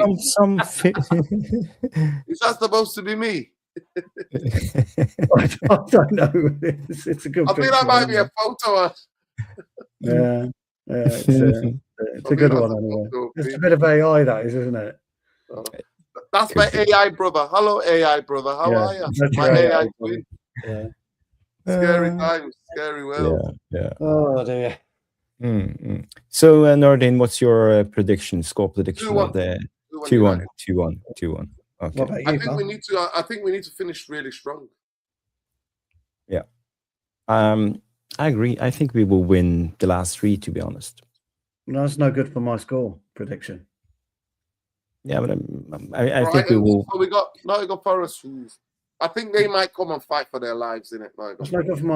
Is that supposed to be me? I don't know. It's a good. I think that might be a photo. Yeah, it's a good one anyway. It's a bit of AI, that is, isn't it? That's my AI brother. Hello, AI brother. How are you? My AI queen. Yeah. Scary times, scary world. Yeah. Oh dear. So, Nordin, what's your score prediction? 2-1. 2-1. Okay. I think we need to finish really strong. Yeah. I agree. I think we will win the last 3, to be honest. No, that's no good for my score prediction. Yeah, but I think we will. So we got Nottingham Forest. I think they might come and fight for their lives in it. That's no good for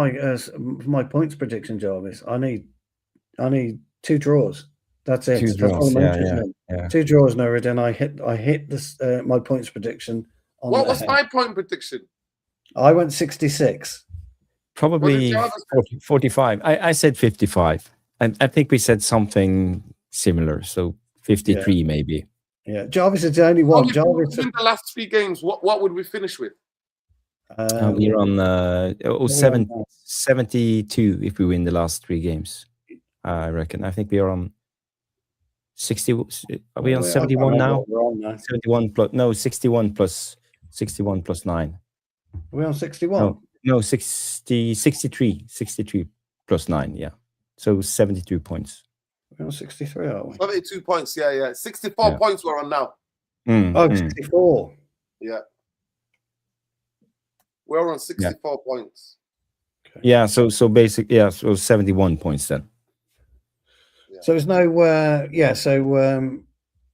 my points prediction, Jarvis. I need 2 draws. That's it. 2 draws. Yeah. 2 draws, Norridin. I hit this my points prediction. What was my point prediction? I went 66. Probably 45. I said 55. And I think we said something similar. So 53 maybe. Yeah. Jarvis is the only one. Jarvis in the last 3 games, what would we finish with? We're on 72 if we win the last 3 games. I reckon. I think we are on 60. Are we on 71 now? 71 plus 61 plus 9. Are we on 61? No, 63 plus 9, yeah. So 72 points. We're on 63, aren't we? 72 points, yeah. 64 points we're on now. 64. Yeah. We're on 64 points. Okay. Yeah, so basically, so 71 points then. Yeah. So there's no,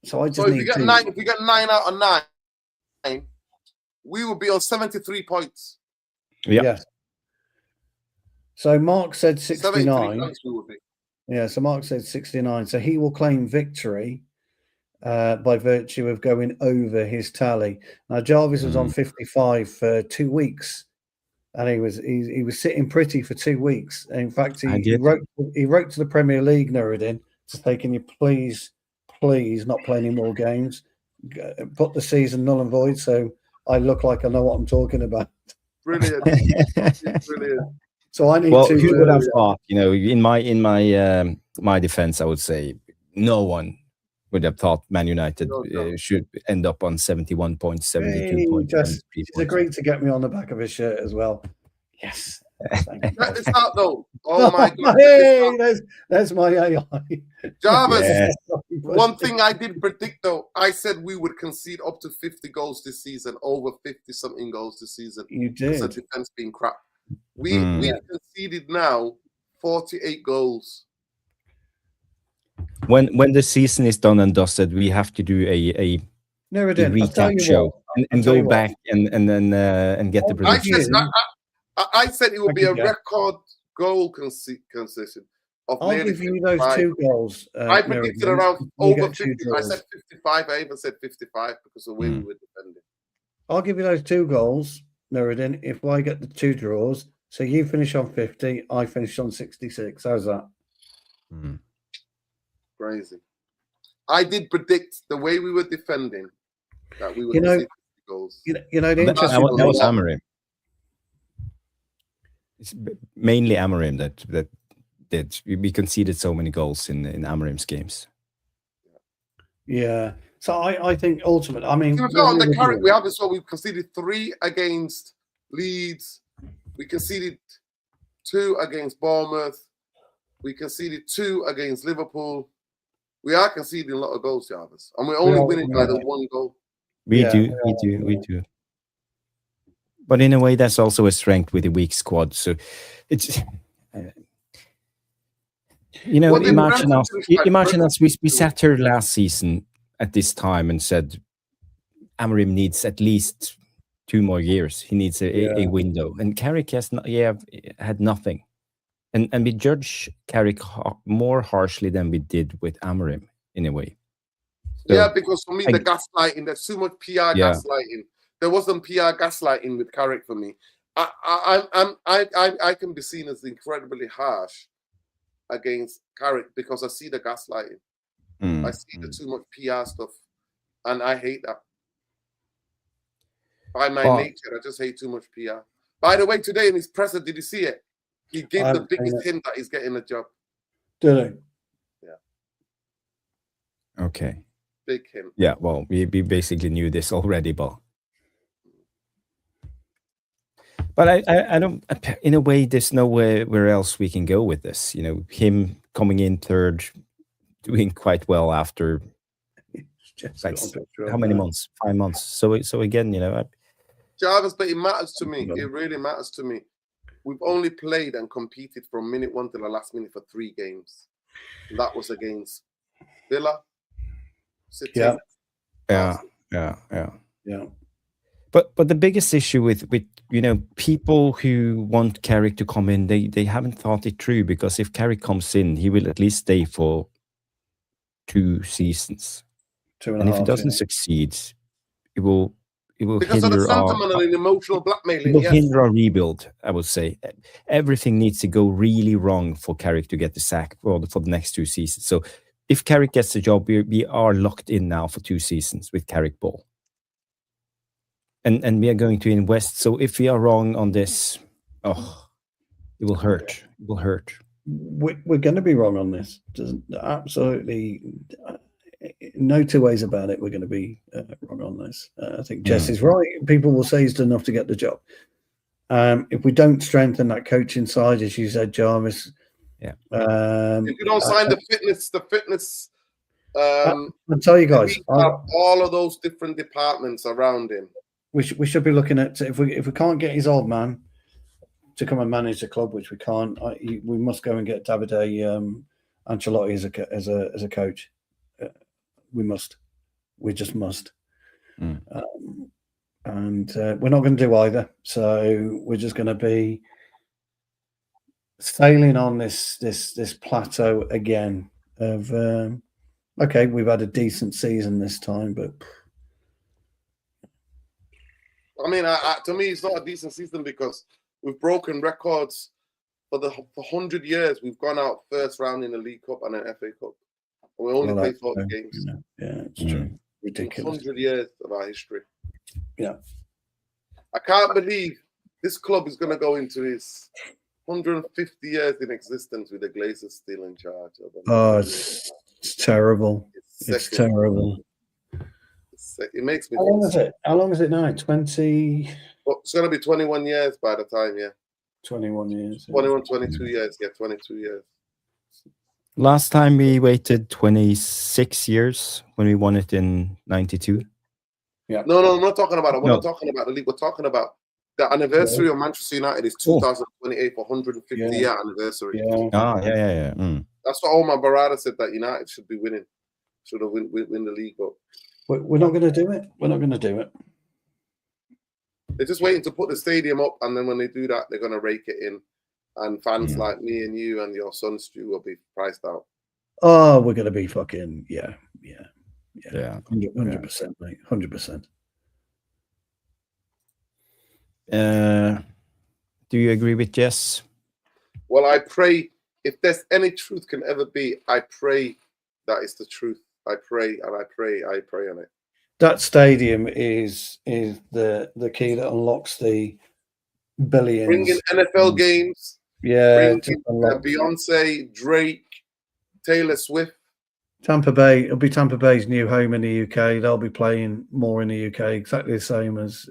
so I just if we get 9 out of 9, we will be on 73 points. Yeah. So Mark said 69. Yeah, so Mark said 69. So he will claim victory by virtue of going over his tally. Now Jarvis was on 55 for 2 weeks, and he was sitting pretty for 2 weeks. In fact, he wrote to the Premier League, Nuruddin, to say, "Can you please not play any more games? Put the season null and void, so I look like I know what I'm talking about." Brilliant. Brilliant. So I need Well, to. who would have thought? In my defense, I would say no one would have thought Man United should end up on 71 points, 72 points. She's agreed to get me on the back of his shirt as well. Yes. Check this out, though. Oh my God! Hey, there's my AI. Jarvis. Yes. One thing I did predict, though, I said we would concede up to 50 goals this season, over 50-something goals this season. You did. Because the defense being crap. We've conceded now 48 goals. When the season is done and dusted, we have to do a recap show and go back and get the prediction. I said it would be a record goal concession. I'll give you those 2 goals. I predicted around over 50. I said 55. I even said 55 because of the way we were defending. I'll give you those 2 goals, Nuruddin, if I get the 2 draws. So you finish on 50, I finish on 66. How's that? Crazy. I did predict the way we were defending that we would concede 50 goals. The interesting that was Amorim. It's mainly Amorim that we conceded so many goals in Amorim's games. Yeah. So I think ultimately, I mean, on the current we have as well. We've conceded 3 against Leeds. We conceded 2 against Bournemouth. We conceded 2 against Liverpool. We are conceding a lot of goals, Jarvis, and we're only winning by the 1 goal. We do. But in a way, that's also a strength with a weak squad. So it's imagine us. We sat here last season at this time and said Amorim needs at least 2 more years. He needs a window, and Carrick has had nothing. And we judge Carrick more harshly than we did with Amorim in a way. So, because for me, the gaslighting, there's too much PR gaslighting. There wasn't PR gaslighting with Carrick for me. I can be seen as incredibly harsh against Carrick because I see the gaslighting. I see the too much PR stuff, and I hate that. By my nature, I just hate too much PR. By the way, today in his presser, did you see it? He gave the biggest hint that he's getting a job. Did he? Yeah. Okay. Big hint. Yeah, well, we basically knew this already, but I don't. In a way, there's nowhere else we can go with this. Him coming in third, doing quite well after how many months? 5 months. So again, Jarvis, but it matters to me. It really matters to me. We've only played and competed from minute 1 to the last minute for 3 games. And that was against Villa, City. Yeah. But the biggest issue with people who want Carrick to come in, they haven't thought it through, because if Carrick comes in, he will at least stay for 2 seasons. 2.5. And if he doesn't succeed, it will because of the sentiment and emotional blackmailing. It will hinder our rebuild, I would say. Everything needs to go really wrong for Carrick to get the sack for the next 2 seasons. So if Carrick gets the job, we are locked in now for 2 seasons with Carrick ball. And we are going to invest. So if we are wrong on this, it will hurt. It will hurt. We're going to be wrong on this. Absolutely. No 2 ways about it. We're going to be wrong on this. I think Jess is right. People will say he's done enough to get the job. If we don't strengthen that coaching side, as you said, Jarvis. Yeah. If you don't sign the fitness. I'll tell you guys. All of those different departments around him. We should be looking at, if we can't get his old man to come and manage the club, which we can't. We must go and get Davide Ancelotti as a coach. We must. We just must. And we're not going to do either. So we're just going to be sailing on this plateau again of okay, we've had a decent season this time, but I mean, to me, it's not a decent season because we've broken records for 100 years. We've gone out first round in the League Cup and an FA Cup. We only play 40 games. Yeah, it's true. Ridiculous. 100 years of our history. Yeah. I can't believe this club is going to go into his 150 years in existence with the Glazers still in charge. Oh, it's terrible. It's terrible. It makes me. How long is it? How long is it now? 20. Well, it's going to be 21 years by the time, yeah. 21 years. 21, 22 years. Yeah, 22 years. Last time we waited 26 years when we won it in 92. Yeah. No, I'm not talking about it. We're not talking about the league. We're talking about the anniversary of Manchester United is 2028 for 150 year anniversary. Yeah. Yeah. That's what Omar Barada said, that United should be winning, should have win the league. But we're not going to do it. We're not going to do it. They're just waiting to put the stadium up, and then when they do that, they're going to rake it in, and fans like me and you and your son Stu will be priced out. Oh, we're going to be fucking 100%, mate, 100%. Do you agree with Jess? Well, I pray, if there's any truth can ever be, I pray that is the truth. I pray and I pray on it. That stadium is the key that unlocks the billions. Bringing NFL games. Yeah. Bringing Beyonce, Drake, Taylor Swift. Tampa Bay, it'll be Tampa Bay's new home in the UK. They'll be playing more in the UK, exactly the same as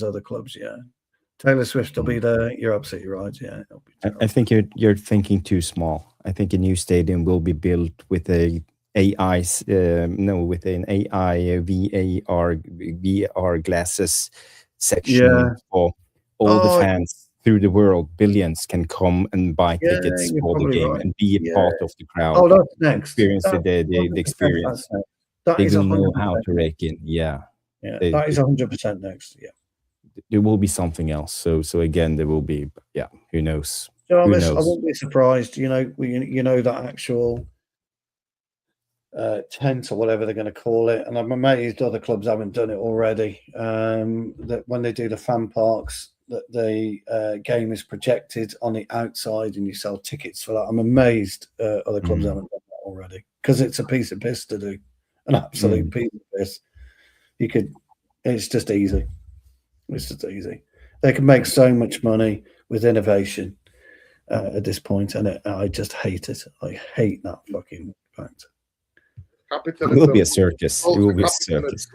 other clubs. Yeah, Taylor Swift will be there. You're absolutely right. Yeah, I think you're thinking too small. I think a new stadium will be built with an AI VR glasses section for all the fans through the world. Billions can come and buy tickets for the game and be a part of the crowd. Oh, that's next. Experience the experience. They will know how to rake in. That is 100% next. Yeah, there will be something else. So again, there will be. Yeah, who knows? Jarvis, I won't be surprised. You know that actual tent or whatever they're going to call it, and I'm amazed other clubs haven't done it already. That when they do the fan parks, that the game is projected on the outside and you sell tickets for that. I'm amazed other clubs haven't done that already, because it's a piece of piss to do, an absolute piece of piss. It's just easy. It's just easy. They can make so much money with innovation at this point, and I just hate it. I hate that fucking fact. It will be a circus. It will be a circus.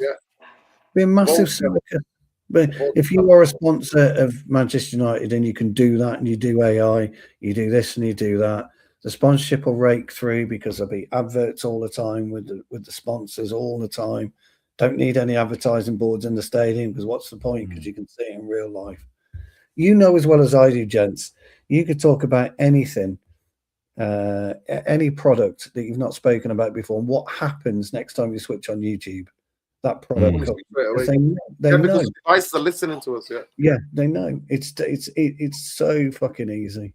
Be a massive circus. But if you are a sponsor of Manchester United and you can do that, and you do AI, you do this and you do that, the sponsorship will rake through, because there'll be adverts all the time with the sponsors all the time. Don't need any advertising boards in the stadium, because what's the point? Because you can see it in real life. You know as well as I do, gents, you could talk about anything, any product that you've not spoken about before, and what happens next time you switch on YouTube. That product, they know. Because devices are listening to us. Yeah, they know. It's so fucking easy.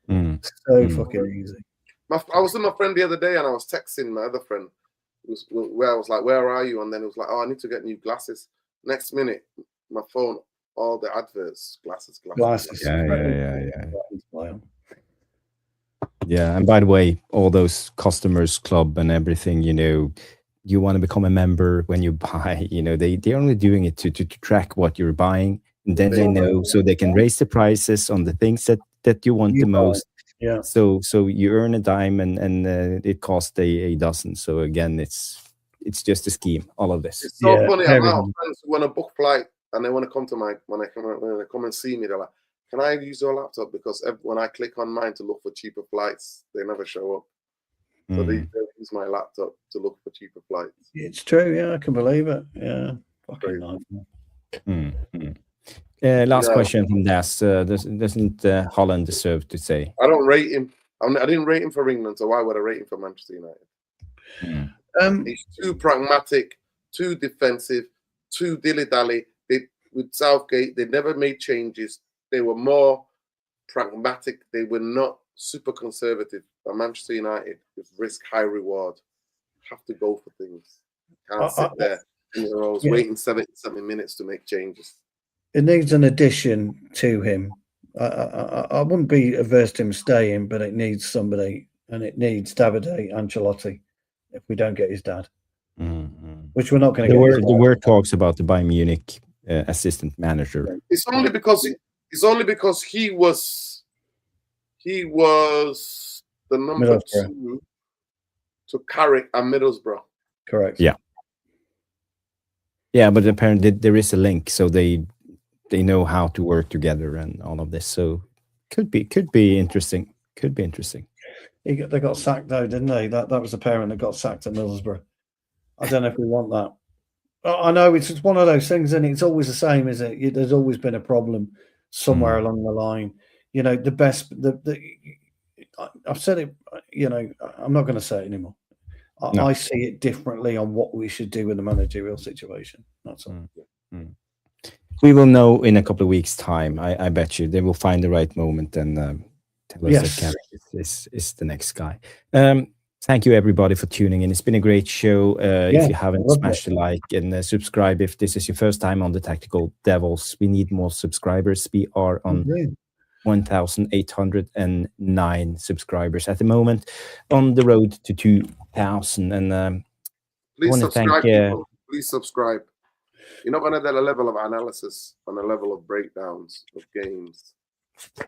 Fucking easy. I was with my friend the other day, and I was texting my other friend, where I was like, "Where are you?" And then it was like, "Oh, I need to get new glasses." Next minute, my phone, all the adverts, glasses. Yeah, and by the way, all those customers club and everything, you want to become a member when you buy, they're only doing it to track what you're buying, and then they know, so they can raise the prices on the things that you want the most. Yeah. So you earn a dime, and it costs a dozen. So again, it's just a scheme. All of this. It's so funny. I have friends who want to book flight, and they want to come to when they come and see me. They're like, "Can I use your laptop?" Because when I click on mine to look for cheaper flights, they never show up. So they use my laptop to look for cheaper flights. It's true, yeah, I can believe it. Yeah, fucking nice. Last question from Das. Doesn't Holland deserve to say? I don't rate him. I didn't rate him for England, so why would I rate him for Manchester United? He's too pragmatic, too defensive, too dilly-dally. With Southgate, they never made changes. They were more pragmatic. They were not super conservative. But Manchester United, with risk, high reward, have to go for things. Can't sit there in rows waiting 70 minutes to make changes. It needs an addition to him. I wouldn't be averse to him staying, but it needs somebody, and it needs Davide Ancelotti if we don't get his dad, which we're not going to get. The word talks about the Bayern Munich assistant manager. It's only because he was He was the number Middlesbrough. 2 to Carrick and Middlesbrough. Correct. Yeah. Yeah, but apparently there is a link, so they know how to work together and all of this. So could be interesting. Could be interesting. They got sacked though, didn't they? That was the parent that got sacked at Middlesbrough. I don't know if we want that. I know it's one of those things, and it's always the same, isn't it? There's always been a problem somewhere along the line. You know, I've said it. You know, I'm not going to say it anymore. No. I see it differently on what we should do with the managerial situation. That's all. We will know in a couple of weeks' time. I bet you they will find the right moment and tell us that Carrick is the next guy. Thank you, everybody, for tuning in. It's been a great show. If you haven't, smash the like and subscribe if this is your first time on the Tactical Devils. We need more subscribers. We are on 1,809 subscribers at the moment, on the road to 2,000. And please subscribe, people. Please subscribe. You're not going to get a level of analysis and a level of breakdowns of games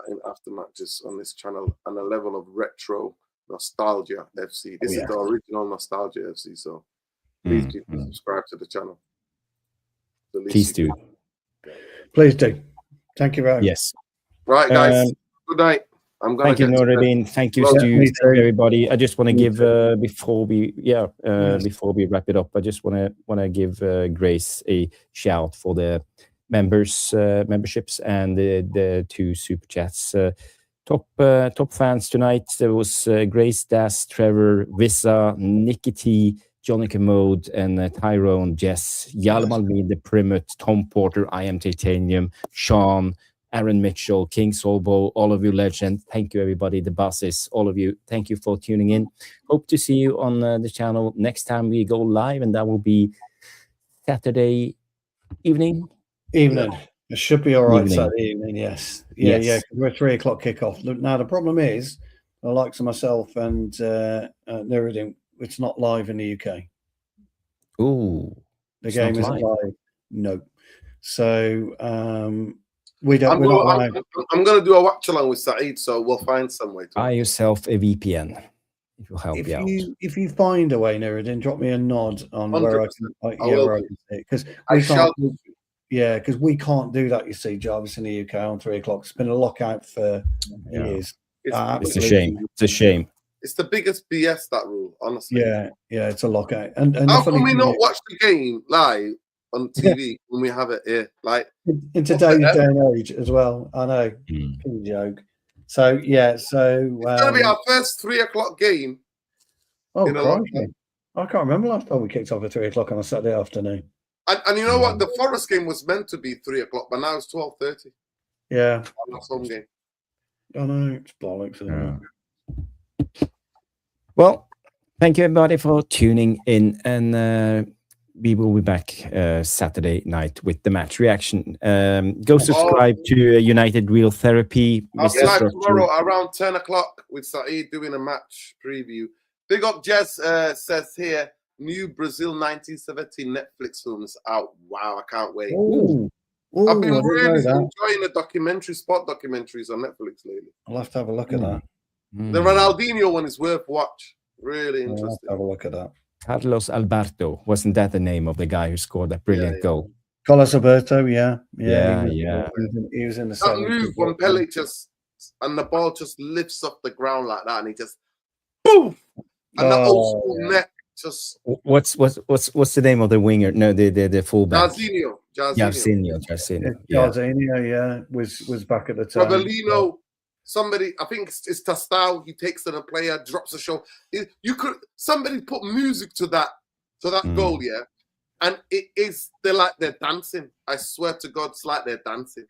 in aftermatches on this channel, and a level of retro nostalgia FC. This is the original nostalgia FC. So please do subscribe to the channel. Please do. Please do. Thank you very much. Yes. Right, guys. Good night. Thank you, Aurélien. Thank you, Stu. Thank you, everybody. I just want to give before we wrap it up, I just want to give Grace a shout for the memberships and the 2 super chats. Top fans tonight. There was Grace, Das, Trevor, Vissa, Nicky T, Johnny Commode, and Tyrone, Jess, Yalmal the Primate, Tom Porter, I Am Titanium, Sean, Aaron Mitchell, King Solbo, all of you legends. Thank you, everybody. The buses, all of you. Thank you for tuning in. Hope to see you on the channel next time we go live, and that will be Saturday evening. It should be all right Saturday evening. Yes. We're 3 o'clock kickoff. Now the problem is, the likes of myself and Nuruddin, it's not live in the UK. Ooh, the game isn't live. No. So we don't. I'm going to do a watch along with Saeed, so we'll find some way to buy yourself a VPN. It will help you out. If you find a way, Nuruddin, drop me a nod on where I can see it, because because we can't do that. You see, Jarvis, in the UK on 3 o'clock. It's been a lockout for years. It's a shame. It's a shame. It's the biggest BS, that rule, honestly. Yeah, it's a lockout. And how can we not watch the game live on TV when we have it here? Like in today's day and age as well. I know. Joke. So it's gonna be our first 3 o'clock game. Oh, I can't remember last time we kicked off at 3 o'clock on a Saturday afternoon. And you know what? The Forest game was meant to be 3 o'clock, but now it's 12:30. Yeah. That's home game. I know, it's bollocks. Well, thank you, everybody, for tuning in, and we will be back Saturday night with the match reaction. Go subscribe to United Real Therapy. I'll be live tomorrow around 10 o'clock with Saeed doing a match preview. Big up, Jess says here, new Brazil 1970 Netflix films out. Wow, I can't wait. Ooh, I've been really enjoying the sport documentaries on Netflix lately. I'll have to have a look at that. The Ronaldinho one is worth watch. Really interesting. I'll have a look at that. Carlos Alberto, wasn't that the name of the guy who scored that brilliant goal? Carlos Alberto, He was in the that move when Pele and the ball just lifts off the ground like that, and he just boom, and the old school net just. What's the name of the winger? No, the fullback. Jarzinho, was back at the time. Ravellino. Somebody, I think it's Tastao. He takes to the player, drops a show. Somebody put music to that goal, and they're dancing. I swear to God, it's like they're dancing.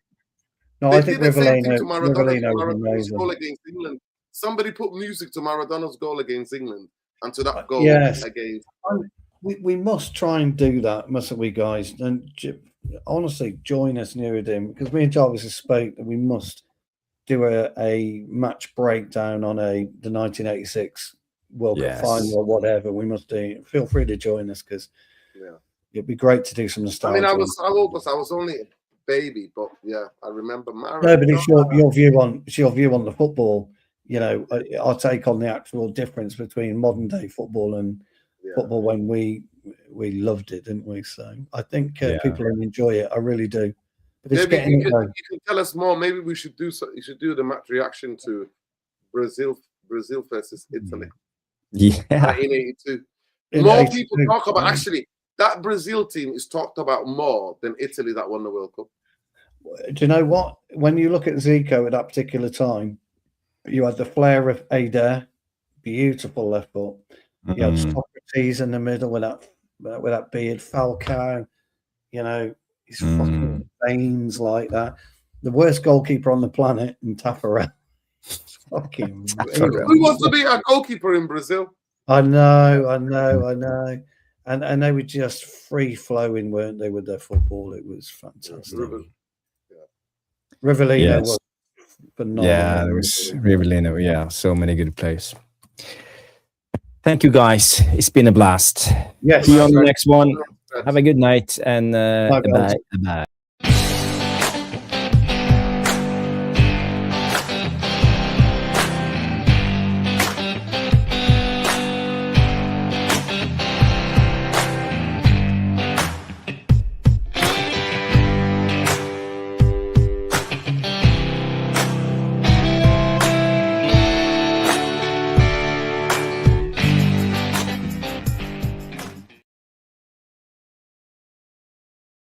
No, I think Rivellino's goal against England. Somebody put music to Maradona's goal against England and to that goal against. We must try and do that, mustn't we, guys? And honestly, join us near him, because me and Jarvis have spoke that we must do a match breakdown on the 1986 World Cup final or whatever. We must do. Feel free to join us, because it'd be great to do some nostalgia. I mean, I was only a baby, but I remember. No, but it's your view on the football. our take on the actual difference between modern day football and football when we loved it, didn't we? So I think people will enjoy it. I really do. But it's maybe you can tell us more. Maybe we should do so. You should do the match reaction to Brazil versus Italy. Yeah, in '82. More people talk about actually that Brazil team is talked about more than Italy that won the World Cup. Do you know what? When you look at Zico at that particular time, you had the flair of Adair, beautiful left foot. You had Socrates in the middle with that beard, Falcao, his fucking veins like that. The worst goalkeeper on the planet, and Tafarel. Fucking who wants to be a goalkeeper in Brazil? I know. And they were just free flowing, weren't they, with their football? It was fantastic. Rivellino was phenomenal. Yeah, there was Rivellino. Yeah, so many good players. Thank you, guys. It's been a blast. Yes. See you on the next one. Have a good night and bye.